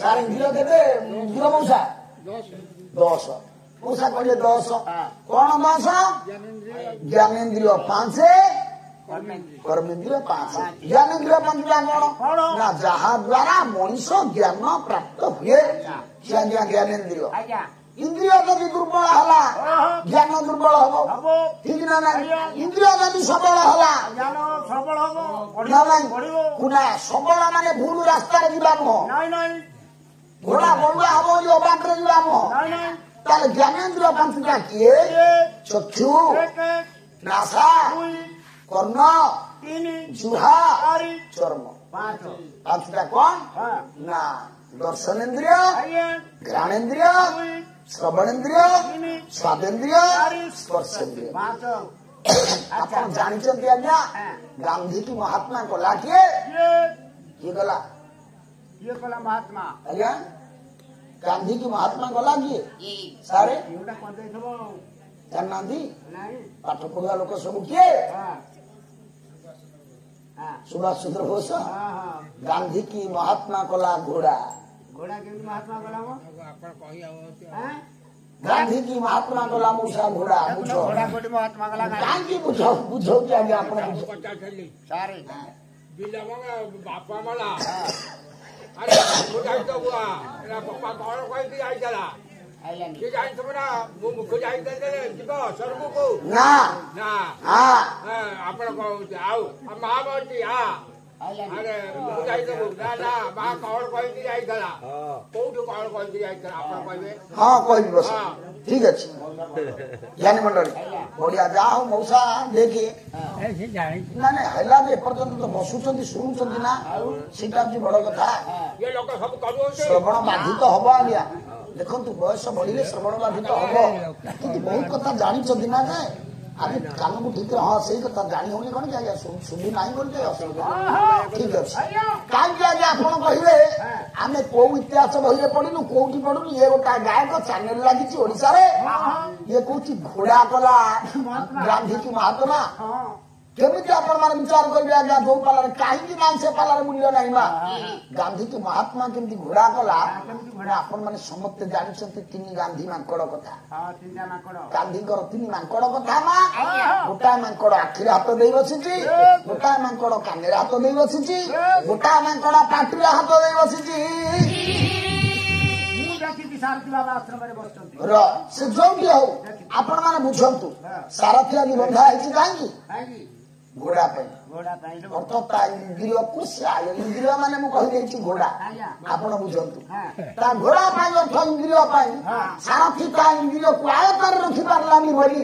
ସାର୍ ଇନ୍ଦ୍ରିୟ କେତେ ଇନ୍ଦ୍ରିୟ ମଉସା 10 ମଉସା କହିଲେ 10 କଣ 10 ଜ୍ଞାନେନ୍ଦ୍ରିୟ 5 କର୍ମେନ୍ଦ୍ରିୟ 5 ଜ୍ଞାନେନ୍ଦ୍ରିୟ 5 କଣ ନା ଯାହା ଦ୍ୱାରା ମଣିଷ ଜ୍ଞାନ ପ୍ରାପ୍ତ ହୁଏ ସେ ଜ୍ଞାନେନ୍ଦ୍ରିୟ ଇନ୍ଦ୍ରିୟ ଯଦି ଦୁର୍ବଳ ହେଲା ଜ୍ଞାନ ଦୁର୍ବଳ ହବ ଠିକ ନା ନାଇଁ ଇନ୍ଦ୍ରିୟ ଯଦି ସବଳ ହେଲା ନା ସବଳ ମାନେ ଭୁଲ ରାସ୍ତାରେ ଯିବା ନୁହଁ ଘୋଡା ବଳୁଆ ହବ ବୋଲି ଅବାଟରେ ଯିବା ନୁହଁ ତାହେଲେ ଜ୍ଞାନେନ୍ଦ୍ରିୟ 5ଟା କିଏ ଚକ୍ଷୁ ନାସା କର୍ଣ୍ଣ ଜିହ୍ବା ଚର୍ମ 5ଟା କଣ ନା ଦର୍ଶନେନ୍ଦ୍ରିୟ ଘ୍ରାଣେନ୍ଦ୍ରିୟ ଶ୍ରବଣେନ୍ଦ୍ରିୟ ସ୍ୱାଦେନ୍ଦ୍ରିୟ ସ୍ପର୍ଶେନ୍ଦ୍ରିୟ ଆପଣ ଜାଣିଛନ୍ତି ଆଜ୍ଞା ଗାନ୍ଧୀ କି ମହାତ୍ମା କଲା କିଏ ଗଲା
ମହାତ୍ମା
ଆଜ୍ଞା ଗାନ୍ଧୀ କି ମହାତ୍ମା ଗଲା କିଏ ସାରେ ଜାଣିନାହାନ୍ତି ପାଠ ପଢୁଆ ଲୋକ ସବୁ କିଏ ସୁଭାଷ ଚନ୍ଦ୍ର ବୋଷ ଗାନ୍ଧୀ କି ମହାତ୍ମା କଲା ଘୋଡା ଗାନ୍ଧୀ କି ମହାତ୍ମା କଲା ମୂଷା ଘୋଡା ବୁଝ କାହିଁକି ବୁଝଉଛି ଆଜ୍ଞା ଆପଣ
ବାପା ମଲା ଯାଇଥିଲା ସେ ଜାଣିଥିବ ନା ମୁଁ ମୁଖ ଯାଇଥିଲେ ଯିବ ସ୍ୱର୍ଗକୁ
ନା
ଆପଣ କହୁଛି ଆଉ ମା ଅଛି ଆରେ ମୁଁ ଯାଇଥିବୁ ନା ମା କଣ କହିକି ଯାଇଥିଲା କୋଉଠୁ କଣ କହିକି ଯାଇଥିଲା ଆପଣ କହିବେ
ହଁ କହିବି ବସ ଠିକ ଅଛି ଜ୍ଞାନୀ ମଣ୍ଡଳୀ ବଢିଆ ଯାହା ହଉ ମଉସା ଦେଖେ ନା ହେଲା ଯେ ଏପର୍ଯ୍ୟନ୍ତ ତ ବସୁଛନ୍ତି ଶୁଣୁଛନ୍ତି ନା ସେଇଟା ହଉଛି ବଡ କଥା ଶ୍ରବଣ ବାଧିତ ହବ ଆଜ୍ଞା ଦେଖନ୍ତୁ ବୟସ ବଢିଲେ ଶ୍ରବଣ ବାଧିତ ହବ କିନ୍ତୁ ବହୁତ କଥା ଜାଣିଛନ୍ତି ନା ଯେ ଆଜି କାନକୁ ଠିକ ହଁ ସେଇ କଥା ଜାଣି ହଉନି କଣ କି ଆଜ୍ଞା ଶୁଭୁ ନାହିଁ ବୋଲି ଅସୁବିଧା ଠିକ ଅଛି କାହିଁକି ଆଜ୍ଞା ଆପଣ କହିବେ ଆମେ କୋଉ ଇତିହାସ ବହିରେ ପଢିନୁ କୋଉଠି ପଢୁନୁ ଇଏ ଗୋଟେ ଗାୟକ ଚ୍ୟାନେଲ ଲାଗିଛି ଓଡିଶାରେ ଇଏ କହୁଛି ଘୋଡା କଲା ଗାନ୍ଧୀ କି ମହାତ୍ମା କେମିତି ଆପଣ ମାନେ ବିଚାର କରିବେ ଆଜ୍ଞା ଯୋଉ ପାଲାରେ କାହିଁକି ନାହିଁ ସେ ପାଲାରେ ମୂଲ୍ୟ ନାହିଁ ବା ଗାନ୍ଧୀ କି ମହାତ୍ମା କେମିତି ଘୋଡା କଲା ଆପଣ ମାନେ ସମସ୍ତେ ଜାଣିଛନ୍ତି 3 ଗାନ୍ଧୀ ମାଙ୍କଡ କଥା ଗାନ୍ଧୀଙ୍କର 3 ମାଙ୍କଡ କଥା ମା ଗୋଟାଏ ମାଙ୍କଡ ଆଖିରେ ହାତ ଦେଇ ବସିଛି ଗୋଟାଏ ମାଙ୍କଡ କାନରେ ହାତ ଦେଇ ବସିଛି ଗୋଟାଏ ମାଙ୍କଡ ପାଟିରେ ହାତ ଦେଇ ବସିଛି
ସାରଥି ବାବା ଆଶ୍ରମରେ ବସିଛନ୍ତି
ସେ ଯୋଉଠି ହଉ ଆପଣ ମାନେ ବୁଝନ୍ତୁ ସାରଥି ଆଜି ବନ୍ଧା ହେଇଛି କାହିଁକି ଘୋଡା ପାଇଁ ଅର୍ଥାତ୍ ତା ଇନ୍ଦ୍ରିୟକୁ ଇନ୍ଦ୍ରିୟ ମାନେ ମୁଁ କହିଦେଇଛି ଘୋଡା ଆପଣ ବୁଝନ୍ତୁ ତା ଘୋଡା ପାଇଁ ଅର୍ଥ ଇନ୍ଦ୍ରିୟ ପାଇଁ ସାରଥି ତା ଇନ୍ଦ୍ରିୟକୁ ଆୟତରେ ରଖିପାରିଲାନି ବୋଲି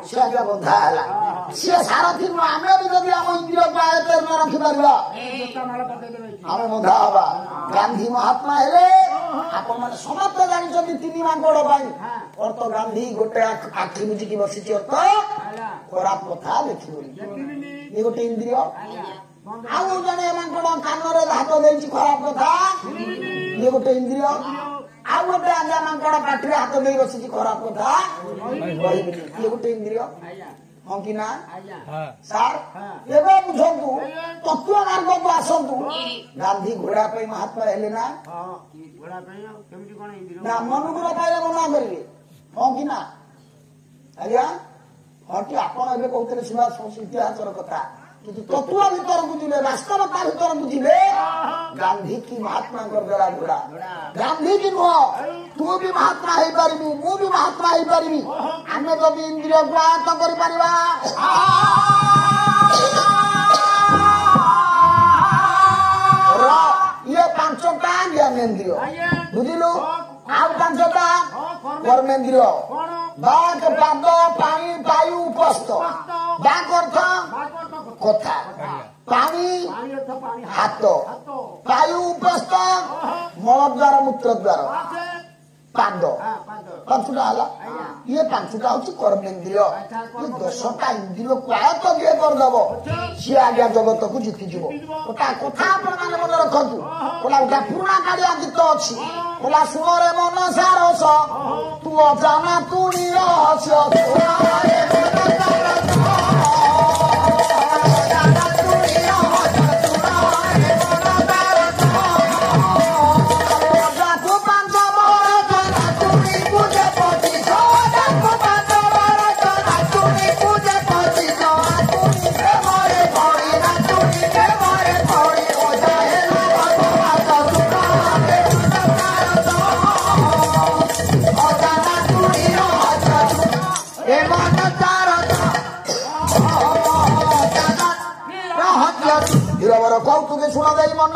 ସେ ଆଜ୍ଞା ବନ୍ଧା ହେଲା ସିଏ ସାରଥି ଆମେ ବି ଯଦି ଆମ ଇନ୍ଦ୍ରିୟକୁ ଆୟତରେ ନ ରଖିପାରିବା ଆମେ ବନ୍ଧା ହବା ଗାନ୍ଧୀ ମହାତ୍ମା ହେଲେ ଆପଣ ମାନେ ସମସ୍ତେ ଜାଣିଛନ୍ତି 3 ମାଙ୍କଡ ପାଇଁ ଅର୍ଥ ଗାନ୍ଧୀ ଗୋଟେ ଆଖି ବୁଝିକି ବସିଛି ଅର୍ଥ ଖରାପ କଥା ଦେଖିବନି ଇଏ ଗୋଟେ ଇନ୍ଦ୍ରିୟ ଆଉ ଜଣେ ମାଙ୍କଡ କାନରେ ହାତ ଦେଇଛି ଖରାପ କଥା ଇଏ ଗୋଟେ ଇନ୍ଦ୍ରିୟ ଆଉ ଗୋଟେ ଆଜ୍ଞା ମାଙ୍କଡ ପାଟିରେ ହାତ ଦେଇ ବସିଛି ଖରାପ କଥା କହିବିନି ଇଏ ଗୋଟେ ଇନ୍ଦ୍ରିୟ ହଁ କି ନା ସାର୍ ଏବେ ବୁଝନ୍ତୁ ତତ୍ତ୍ୱ ମାର୍ଗକୁ ଆସନ୍ତୁ ଗାନ୍ଧୀ ଘୋଡା ପାଇଁ ମହାତ୍ମା ହେଲେ ନା ମନୁଗୁଣ ପାଇଲେ ମନା କରିବେ ହଁ କି ନା ଆଜ୍ଞା ହଁ କି ଆପଣ ଏବେ କହୁଥିଲେ ସୁଭାଷ ଇତିହାସର କଥା କିନ୍ତୁ ତତ୍ତ୍ୱ ଭିତରକୁ ଯିବେ ବାସ୍ତବତା ଭିତରକୁ ଯିବେ ଗାନ୍ଧୀ କି ମହାତ୍ମାଙ୍କର ଦ୍ୱାରା ଘୋଡା ଗାନ୍ଧୀ କି ନୁହଁ ତୁ ବି ମହାତ୍ମା ହେଇପାରିବୁ ମୁଁ ବି ମହାତ୍ମା ହେଇପାରିବି ଆମେ ଯଦି ଇନ୍ଦ୍ରିୟକୁ ଆୟତ୍ତ କରିପାରିବା ଇଏ 5ଟା ଜ୍ଞାନେନ୍ଦ୍ରିୟ ବୁଝିଲୁ ଆଉ 5ଟା କର୍ମେନ୍ଦ୍ରିୟ ବାକ୍ ପାଦ ପାଣି ବାୟୁ ଉପସ୍ଥ ବାକ୍ ଅର୍ଥ କଥା ପାଣି ହାତ ବାୟୁ ଉପସ୍ଥ ମଳଦ୍ୱାର ମୂତ୍ରଦ୍ୱାର ପାଦ 5ଟା ହେଲା ଇଏ 5ଟା ହଉଛି କର୍ମେନ୍ଦ୍ରିୟ ଇଏ 10ଟା ଇନ୍ଦ୍ରିୟକୁ ଆୟତ୍ତ ଯିଏ କରିଦବ ସିଏ ଆଜ୍ଞା ଜଗତକୁ ଜିତିଯିବ ଗୋଟା କଥା ଆପଣ ମାନେ ମନେ ରଖନ୍ତୁ ବୋଲା ଗୋଟା ପୁରୁଣା କାଳିଆ ଗୀତ ଅଛି ବୋଲା ଶୁଣରେ ମନ ସାରସ ତୁ ଅଜାନା ତୁଣି ରହସ୍ୟ କୌତୁକେ ଶୁଣ ଦେଇ ମନ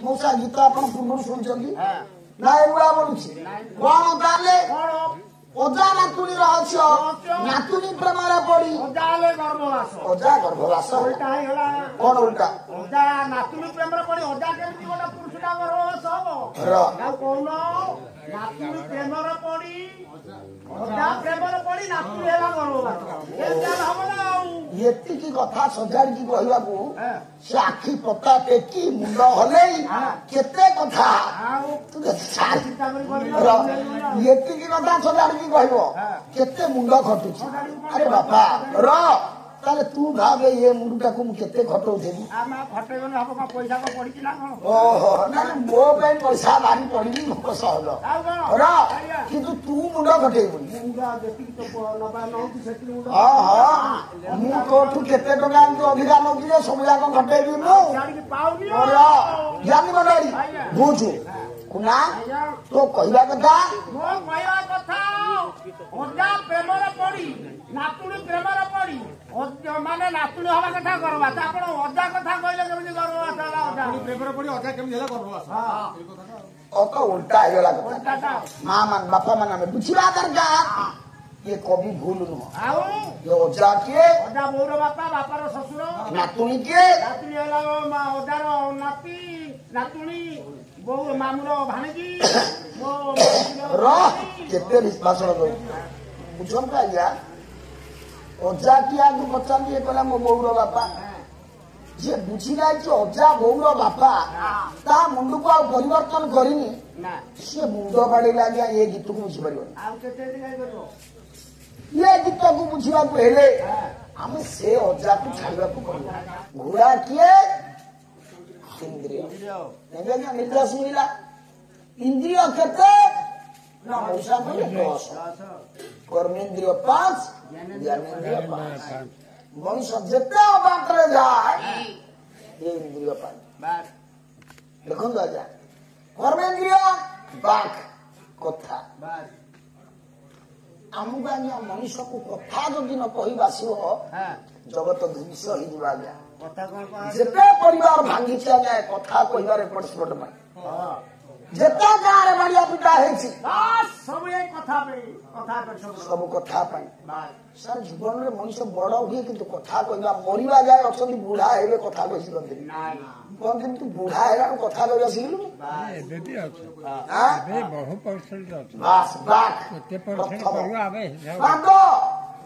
ମଉସା ଗୀତ ଆପଣ ପୂର୍ବରୁ ଶୁଣିଛନ୍ତି ନା ଏଗୁଡ଼ା ବୋଲୁଛି କଣ ତାହେଲେ ଅଜା ନାତୁଣୀ ରହସ୍ୟ ନାତୁଣୀ ପ୍ରେମରେ ପଡି ଅଜା ଗର୍ଭବାସ କଣ ଉଲ୍ଟା
ଅଜା ନାତୁଣୀ ପ୍ରେମରେ ପଡି ଅଜା କେମିତି ଗୋଟେ ପୁରୁଷଟା ଗର୍ଭବାସ ହବ କହୁନ ନାତୁଣୀ ପ୍ରେମରେ ପଡି ଅଜା ପ୍ରେମରେ ପଡି ନାତୁଣୀ ହେଲା ଗର୍ଭବାସ ହବ ନା ଆଉ
ଏତିକି କଥା ସଜାଡିକି କହିବାକୁ ସେ ଆଖି ପତା ଟେକି ମୁଣ୍ଡ ହଲେଇ କେତେ କଥା ଏତିକି କଥା ସଜାଡିକି କହିବ କେତେ ମୁଣ୍ଡ ଖଟୁଛି ଆରେ ବାପା ତାହେଲେ ତୁ ଭାବେ ଏ ମୁଣ୍ଡଟାକୁ ମୁଁ କେତେ ଖଟଉଥିଲି ଓହୋ ନା ମୋ ପାଇଁ ପଇସା ଭାରି ପଡିବି ଲୋକ ସହଜ କିନ୍ତୁ ତୁ ମୁଣ୍ଡ ଖଟେଇବୁନି ହଁ ହଁ ମୁଁ ତୋଠୁ କେତେ ଟଙ୍କା ଏମିତି ଅଧିକା ନଉଛି ଯେ ସବୁ ଯାକ ଖଟେଇବି ମୁଁ ଜାଣିବ ନାରୀ ବୁଝୁ କୁନା ତୋ କହିବା କଥା
ଅଜା ପ୍ରେମରେ ପଡି ନାତୁଣୀ ପ୍ରେମରେ ପଡି ମାନେ ନାତୁଣୀ ହବା କଥା ଗର୍ଭବାସ ଆପଣ ଅଜା କଥା କହିଲେ କେମିତି ଗର୍ଭବାସ ହେଲା ଅଜା ପ୍ରେମରେ ପଡି ଅଜା କେମିତି ହେଲା ଗର୍ଭବାସ
ଅକ ଉଲ୍ଟା ହେଇଗଲା କଥା ମା ମାନେ ବାପା ମାନେ ଆମେ ବୁଝିବା ଦରକାର ଇଏ କବି ଭୁଲ ନୁହଁ
ଆଉ
ଅଜା କିଏ
ଅଜା ବୋଉର ବାପା ବାପାର ଶ୍ୱଶୁର
ନାତୁଣୀ କିଏ
ନାତୁଣୀ ହେଲା ଅଜାର ନାତି ନାତୁଣୀ ବୋଉ ମାମୁର ଭାଣିଜୀ
କେତେ ବିଶ୍ୱାସ ଦଉଛି ବୁଝନ୍ତୁ ଆଜ୍ଞା ଅଜା କିଏ ଆକୁ ପଚାରିଲି ଇଏ କହିଲା ମୋ ବୋଉର ବାପା ଯିଏ ବୁଝି ଯାଇଛି ଅଜା ବୋଉର ବାପା ତା ମୁଣ୍ଡକୁ ଆଉ ପରିବର୍ତ୍ତନ କରିନି ସିଏ ମୁଣ୍ଡ ବାଡେଇଲେ ଆଜ୍ଞା ଏ ଗୀତକୁ ବୁଝିପାରିବନି ଏ ଗୀତକୁ ବୁଝିବାକୁ ହେଲେ ଆମେ ସେ ଅଜାକୁ ଛାଡିବାକୁ ପଡିବ ଘୋଡା କିଏ ଇନ୍ଦ୍ରିୟ ଏବେ ଆଜ୍ଞା ନିର୍ଦ୍ଦେଶ ମିଳିଲା इंद्रिय केते ना मौसा बोले 10 कर्मेंद्रिय 5 ज्ञानेन्द्रिय 5 मनुष्य जितना बाटरे जाए ये इंद्रिय 5 देखो आजा कर्मेंद्रिय बाक कथा आमको आज्ञा मनुष्य को कथा जदि न कही आसो जगत ध्वंस हो जिते परिवार भांगी आज्ञा कथा कहबार एपट सेपट में जिते गाँव बाड़िया पिटा
सब
कथा सर जीवन में मनुष्य बड़ हुए कि कथा कहवा मरवा जाए अच्छा बुढ़ा है कथा कही कहते तू बुढ़ा है कथा कहवा शिखलु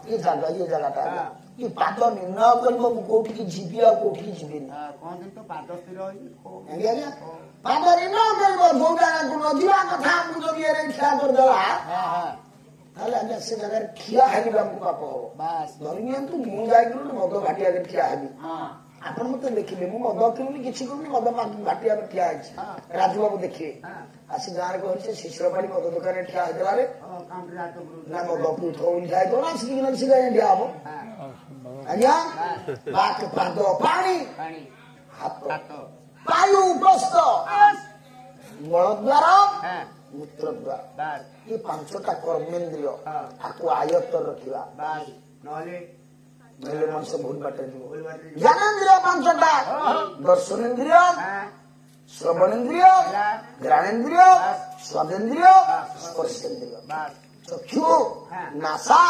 ये जगह ये पाद निर्णय कर कौटी जीवी आ कौटी जीवन पाद निर्णय कर जो जगह को नदीवा कथा आमको जब ये ठिया करदेला ताले आज्ञा से जगह ठिया हेबी आमको पाप हो धरिनियंतु मु जाई मद घाटिया ठिया हेबी आपण मत देखिले मु मद किनी किछि कोनी मद घाटिया ठिया है राजू बाबू देखिए आसी गाँव को होइसे शिशरपाड़ी मद दुकान ठिया हेदला रे ना मद पुथो जाय तो ना सिगिना सिगा इंडिया हो आज्ञा बाक पाद पानी हाथ वायु प्रस्थ मलद्वार मूत्रद्वार ये 5टा कर्मेन्द्रिय आपको आयत्त रखा मनुष्य भूल बाटे ज्ञानेन्द्रिय 5टा दर्शनेन्द्रिय श्रवणेन्द्रिय घ्राणेन्द्रिय स्वादेन्द्रिय स्पर्शेन्द्रिय चक्षु नासा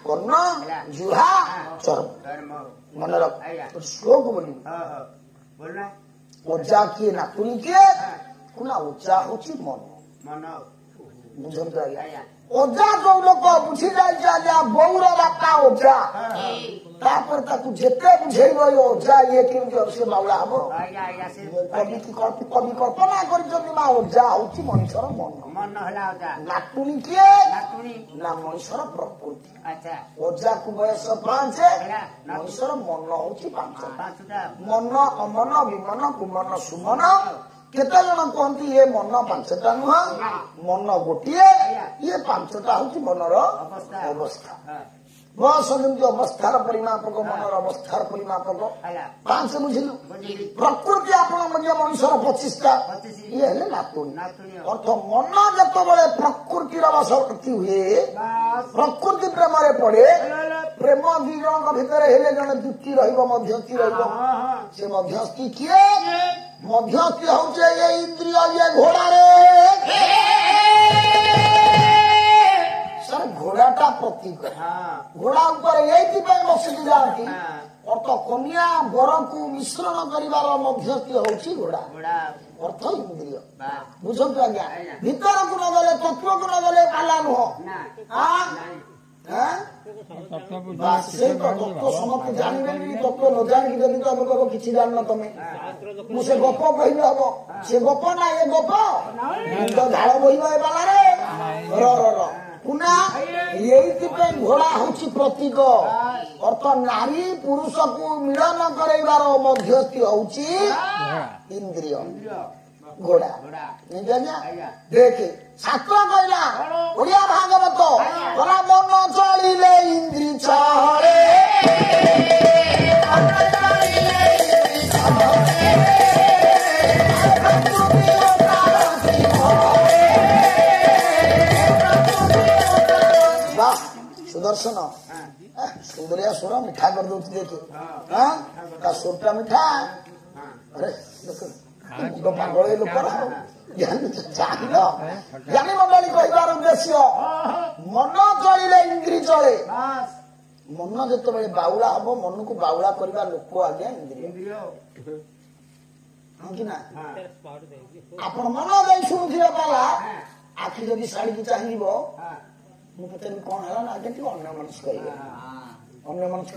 कर्ण जिह्वा चर्म मन रख श्लोक बोली ओजा किए नातुनी किए कुना ओजा होची मन बुझंत आज्ञा ओजा जो लोक बुझी जाए बौर बापा ओजा तापर ताकू जेते बुझेइबो ओजा ये केमती से बाउला हबो कवि कल्पना कर ओजा होची मनुष्यर मन नातुनी किए ना मनुष्यर प्रकृति ओजा को बयस 5 मनुष्यर मन होची 5 मन अमन विमन कुमन सुमन केते जन कहती ये मन 5टा नुह मन गोटे ये 5टा हूँ मनर अवस्था बस जमी अवस्थार परिमापक मनर अवस्थार परिमापक 5 बुझिलु प्रकृति आपण मनुष्यर 25टा ये हेले नातुनी अर्थ मन जतबले प्रकृतिर वशवर्ती हुए प्रकृति प्रेम पड़े प्रेम 2 जन भितर हेले जन द्विती रहिबो मध्यस्थी रहिबो से मध्यस्थी किए मध्यस्थी होचे ये इंद्रिय ये घोड़ा रे सर घोड़ाटा प्रतीक घोड़ा ऊपर यही बसी जाती अर्थ कन्या बर को मिश्रण कर मध्यस्थी होची घोड़ा अर्थ इंद्रिय बुझंतु आज्ञा भीतर को न गले तत्व को न गले पाला नुह तत्व समस्त जानवे तत्व न जानिक जब तुम कह कि जान तुम मुझे गप कह हम से गप ना ये गप झाड़ बहब कुना यही घोड़ा हूँ प्रतीक अर्थ नारी पुरुष को मिलन करार मध्यस्थी हूँ इंद्रिय घोड़ा देख शास्त्र कहला ओडिया भागवत कला मन चलिले इंद्री छड़े सुदर्शन सुंदरिया सुर मिठा कर दो देखिए सुरटा मिठा अरे पागल लोक जानी मंडली कहबार उद्देश्य मन चलिले इंद्री चले मन जो बाउला हम मन को बाउला करवा लोक आज्ञा इंद्रिय कि ना आपण मन दे शुणुवा पाला आखि जदि शाढ़ी की चाहिए मुझे पचारि कौन है ना आगे अन्य मनुष्य कहे अन्य मनुष्य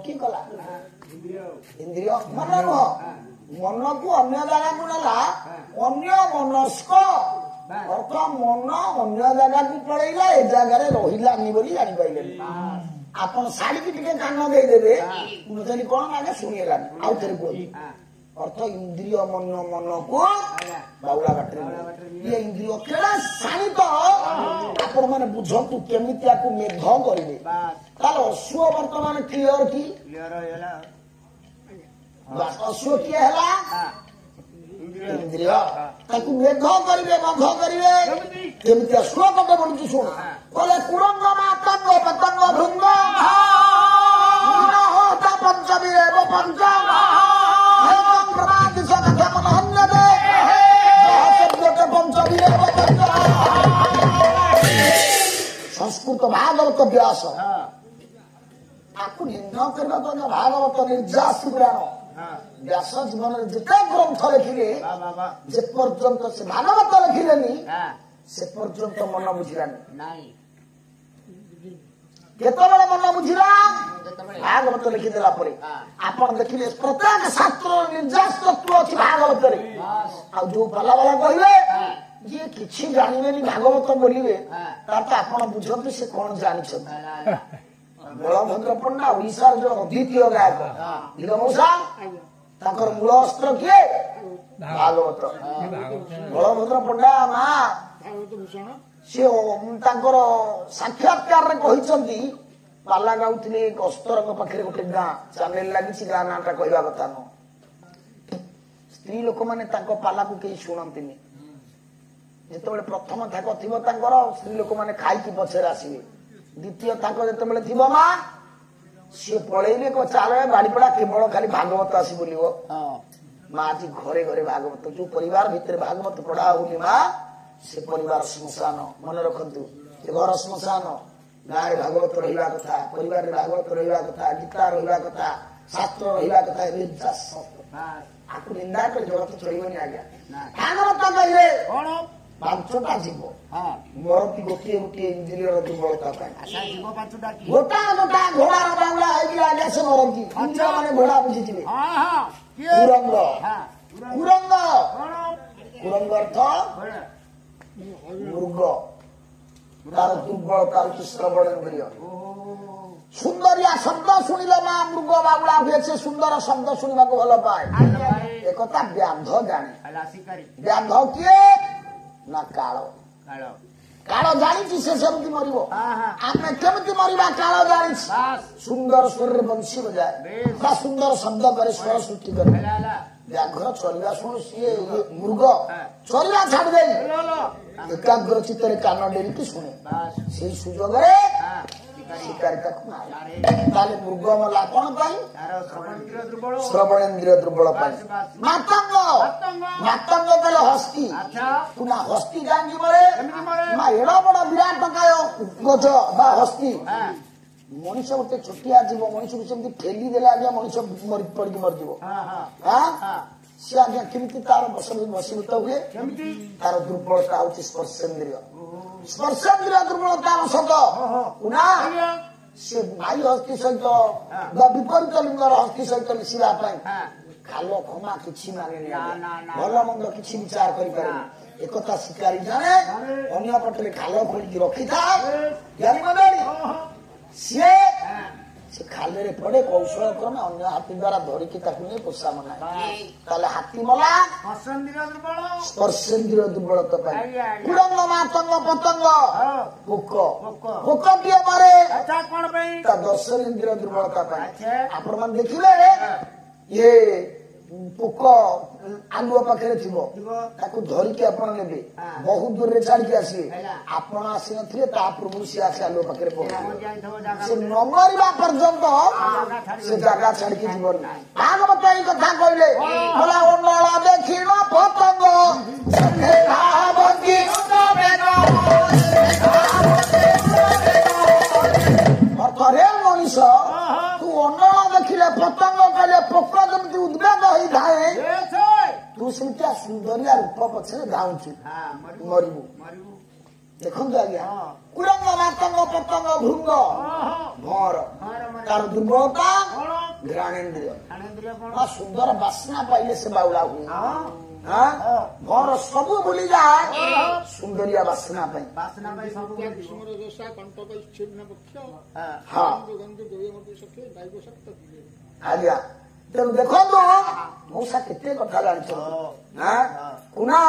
किए कला इंद्रिय मन नुह मन को अन्य जगह को नाला अन्य मनस्क अर्थ मन अन्य जगह को पड़ेगा ए जगार रही बोली जापारे आप शाढ़ी की टे कान देदेवे मुझे कौन आगे शुणीगलानी आउ थे कहती अर्थ इंद्रिय मन मन को बाउला बाटे ये इंद्रिय केड़ा सानी तो आपण माने बुझंतु केमितिया को मेघ करिवे तार अश्व वर्तमान क्लियर की बस अश्व किया हला इंद्रिय ताकू मेघ करिवे मघ करिवे केमितिया श्लोक को बोलि सुन बोले कुरंग मातंग पतंग भृंग न होता पंचवीर वो पंचा संस्कृत भागवत व्यास आपको निंदा करना तो भागवत निर्जास पुराण व्यास जीवन जिते ग्रंथ लिखिले जे पर्यंत से भागवत लिखिले से पर्यंत मन बुझिलानी केतबेले मन बुझिला भागवत लिखिदेला परे आपण देखिले प्रत्येक शास्त्र निर्जास तत्व अछि भागवत रे आ जो भला भला कहिबे ये किछि जानिबेनी भागवत बोलिबे तार त आपण बुझंतु से कोन जानिछन बलभद्र पंडा ओडिसा जो द्वितीय गायक नीलमौसा ताकर मूल अस्त्र किए भागवत बलभद्र पंडा मा से ताकर साक्षात्कार रे कहिसंती पाला गाउथिले एक अस्तर पाखे गोटे गाँ चैनल लगी गाँ नाटा कहवा कथा न स्त्री लोक मैंने पाला को कहीं शुणती जिते प्रथम थाक थी स्त्री लोक मैंने खाई पछे आसवे द्वितीय थाक जो थी माँ सी पलैले चाल बाड़ीपड़ा केवल खाली भागवत आसी बोल माँ आज घरे घरे भागवत जो परिवार भितर भागवत पढ़ा होनी माँ से परिवार श्मशान मन रखु घर श्मशान गाँव में भागवत रहा कथा परिवार में भागवत रहा कथा गीता रहा कथा शास्त्र रहा कथा आपको निंदा कर जगत चलनी आज्ञा भागवत कहे पांचटा जीव मरती गोटे गोटे इंद्रियर दुर्बलता गोटा गोटा घोड़ार बांगला आज्ञा से मरती इंद्रिय मैंने घोड़ा बुझी कुरंग कुरंग कुरंग अर्थ मृग तार दुर्बलता श्रवण इंद्रिय सुंदरिया शब्द शुणिले माँ मृग बाबुला हुए से सुंदर शब्द शुणा को भल पाए एक व्याध जाने व्याध किए ना काल काल जानी से सेमती मर आम केमती मरवा काल जानी सुंदर स्वर बंशी बजाए सुंदर शब्द करे स्वर सृष्टि करे व्याघ्र चलवा शुण सी मृग चलवा छाड़ दे एकाग्र चित्त कान डेरिकी शुणे से सुजोग शिकारिता को मारे मृग मला कौन श्रवण इंद्रिय दुर्बल मातंग मातंग कले हस्ती पुना हस्ती जानी मरे माँ एड़ा बड़ा विराट काय गज बा हस्ती मनीष गोटे छोटिया जीव मनीष को सेमती ठेली देले आज्ञा मनीष पड़ी मरज सी आज्ञा केमती तार वशीभूत हुए तार दुर्बलता हूँ स्पर्शेन्द्रिय स्पर्शेन्द्रिय दुर्बलता औषध पुना से भाई हस्ती सहित विपरीत लिंगर हस्ती सहित मिशिला खाल क्षमा किसी माने भल मंद किसी विचार करें एकता शिकारी जाने अन्य पटे खाल खोलिकी रखी था जानी सी से खाले पड़े कौशल क्रमे अन्य हाथी द्वारा धरिकी नहीं पोषा मना हाथी मला स्पर्शेन्द्रिय दुर्बलता कुरंग मातंग पतंग पोक पोक टे मारे दर्शनेन्द्रिय दुर्बलता आपण मैंने देखिले ये पोक आलुआ पाखे थी धरिकी आपण ने बहुत दूर रे छाड़ी आसवे आपण आसी नथिले ता पूर्व सी आसी आलुआ पाखे से न मरवा पर्यंत से जगह छाड़ी जीवन भागवत ई कथा कहले बोला ओनला देखिन पतंग अर्थ रे मनीष तू ओनला देखिले पतंग कहले पोक जमी उद्वेग होई थाए तू सेमतिया सुंदरिया रूप पछे धाउछु मरिबू देखु आज्ञा कुरंग मातंग पतंग भृंग भर तार दुर्बलता घ्राणेन्द्रिय सुंदर बासना पाइले से बाउला हुए भर सब भूली जाए सुंदरिया बासना आज्ञा ତେଣୁ ଦେଖନ୍ତୁ ମଉସା କେତେ କଥା ଜାଣିଛନ୍ତି କୁନା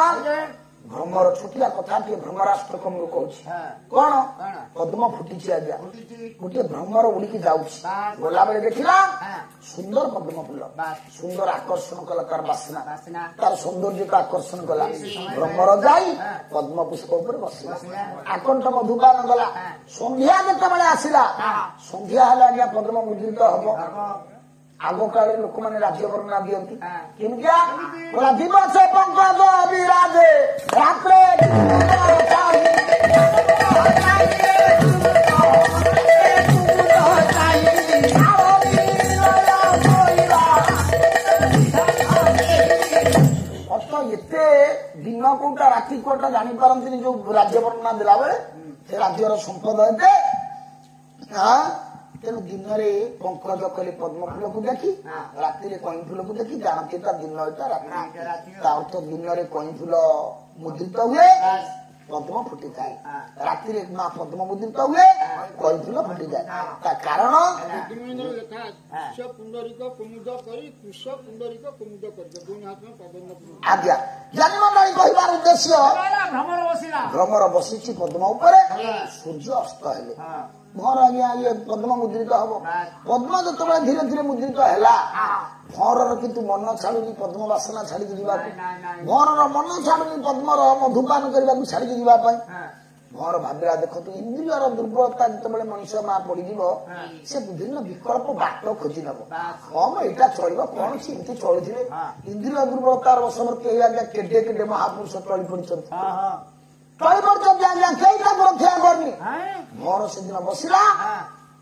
ଭ୍ରମର ଛୋଟିଆ କଥା ଟିକେ ଭ୍ରମରାଷ୍ଟ୍ର ମୁଁ କହୁଛି କଣ ପଦ୍ମ ଫୁଟିଛି ଆଜ୍ଞା ଗୋଟିଏ ଭ୍ରମର ଉଡିକି ଯାଉଛି ଗଲାବେଳେ ଦେଖିଲା ସୁନ୍ଦର ପଦ୍ମ ଫୁଲ ସୁନ୍ଦର ଆକର୍ଷଣ କଲା ତାର ବାସ୍ନା ତାର ସୌନ୍ଦର୍ଯ୍ୟକୁ ଆକର୍ଷଣ କଲା ଭ୍ରମର ଯାଇ ପଦ୍ମ ପୁଷ୍ପ ଉପରେ ବସିଲା ଆକଣ୍ଠ ମଧୁପାନ ଗଲା ସନ୍ଧ୍ୟା ଯେତେବେଳେ ଆସିଲା ସନ୍ଧ୍ୟା ହେଲେ ଆଜ୍ଞା ପଦ୍ମ ମୁଦ୍ରିତ ହବ ଆଗ କାଳରେ ଲୋକମାନେ ରାଜ୍ୟ ବର୍ଣ୍ଣନା ଦିଅନ୍ତି କେମିତିଆ କହିଲା ଦିବସେ ପଙ୍କଜ ବିରାଜେ ରାତ୍ରେ ଏତେ ଦିନ କୋଉଟା ରାତି କୋଉଟା ଜାଣିପାରନ୍ତିନି ଯୋଉ ରାଜ୍ୟ ବର୍ଣ୍ଣନା ଦେଲା ବେଳେ ସେ ରାଜ୍ୟର ସମ୍ପଦ ଏତେ ତେଣୁ ଦିନରେ ପଙ୍କଜ କଲି ପଦ୍ମ ଫୁଲକୁ ଦେଖି ରାତିରେ କଇଁ ଫୁଲକୁ ଦେଖି ଜାଣନ୍ତି ତା ଦିନ ଏଟା ରାତି ତା ଅର୍ଥ ଦିନରେ କଇଁ ଫୁଲ ମୁଦ୍ରିତ ହୁଏ ପଦ୍ମ ଫୁଟିଥାଏ ରାତିରେ ମା ପଦ୍ମ ମୁଦ୍ରିତ ହୁଏ କଇଁ ଫୁଲ ଫୁଟିଯାଏ ତା କାରଣ ଆଜ୍ଞା ଜ୍ଞାନୀ କହିବାର ଉଦ୍ଦେଶ୍ୟ ଭ୍ରମର ବସିଛି ପଦ୍ମ ଉପରେ ସୂର୍ଯ୍ୟ ଅସ୍ତ ହେଲେ ଭର ଆଜ୍ଞା ଇଏ ପଦ୍ମ ମୁଦ୍ରିତ ହବ ପଦ୍ମ ଯେତେବେଳେ ଧୀରେ ଧୀରେ ମୁଦ୍ରିତ ହେଲା ଭରର କିନ୍ତୁ ମନ ଛାଡୁନି ପଦ୍ମ ବାସନା ଛାଡିକି ଯିବାକୁ ଭରର ମନ ଛାଡୁନି ପଦ୍ମର ମଧୁପାନ କରିବାକୁ ଛାଡିକି ଯିବା ପାଇଁ ଭର ଭାବିଲା ଦେଖନ୍ତୁ ଇନ୍ଦ୍ରିୟର ଦୁର୍ବଳତା ଯେତେବେଳେ ମଣିଷ ମା ପଡିଯିବ ସେ ବିଭିନ୍ନ ବିକଳ୍ପ ବାଟ ଖୋଜି ନବ ହଁ ଏଇଟା ଚଳିବ କଣ ସେ ଏମିତି ଚଳୁଥିଲେ ଇନ୍ଦ୍ରିୟ ଦୁର୍ବଳତାର ବଶବର୍ତ୍ତୀ ହେଇ ଆଜ୍ଞା କେଡେ କେଡେ ମହାପୁରୁଷ ଟଳି ପଡିଛନ୍ତି ଆଜ୍ଞା କେହି ତାକୁ ରକ୍ଷା କରିନି ମୋର ସେଦିନ ବସିଲା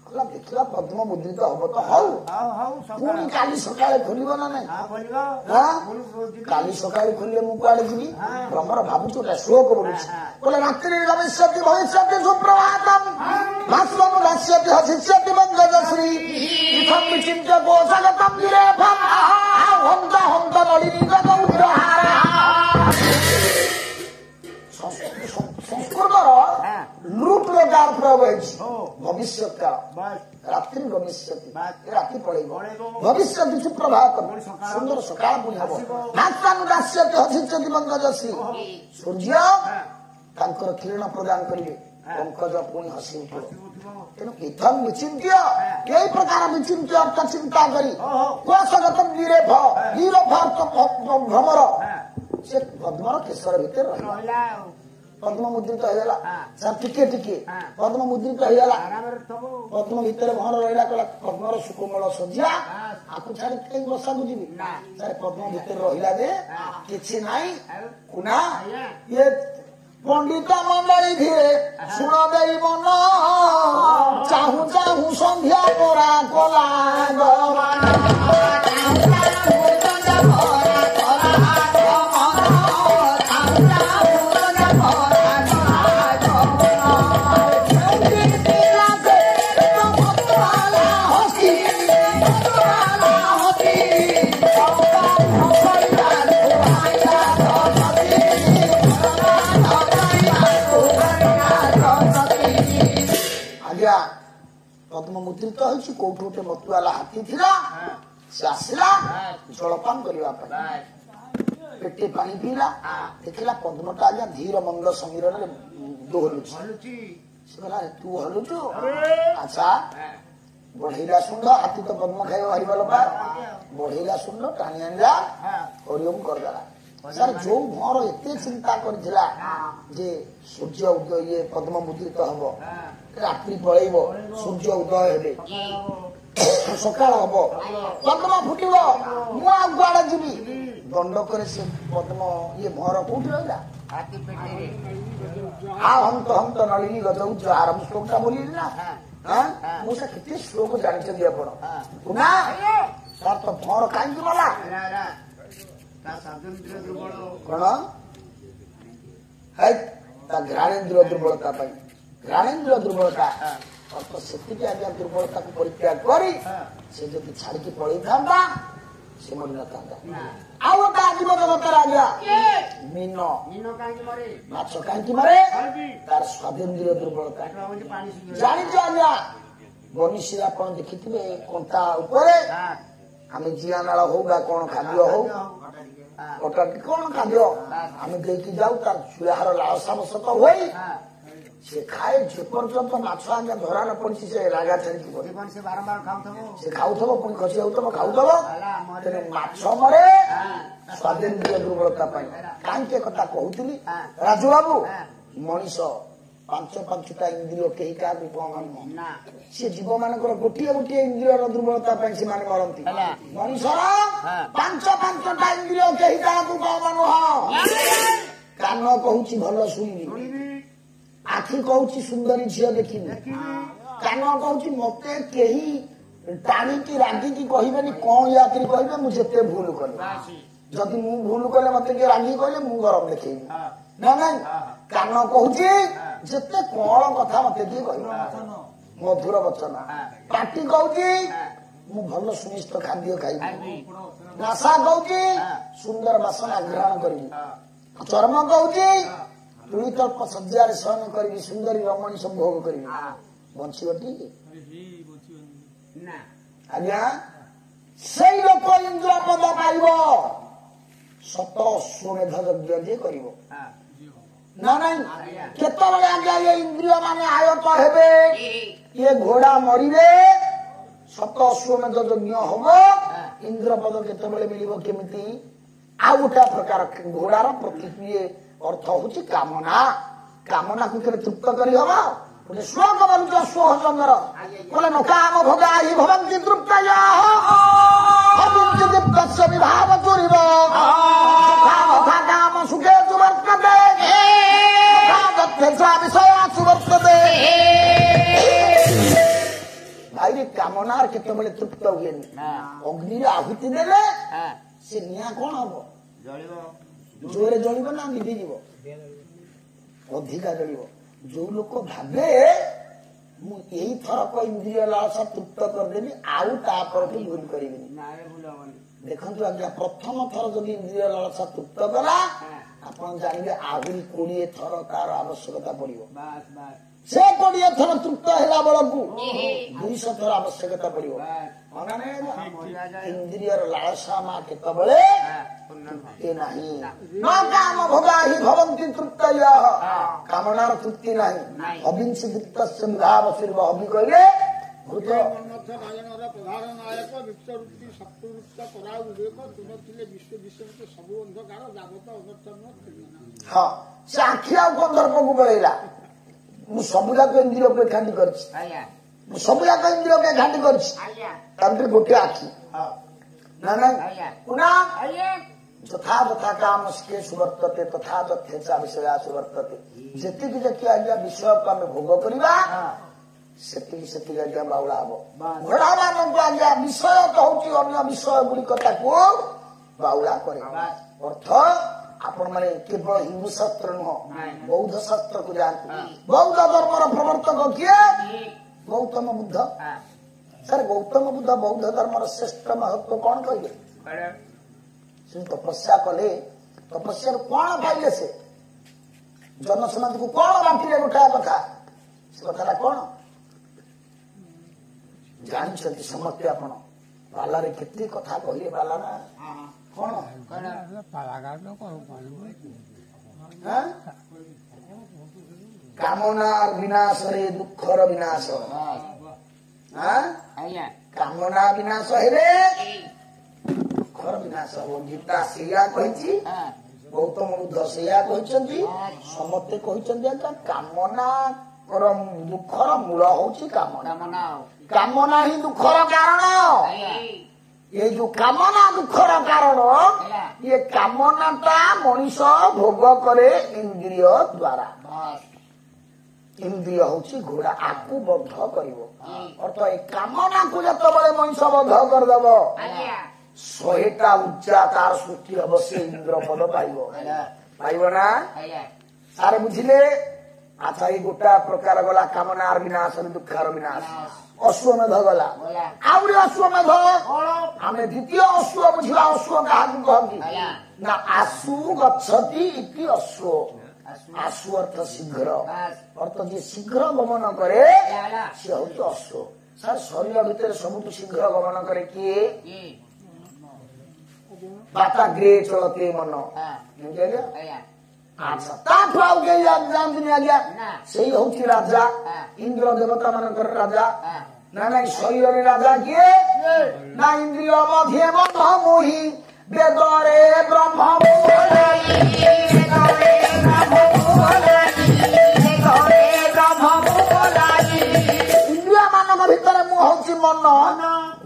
କହିଲା ଦେଖିଲା ପଦ୍ମ ମୁଦ୍ରିତ ହବ ତ ହଉ ପୁଣି କାଲି ସକାଳେ ଖୋଲିବ ନା ନାଇଁ କାଲି ସକାଳେ ଖୋଲିଲେ ମୁଁ କୁଆଡେ ଯିବି ଭ୍ରମର ଭାବୁଛୁ ଗୋଟେ ଶ୍ଲୋକ ବୋଲୁଛି କହିଲେ ରାତ୍ରି ଭବିଷ୍ୟତି ଭବିଷ୍ୟତି ସୁପ୍ରଭାତମ୍ ଭାସ୍ୱମ ଭାଷ୍ୟତି ହସିଷ୍ୟତି ମଙ୍ଗଜଶ୍ରୀ ବିଚିନ୍ତ୍ୟ ଗୋସଗତମ୍ ବିରେଫମ୍ ହନ୍ତ ହନ୍ତ ନଳିନୀ ଗୌରହାର ସଂସ୍କୃତର ଲୁଟ୍ ଲଗାର ପ୍ରୟୋଗ ହେଇଛି ଭବିଷ୍ୟତ କାଳ ରାତ୍ରି ଭବିଷ୍ୟତି ରାତି ପଳେଇବ ଭବିଷ୍ୟତି ସୁପ୍ରଭାତ ସୁନ୍ଦର ସକାଳ ପୁଣି ହବ ଦାସ୍ୟତି ହସିଷ୍ୟତି ମଙ୍ଗଜଶ୍ରୀ ସୂର୍ଯ୍ୟ ତାଙ୍କର କିରଣ ପ୍ରଦାନ କରିବେ ପଙ୍କଜ ପୁଣି ହସି ଉଠିବ ତେଣୁ ଇଥମ ବିଚିନ୍ତ୍ୟ କେଇ ପ୍ରକାର ବିଚିନ୍ତ୍ୟ ଅର୍ଥ ଚିନ୍ତା କରି କୋଷଗତ ଭ୍ରମର ସେ ପଦ୍ମର କେଶର ଭିତରେ ରହିଲା ପଦ୍ମ ମୁଦ୍ରିତ ହେଇଗଲା ଟିକେ ଟିକେ ପଦ୍ମ ମୁଦ୍ରିତ ହେଇଗଲା ପଦ୍ମ ଭିତରେ ଭର ରହିଲା କହିଲା ପଦ୍ମର ସୁକୋମଳ ସଜ୍ଜା ଆକୁ ଛାଡି କାହିଁ ବସାକୁ ଯିବି ସାର୍ ପଦ୍ମ ଭିତରେ ରହିଲା ଯେ କିଛି ନାହିଁ କୁନା ଇଏ ପଣ୍ଡିତ ମଣ୍ଡଳୀ ଧିରେ ଶୁଣ ଦେଇ ମନ ଚାହୁଁ ଚାହୁଁ ସନ୍ଧ୍ୟା ପରା କଲା ପଦ୍ମ ମୁଦ୍ରିତ ହେଇଛି କୋଉଠି ଗୋଟେ ମତୁଆଲା ହାତୀ ଥିଲା ସେ ଆସିଲା ଜଳପାନ କରିବା ପାଇଁ ପେଟେ ପାଣି ପିଇଲା ଦେଖିଲା ପଦ୍ମଟା ଆଜ୍ଞା ଧୀର ମନ୍ଦ ସମୀରଣରେ ଦୋହଲୁଛି ସେ କହିଲା ତୁ ହଲୁଛୁ ଆଚ୍ଛା ବଢେଇଲା ଶୁଣ୍ଡ ହାତୀ ତ ପଦ୍ମ ଖାଇବା ଭାରି ଭଲ ପାଏ ବଢେଇଲା ଶୁଣ୍ଡ ଟାଣି ଆଣିଲା ହରିଓମ କରିଦେଲା ସାର୍ ଯୋଉ ଭର ଏତେ ଚିନ୍ତା କରିଥିଲା ଯେ ସୂର୍ଯ୍ୟ ଉଦୟ ଇଏ ପଦ୍ମ ମୁଦ୍ରିତ ହବ ରାତ୍ରି ପଳେଇବ ସୂର୍ଯ୍ୟ ଉଦୟ ହେବେ ସକାଳ ହବ ପଦ୍ମ ଫୁଟିବ ମୁଁ ଆଉ କୁଆଡେ ଯିବି ଦଣ୍ଡକରେ ସେ ପଦ୍ମ ଇଏ ଭର କୋଉଠି ରହିଲା ହନ୍ତ ହନ୍ତ ନଳିନୀ ଗଜ ଉଜ୍ଜହାର ମୁଁ ଶ୍ଲୋକଟା ବୋଲିଲି ନା ମୁଁ ସେ କେତେ ଶ୍ଲୋକ ଜାଣିଛନ୍ତି ଆପଣ ନା ତାର ତ ଭର କାହିଁକି ଗଲା କଣ ତା ଘ୍ରାଣେନ୍ଦ୍ରିୟ ଦୁର୍ବଳତା ପାଇଁ ଘ୍ରାଣେନ୍ଦ୍ରିୟ ଦୁର୍ବଳତା ଅର୍ଥ ସେତିକି ଆଜ୍ଞା ଦୁର୍ବଳତାକୁ ପରିତ୍ୟାଗ କରି ସେ ଯଦି ଛାଡିକି ପଳେଇଥାନ୍ତା ସେ ମରିନଥାନ୍ତା ଆଉ ଗୋଟେ ଆଜିବ ଜଗତରେ ଆଜ୍ଞା ମୀନ ମାଛ କାହିଁକି ମାରେ ତାର ସ୍ୱାଦେନ୍ଦ୍ରିୟ ଦୁର୍ବଳତା ଜାଣିଛ ଆଜ୍ଞା ବନିଶୀରେ ଆପଣ ଦେଖିଥିବେ କଣ୍ଟା ଉପରେ ଆମେ ଜିଆ ନାଳ ହଉ ବା କଣ ଖାଦ୍ୟ ହଉ କଟାଟି କଣ ଖାଦ୍ୟ ଆମେ ଦେଇକି ଯାଉ ତାର ଚୁଳାହାର ଲାଳସାବଶତ ହୋଇ ସେ ଖାଏ ଯେପର୍ଯ୍ୟନ୍ତ ମାଛ ଆଜ୍ଞା ଧରା ନ ପଡିଛି ସେ ରାଗା ଛାଡ଼ିକି
ସେ ବାରମ୍ବାର
ସେ ଖାଉଥିବ ପୁଣି ଖସି ଯାଉଥିବ ଖାଉଥିବ ତେଣୁ ମାଛ ମରେ ସ୍ୱାଧୀନ ଦୁର୍ବଳତା ପାଇଁ କାହିଁକି କଥା କହୁଥିଲି ରାଜୁ ବାବୁ ମଣିଷ ପାଞ୍ଚଟା ଇନ୍ଦ୍ରିୟ କେହି କାହାକୁ କମ ନୁହଁ ସେ ଜୀବ ମାନଙ୍କର ଗୋଟିଏ ଗୋଟିଏ ଇନ୍ଦ୍ରିୟର ଦୁର୍ବଳତା ପାଇଁ ସେମାନେ ମରନ୍ତି ମଣିଷର ପାଞ୍ଚଟା ଇନ୍ଦ୍ରିୟ କେହି କାହାକୁ କମ ନୁହଁ କାନ କହୁଛି ଭଲ ଶୁଣିବି ଆଖି କହୁଛି ସୁନ୍ଦରୀ ଝିଅ ଦେଖିବି କାନ କହୁଛି ମତେ କେହି ଟାଣିକି ରାଗିକି କହିବେନି କଣ ୟାତ୍ରୀ କହିବେ ମୁଁ ଯେତେ ଭୁଲ କଲି ଯଦି ମୁଁ ଭୁଲ କଲେ ମତେ କିଏ ରାଗିକି କହିଲେ ମୁଁ ଗରମ ଦେଖେଇବି ନା ନାଇଁ କାନ କହୁଛି ଯେତେ କଣ କଥା ମତେ କିଏ କହିବ ମଧୁର ବଚନ ପାଟି କହୁଛି ମୁଁ ଭଲ ସୁନିଷ୍ଠ ଖାଦ୍ୟ ଖାଇବି ନାସା କହୁଛି ସୁନ୍ଦର ବାସନା ଗ୍ରହଣ କରିବି ଚର୍ମ କହୁଛି ତୁଳିତଳ୍ପ ଶଯ୍ୟାରେ ଶୟନ କରିବି ସୁନ୍ଦରୀ ରମଣୀ ସମ୍ଭୋଗ କରିବି ବଞ୍ଚିବଟି ଆଜ୍ଞା ସେଇ ଲୋକ ଇନ୍ଦ୍ର ପଦ ପାଇବ ସତ ଅଶ୍ୱମେଧ ଯଜ୍ଞ ଯିଏ କରିବ ନା ନାଇଁ କେତେବେଳେ ଆଜ୍ଞା ଏ ଇନ୍ଦ୍ରିୟ ମାନେ ଆୟତ ହେବେ ଇଏ ଘୋଡା ମରିବେ ସତ ଅଶ୍ୱମେଧ ଯଜ୍ଞ ହବ ଇନ୍ଦ୍ର ପଦ କେତେବେଳେ ମିଳିବ କେମିତି ଆଉ ଗୋଟେ ପ୍ରକାର ଘୋଡାର ପ୍ରତିକ୍ରିୟା ଅର୍ଥ ହଉଛି କାମନା କାମନାକୁ କେବେ ତୃପ୍ତ କରିହବ ଗୋଟେ ଶ୍ଲୋକ ବୋଲୁଛ ଅଶ୍ୱଚନ୍ଦ୍ର ବୋଲେ ନକାମ ଭୋଗା ହି ଭବନ୍ତି ତୃପ୍ତୟ ବିଭାବ ଚୋରିବ କାମ ସୁଖେ ଚୁବର୍ତ୍ତତେ ବିଷୟାସୁ ବର୍ତ୍ତତେ ଭାଇରେ କାମନାର କେତେବେଳେ ତୃପ୍ତ ହୁଏନି ଅଗ୍ନିରେ ଆହୁତି ଦେଲେ ସେ ନିଆଁ କଣ ହବ ଜୋରେ ଜଳିବ ନା ନିଭିଯିବ ଅଧିକା ଜଳିବ ଯୋଉ ଲୋକ ଭାବେ ମୁଁ ଏଇଥରକ ଇନ୍ଦ୍ରିୟ ଲାଳସା ତୃପ୍ତ କରିଦେବି ଆଉ ତାପରଠୁ ଭୁଲ କରିବିନି ଦେଖନ୍ତୁ ଆଜ୍ଞା ପ୍ରଥମ ଥର ଯଦି ଇନ୍ଦ୍ରିୟ ଲାଳସା ତୃପ୍ତ କଲା ଆପଣ ଜାଣିବେ ଆହୁରି 20 ଥର ତାର ଆବଶ୍ୟକତା ପଡିବ ସେ 20 ଥର ତୃପ୍ତ ହେଲା ବେଳକୁ 200 ଥର ଆବଶ୍ୟକତା ପଡିବ ଇନ୍ଦ୍ରିୟର ଲାଳସା ମା କେତେବେଳେ ନାହିଁ କାମ ଭୋଗା ହି ଭବନ୍ତି ତୃପ୍ତୟ କାମନାର ତୃପ୍ତି ନାହିଁ ଅବିଂଶୀ ଯୁକ୍ତ ବିଭାବ ଶିର୍ବ ଅଭି କହିଲେ ହଁ ସେ ଆଖି ଆଉ କନ୍ଦର୍ପକୁ ପଳେଇଲା ମୁଁ ସବୁ ଯାକ ଇନ୍ଦ୍ରିୟକୁ ଏକାଠି କରିଛି ମୁଁ ସବୁ ଯାକ ଇନ୍ଦ୍ରିୟକୁ ଏକାଠି କରିଛି ତାପରେ ଗୋଟେ ଆଖି ନା ନାଇଁ ଯଥା ଯଥା କାମ ଶିଖେ ସୁବର୍ତ୍ତତେ ତଥା ଯଥେଚ୍ଛା ବିଷୟା ସୁବର୍ତ୍ତତେ ଯେତିକି ଯେତିକି ଆଜ୍ଞା ବିଷୟକୁ ଆମେ ଭୋଗ କରିବା ସେତିକି ସେତିକି ଆଜ୍ଞା ବାଉଳା ହବ ଘୋଡା ମାନଙ୍କୁ ଆଜ୍ଞା ବିଷୟ ତ ହଉଛି ଅନ୍ୟ ବିଷୟ ଗୁଡିକ ତାକୁ ବାଉଳା କରେ ଅର୍ଥ ଆପଣ ମାନେ କେବଳ ହିନ୍ଦୁ ଶାସ୍ତ୍ର ନୁହଁ ବୌଦ୍ଧ ଶାସ୍ତ୍ରକୁ ଯାଆନ୍ତୁ ବୌଦ୍ଧ ଧର୍ମର ପ୍ରବର୍ତ୍ତକ କିଏ ଗୌତମ ବୁଦ୍ଧ ସାର୍ ଗୌତମ ବୁଦ୍ଧ ବୌଦ୍ଧ ଧର୍ମର ଶ୍ରେଷ୍ଠ ମହତ୍ଵ କଣ କହିଲେ ସେ ତପସ୍ୟା କଲେ ତପସ୍ୟାରୁ କଣ ପାଇଲେ ସେ ଜନସମାଜକୁ କଣ ବାଣ୍ଟିଲେ ଗୋଟାଏ କଥା ସେ କଥାଟା କଣ ଜାଣିଛନ୍ତି ସମସ୍ତେ ଆପଣ ପାଲାରେ କେତେ କଥା କହିଲେ ପାଲା ନା କଣ କାମନା ବିନାଶରେ ଦୁଃଖର ବିନାଶ କାମନା ବିନାଶ ହେଲେ ଦୁଃଖର ବିନାଶ ହବ ଗୀତା ସେଇଆ କହିଛି ଗୌତମ ବୁଦ୍ଧ ସେଇଆ କହିଛନ୍ତି ସମସ୍ତେ କହିଛନ୍ତି ଆଜ୍ଞା କାମନା ଦୁଃଖର ମୂଳ ହଉଛି କାମନା କାମନା ହିଁ ଦୁଃଖର କାରଣ ये जो कामना दुखर कारण ये कामनाटा मनीष भोग करे इंद्रिय द्वारा इंद्रिय हूँ घोड़ा आकु बद्ध कर अर्थ ये कामना को जो मनीष बद्ध करदेव 100टा उच्चा तार सृष्टि हम से इंद्र पद पाइब ना सारे बुझिले अच्छा ये गोटा प्रकार गला कामनार विनाश दुखार विनाश अश्वमेध गला आउरी अश्वमेध आम द्वितीय अश्व बुझा अश्व क्या कहती ना आशु गच्छति इति अश्व आशु अर्थ शीघ्र अर्थ जी शीघ्र गमन करे सी हूँ अश्व सर शरीर भितर सबुठ शीघ्र गमन करे किए ବାତା ଗ୍ରେ ଚଳତେ ମନ ଆଚ୍ଛା ତାଠୁ ଆଉ କେହି ଯାଆନ୍ତିନି ଆଜ୍ଞା ସେଇ ହଉଛି ରାଜା ଇନ୍ଦ୍ର ଦେବତା ମାନଙ୍କର ରାଜା ନା ନାଇଁ ଶରୀରରେ ରାଜା କିଏ ନା ଇନ୍ଦ୍ରିୟ ମଧ୍ୟ ବନ୍ଧ ମୋହି ବେଦରେ ବ୍ରହ୍ମ ଇନ୍ଦ୍ରିୟ ମାନଙ୍କ ଭିତରେ ମୁଁ ହଉଛି ମନ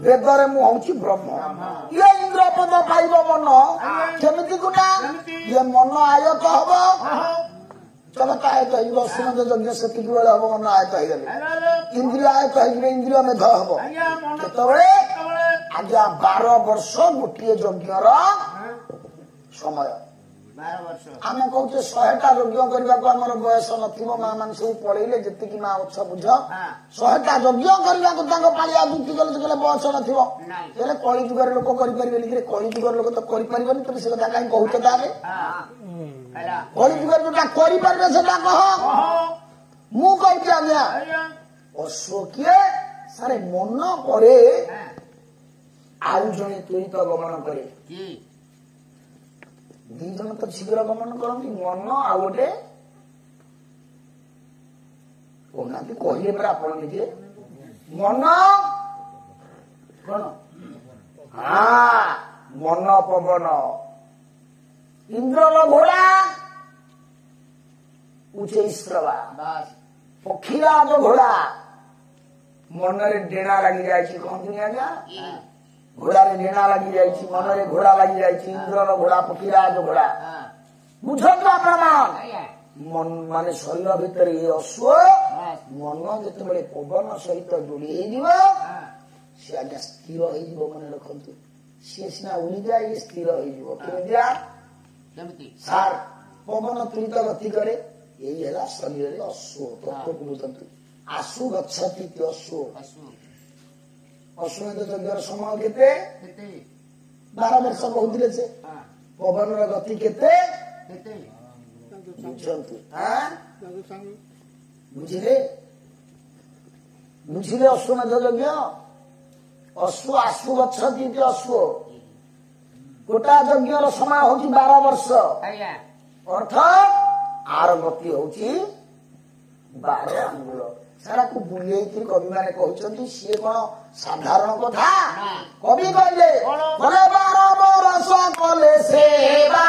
ବେଦରେ ମୁଁ ହଉଛି ବ୍ରହ୍ମ ଇଏ ଇନ୍ଦ୍ର ପଦ ପାଇବ ମନ କେମିତି ଗୁଣା ଇଏ ମନ ଆୟତ ହବ ଜଗତ ଆୟତ ହେଇଯିବ ସୁନନ୍ଦ ଯଜ୍ଞ ସେତିକି ବେଳେ ହବ ମନ ଆୟତ ହେଇଗଲେ ଇନ୍ଦ୍ରିୟ ଆୟତ ହେଇଯିବେ ଇନ୍ଦ୍ରିୟ ମେଧ ହବ କେତେବେଳେ ଆଜ୍ଞା 12 ବର୍ଷ ଗୋଟିଏ ଯଜ୍ଞର ସମୟ ଆମେ କହୁଛେ 100ଟା ଯଜ୍ଞ କରିବାକୁ ଆମର ବୟସ ନଥିବ ମା ମାନେ ସବୁ ପଳେଇଲେ ଯେତିକି ମା ଅଛ ବୁଝ 100ଟା ଯଜ୍ଞ କରିବାକୁ ତାଙ୍କ ପାଳିଆ ଯୁକ୍ତି କଲେ ବୟସ ନଥିବ ହେଲେ କଳି ଯୁଗରେ ଲୋକ କରିପାରିବେନି କି କଳି ଯୁଗର ଲୋକ ତ କରିପାରିବେନି ତମେ ସେ କଥା କାହିଁ କହୁଛ ତାହେଲେ କଳି ଯୁଗରେ ଯୋଉଟା କରିପାରିବେ ସେଟା କହ ମୁଁ କହୁଛି ଆଜ୍ଞା ଅଶ୍ଵ କିଏ ସାରେ ମନ ପରେ ଆଉ ଜଣେ ତ୍ୱରିତ ଗମନ କରେ 2 ଜଣ ତ ଶୀଘ୍ର ଗମନ କରନ୍ତି ମନ ଆଉ ଗୋଟେ କହୁନାହାନ୍ତି କହିଲେ ପରା ଆପଣ ନିଜେ ମନ କଣ ମନ ପବନ ଇନ୍ଦ୍ରର ଘୋଡ଼ା ଉଚ୍ଚୈଶ୍ରବା ପକ୍ଷୀରାଜ ଘୋଡ଼ା ମନରେ ଡେଣା ଲାଗି ଯାଇଛି କହନ୍ତୁନି ଆଜ୍ଞା ଘୋଡ଼ାରେ ଡେଣା ଲାଗି ଯାଇଛି ମନରେ ଘୋଡ଼ା ଲାଗି ଯାଇଛି ଇନ୍ଦ୍ରର ଘୋଡ଼ା ପକ୍ଷୀରାଜ ଘୋଡ଼ା ବୁଝନ୍ତୁ ଆପଣ ମାନେ ଶରୀର ଭିତରେ ଏ ଅଶ୍ଵ ମନ ଯେତେବେଳେ ପବନ ସହିତ ଯୋଡ଼ି ହେଇଯିବ ସେ ଆଜ୍ଞା ସ୍ଥିର ହେଇଯିବ ମନେ ରଖନ୍ତୁ ସିଏ ସିନା ଉଡ଼ିଯାଏ ଇଏ ସ୍ଥିର ହେଇଯିବ କେମିତି ସାର୍ ପବନ ତ୍ୱରିତ ଗତି କରେ ଏଇ ହେଲା ଶରୀରରେ ଅଶ୍ଵ ତତ୍ତ୍ୱକୁ ବୁଝନ୍ତୁ ଆଶୁ ଗଚ୍ଛତି ଅଶ୍ଵ ଅଶ୍ୱମେଧ ଯଜ୍ଞର ସମୟ କେତେ 12 ବର୍ଷ କହୁଥିଲେ ସେ ପବନର ଗତି କେତେ ବୁଝନ୍ତୁ ବୁଝିଲେ ଅଶ୍ୱମେଧ ଯଜ୍ଞ ଅଶ୍ଵ ଆଶୁ ଗଚ୍ଛତି ଅଶ୍ଵ ଗୋଟା ଯଜ୍ଞର ସମୟ ହଉଛି 12 ବର୍ଷ ଅର୍ଥାତ୍ ଆର ଗତି ହଉଛି 12 ଆଙ୍ଗୁଳ ସାରାକୁ ବୁଲେଇକି କବି ମାନେ କହୁଛନ୍ତି ସିଏ କଣ ସାଧାରଣ କଥା କବି କହିଲେ 12 ବର୍ଷ କଲେ ସେବା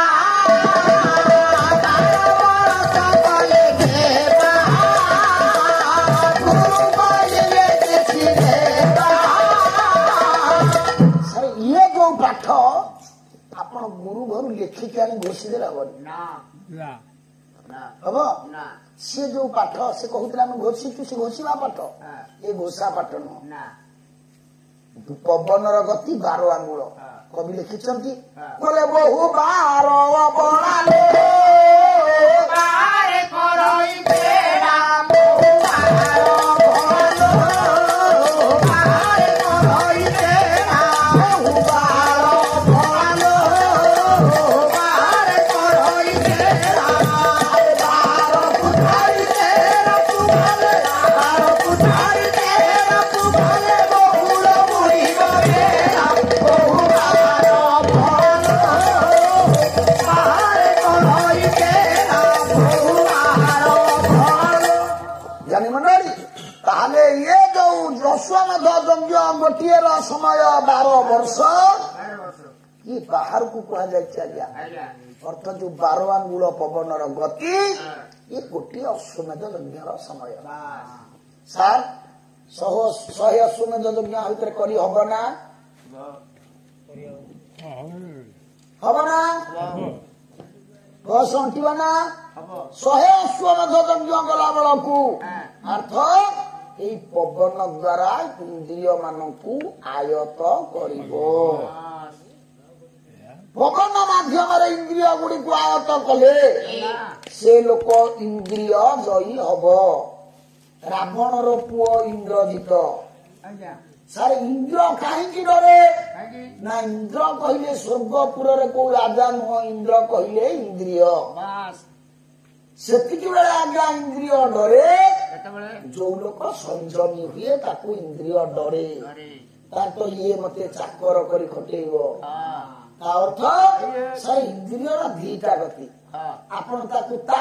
ଇଏ ଯୋଉ ପାଠ ଆପଣ ଗୁରୁ ଘରୁ ଲେଖିକି ଆଣି ଘୋଷିଦେଲେ ହବନି ହବ ସିଏ ଯୋଉ ପାଠ ସେ କହୁଥିଲେ ଆମେ ଘୋଷିଛୁ ସେ ଘୋଷିବା ପାଠ ଏ ଘୋଷା ପାଠ ନୁହଁ ପବନର ଗତି 12 ଆଙ୍ଗୁଳ କବି ଲେଖିଛନ୍ତି କହିଲେ ବହୁ 12 ବଳାଲେ ଗୋଟିଏ ସମୟ 12 ବର୍ଷ ଇଏ ବାହାରକୁ କୁହାଯାଇଛି ଆଜ୍ଞା ଅର୍ଥ ଯୋଉ 12 ଆଙ୍ଗୁଳ ପବନର ଗତି ଇଏ ଗୋଟିଏ ଅଶ୍ୱମେଧ ଯଜ୍ଞର ସମୟ ସାର୍ 100 ଅଶ୍ୱମେଧ ଯଜ୍ଞ ଭିତରେ କରି ହବ ନା ବୟସ ଅଣ୍ଟିବ ନା 100 ଅଶ୍ୱମେଧ ଯଜ୍ଞ ଗଲା ବେଳକୁ ଅର୍ଥ এই ପବନ ଦ୍ୱାରା ଇନ୍ଦ୍ରିୟ ମାନଙ୍କୁ ଆୟତ କରିବ ପବନ ମାଧ୍ୟମରେ ଇନ୍ଦ୍ରିୟ ଗୁଡ଼ିକୁ ଆୟତ କଲେ ସେ ଲୋକ ଇନ୍ଦ୍ରିୟ ଜୟୀ ହବ ରାବଣର ପୁଅ ଇନ୍ଦ୍ରଜିତ ସାର୍ ଇନ୍ଦ୍ର କାହିଁକି ଡରେ ନା ଇନ୍ଦ୍ର କହିଲେ ସ୍ୱର୍ଗପୁରରେ କୋଉ ରାଜା ନୁହଁ ଇନ୍ଦ୍ର କହିଲେ ଇନ୍ଦ୍ରିୟ ସେତିକି ବେଳେ ଆଜ୍ଞା ଇନ୍ଦ୍ରିୟ ଡରେ ଯୋଉ ଲୋକ ସଂଯମୀ ହୁଏ ତାକୁ ଇନ୍ଦ୍ରିୟ ଡରେ ତାର ତ ଇଏ ମତେ ଚାକର କରି ଖଟେଇବ ଅର୍ଥ ସେ ଇନ୍ଦ୍ରିୟର ଦିଟା ଗତି ଆପଣ ତାକୁ ତା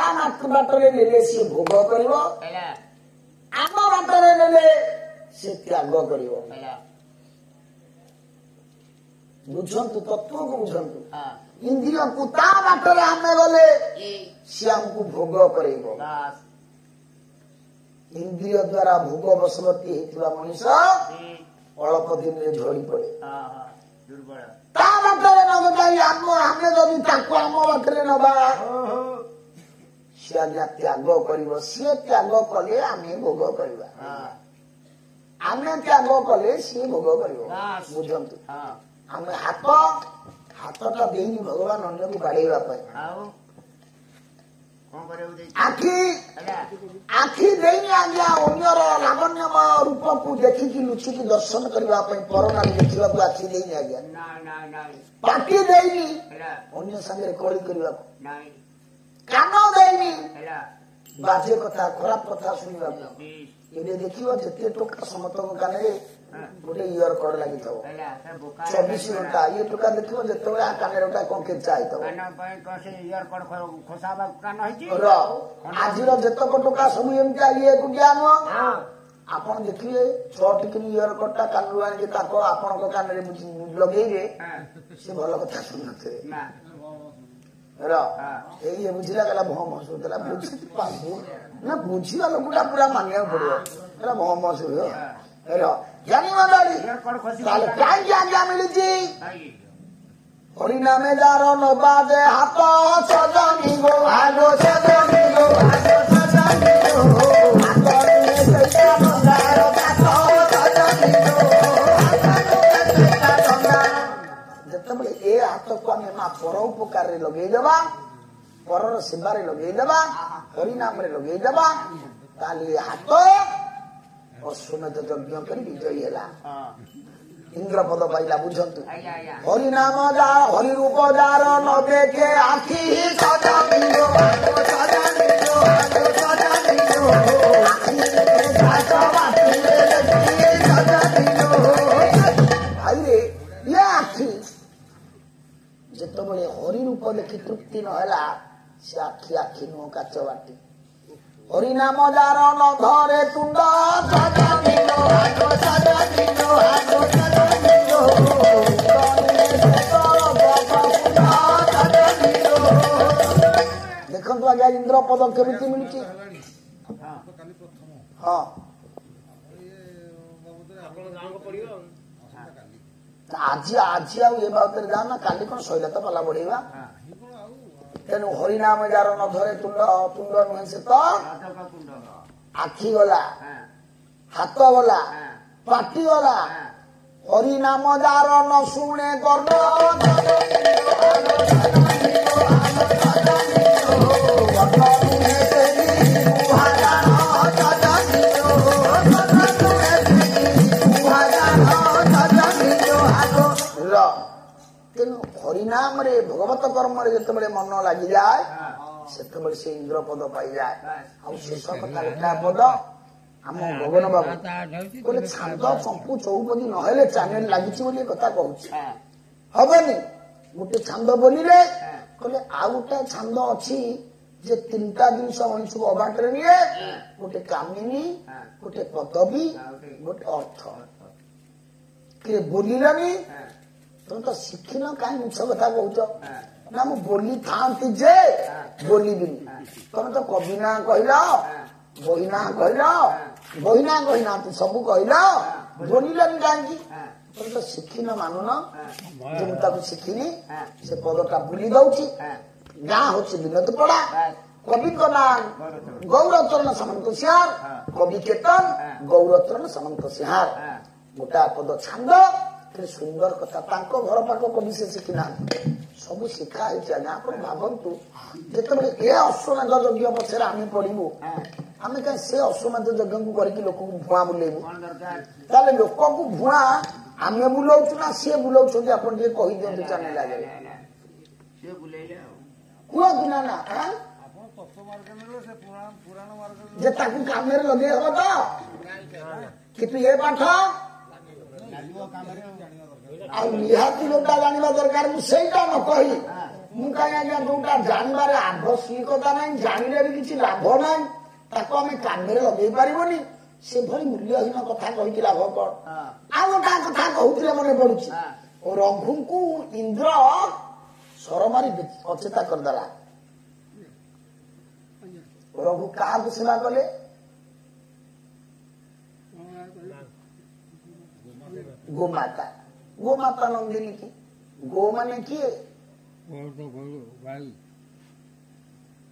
ବାଟରେ ନେଲେ ସିଏ ଭୋଗ କରିବ ଆମ ବାଟରେ ନେଲେ ସେ ତ୍ୟାଗ କରିବ ବୁଝନ୍ତୁ ତତ୍ତ୍ୱକୁ ବୁଝନ୍ତୁ ଇନ୍ଦ୍ରିୟକୁ ତା ବାଟରେ ଆମେ ଗଲେ ସିଏ ଆମକୁ ଭୋଗ କରେଇବ ଇନ୍ଦ୍ରିୟ ଦ୍ୱାରା ଭୋଗ ବଶବର୍ତ୍ତୀ ହେଇଥିବା ମଣିଷ ଅଳ୍ପ ଦିନରେ ଝଡି ପଡେ ତା ବାଟରେ ନ ଯାଇ ଆମେ ଯଦି ତାକୁ ଆମ ବାଟରେ ନବା ସିଏ ଆଜ୍ଞା ତ୍ୟାଗ କରିବ ସିଏ ତ୍ୟାଗ କଲେ ଆମେ ଭୋଗ କରିବା ଆମେ ତ୍ୟାଗ କଲେ ସିଏ ଭୋଗ କରିବ ବୁଝନ୍ତୁ ଆମେ ହାତଟା ଦେଇନି ଭଗବାନ ଅନ୍ୟକୁ ବାଡେଇବା ପାଇଁ ଆଖି ଦେଇନି ଆଜ୍ଞା ଅନ୍ୟର ଲାବଣ୍ୟମୟ ରୂପକୁ ଦେଖିକି ଲୁଚିକି ଦର୍ଶନ କରିବା ପାଇଁ ପରନାରୀ ଦେଖିବାକୁ ଆଖି ଦେଇନି ଆଜ୍ଞା ପାଟି ଦେଇନି ଅନ୍ୟ ସାଙ୍ଗରେ କଳି କରିବାକୁ କାନ ଦେଇନି ବାଜେ କଥା ଖରାପ କଥା ଶୁଣିବାକୁ ଏବେ ଦେଖିବ ଯେତେ ଟଙ୍କା ସମସ୍ତଙ୍କ କାନରେ ଗୋଟେ ଇୟର କଡ ଲାଗିଥିବ 24 ଘଣ୍ଟା ଇଏ ଟଙ୍କା ଦେଖିବ ଯେତେବେଳେ କାନରେ ଗୋଟେ କଣ କେଞ୍ଚା ହେଇଥିବ ଆଜିର ଯେତକ ଟଙ୍କା ସବୁ ଏମିତିଆ ଇଏ ଏକୁଟିଆ ନୁହଁ ଆପଣ ଦେଖିବେ 6 ଟିକିନି ଇୟର କଡଟା କାନରୁ ଆଣିକି ତାଙ୍କ ଆପଣଙ୍କ କାନରେ ଲଗେଇବେ ସେ ଭଲ କଥା ଶୁଣୁନଥିବେ ଏଇ ବୁଝିଲା ଗଲା ଭଁ ଭଁ ଶୁଣୁଥିଲା ନା ବୁଝିବା ଲୋକଟା ପୁରା ମାନିବାକୁ ପଡିବ ହେଲା ଭଁ ଭଁ ଶୁଣିବ ତାହେଲେ କାହିଁକି ଆଜ୍ଞା ମିଳିଛି ହରିନାମେ ଯାର ନବା ଯେ ହାତ ସଜନି ଗୋ ଆଗ ସଜନି ଗୋ ଯେତେବେଳେ ଏ ହାତକୁ ଆମେ ମା ପର ଉପକାରରେ ଲଗେଇଦେବା ପରର ସେବାରେ ଲଗେଇଦେବା ହରିନାମରେ ଲଗେଇଦେବା ତାହେଲେ ଏ ହାତ ଅଶ୍ୱମେଧ ଯଜ୍ଞ କରି ବିଜୟୀ ହେଲା ଇନ୍ଦ୍ରପଦ ପାଇଲା ବୁଝନ୍ତୁ ହରିନାମ ଯା ହରି ରୂପ ଯାର ନ ଦେଖେ ଆଖି ଭାଇରେ ଇଏ ଆଖି ଯେତେବେଳେ ହରି ରୂପ ଦେଖି ତୃପ୍ତି ନହେଲା ସେ ଆଖି ଆଖି ନୁହଁ କାଚ ବାଟି ହରିନାମ ଯାର ନ ଧରେ ତୁଣ୍ଡ ଦେଖନ୍ତୁ ଆଜ୍ଞା ଇନ୍ଦ୍ରପଦ କେମିତି ମିଳୁଛି ହଁ ଆଜି ଆଉ ଏ ବାବଦରେ ଯାଅ ନା କାଲି କଣ ଶୈଳ ତ ପାଲା ବଢେଇବା ତେଣୁ ହରିନାମ ଯାର ନ ଧରେ ତୁଣ୍ଡ ନୁହେଁ ସେ ତ ଆଖି ଗଲା ହାତ ଗଲା ପାଟି ଗଲା ହରିନାମ ଯାର ନ ଶୁଣେ କର୍ଣ୍ଣ ତେଣୁ ହରିନାମରେ ଭଗବତ କର୍ମରେ ଯେତେବେଳେ ମନ ଲାଗିଯାଏ ସେତେବେଳେ ସେ ଇନ୍ଦ୍ରପଦ ପାଇଯାଏ ଆଉ ଶେଷ କଥା ଗୋଟା ପଦ ଆମ ଗଗନ ବାବୁ କହିଲେ ଛାନ୍ଦ ଚମ୍ପୁ ଚୌପଦୀ ନହେଲେ ଚ୍ୟାନେଲ ଲାଗିଛି ବୋଲି କଥା କହୁଛି ହବନି ଗୋଟେ ଛାନ୍ଦ ବୋଲିଲେ କହିଲେ ଆଉ ଗୋଟେ ଛାନ୍ଦ ଅଛି ଯେ 3ଟା ଜିନିଷ ମଣିଷକୁ ଅବାଟରେ ନିଏ ଗୋଟେ କାମିନୀ ଗୋଟେ ପଦବୀ ଗୋଟେ ଅର୍ଥ କିଏ ବୋଲିଲାନି ତମେ ତ ଶିଖିନ କାହିଁ ମିଛ କଥା କହୁଛ ନା ମୁଁ ବୋଲି ଥାନ୍ତି ଯେ ବୋଲିବିନି ତମେ ତ କବି ନାଁ କହିଲ ବହି ନାଁ କହିଲ ବହି ନାଁ କହିନାହାନ୍ତି ସବୁ କହିଲ ବୋଲିଲାନି କାହିଁକି ତମେ ତ ଶିଖିନ ମାନୁନ ଯେ ମୁଁ ତାକୁ ଶିଖିନି ସେ ପଦଟା ଭୁଲି ଦଉଛି ଗାଁ ହଉଛି ବିନୋଦ ପଡା କବିଙ୍କ ନାଁ ଗୌରଚରଣ ସାମନ୍ତ ସିଂହାର କବି କେତନ ଗୌରଚରଣ ସାମନ୍ତ ସିଂହାର ଗୋଟା ପଦ ଛାନ୍ଦ ସୁନ୍ଦର କଥା ତାଙ୍କ ଘର ପାଖ କବି ସେ ଶିଖିନାହାନ୍ତି ସବୁ ଶିଖା ହେଇଛି ଆଜ୍ଞା ଆପଣ ଭାବନ୍ତୁ ଯେତେବେଳେ ଏ ଅଶ୍ୱମେଧ ଯଜ୍ଞ ପଛରେ ଆମେ ପଢିବୁ ଆମେ କାହିଁ ସେ ଅଶ୍ୱମେଧ ଯଜ୍ଞକୁ କରିକି ଲୋକଙ୍କୁ ଭୁଆଁ ବୁଲେଇବୁ ତାହେଲେ ଲୋକଙ୍କୁ ଭୁଆଁ ଆମେ ବୁଲଉଛୁ ନା ସିଏ ବୁଲଉଛନ୍ତି ଆପଣ ଟିକେ କହିଦିଅନ୍ତୁ ଚ୍ୟାନେଲ ଆଗରେ କୁହନ୍ତୁ ନା ନା ଯେ ତାକୁ କାମରେ ଲଗେଇ ହବ ତ କିନ୍ତୁ ଏ ପାଠ ଆଉ ନିହାତି ଯୋଉଟା ଜାଣିବା ଦରକାର ମୁଁ ସେଇଟା ନ କହି ମୁଁ କାହିଁ ଆଜ୍ଞା ଯୋଉଟା ଜାଣିବାରେ ଆବଶ୍ୟକତା ନାହିଁ ଜାଣିଲେ ବି କିଛି ଲାଭ ନାହିଁ ତାକୁ ଆମେ କାନରେ ଲଗେଇ ପାରିବନି ସେଭଳି ମୂଲ୍ୟହୀନ କଥା କହିକି ଲାଭ କଣ? ଆଉ ଗୋଟା କଥା କହୁଥିଲେ ମନେ ପଡୁଛି ରଘୁଙ୍କୁ ଇନ୍ଦ୍ର ସର ମାରି ଅଚେତା କରିଦେଲା। ରଘୁ କାହାକୁ ସେବା କଲେ? ଗୋମାତା। ଗୋମାତା ନନ୍ଦିନୀ କି ଗୋ ମାନେ କିଏ?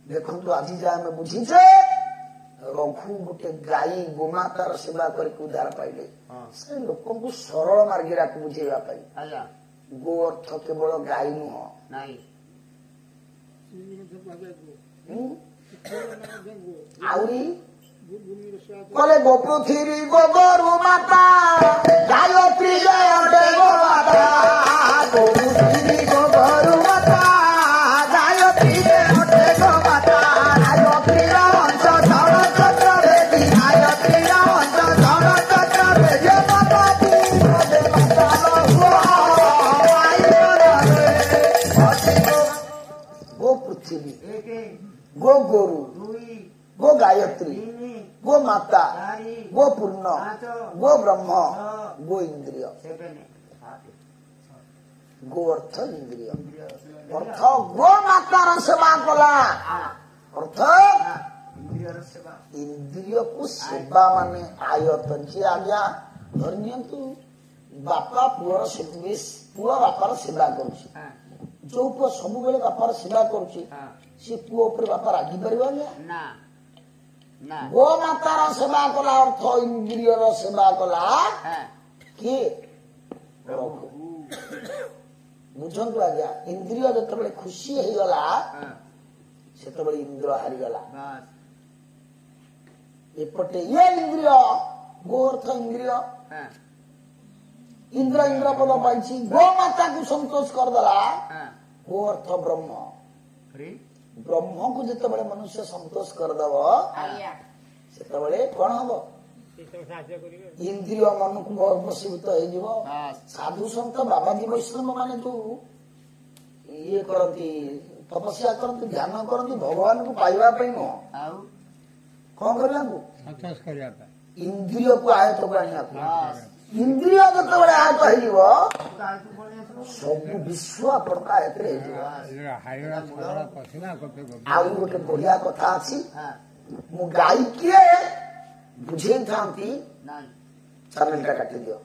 ଦେଖନ୍ତୁ ଆଜି ଯାହା ଆମେ ବୁଝିଛେ ରଘୁ ଗୋଟେ ଗାଈ ଗୋମାତାର ସେବା କରିକି ଉଦ୍ଧାର ପାଇଲେ ସେ ଲୋକଙ୍କୁ ସରଳ ମାର୍ଗିରାକୁ ବୁଝେଇବା ପାଇଁ। ଗୋ ଅର୍ଥ କେବଳ ଗାଈ ନୁହଁ ଆହୁରି କଲେ ଗୋପୃଥିବୀ ଗୋବରୁ ମାତା ଗାୟତ୍ରୀ ଜୟତେ ଗୋମାତା ଗୋପୃଥିବୀ ଗୋବରୁ ମାତା ଗାୟତ୍ରୀ ଜୟତେ ଗୋମାତା ଗାୟତ୍ରୀର ଅଂଶ ଧନ ଚକ୍ର ବେଦୀ ଗାୟତ୍ରୀର ଅଂଶ ଧନ ଚକ୍ର ବେଦୀ ମାତା ଗୋ ପୃଥିବୀ ଗୋ ଗୋରୁ गो गायत्री गो माता गो पूर्ण गो ब्रह्म गो इंद्रिय। गो अर्थ इंद्रिय अर्थ गो मातार सेवा कला अर्थ इंद्रिय को सेवा माने आयतन जी आज्ञा धरनी बापा पुअर पुआ बापार सेवा करुची जो पुआ सब बेले बापार सेवा करुची से पुआ ऊपर बापा रागी परिबा ना गो मातार सेवा कला अर्थ इंद्रिय सेवा कला किए बुझंतु आज्ञा इंद्रिय जो खुशी हो गला से इंद्र हारीगला एपटे ये इंद्रिय गो अर्थ इंद्रिय इंद्र इंद्र पद पाई गो माता को संतोष करदेला गो अर्थ ब्रह्म ब्रह्म को जिते मनुष्य संतोष करदेव से कौन हम इंद्रिय मन को बसीभूत हो साधु सन्त बाबाजी वैष्णव माने जो ये करती तपस्या करती ध्यान करती भगवान को पाइबा नुह कौन करने इंद्रिय को आयत को इंद्रिय जो आयत हो सब विश्व आपका आयत गोटे बढ़िया कथा अच्छी मु गाई किए बुझे था चैनल टा काटी दियो।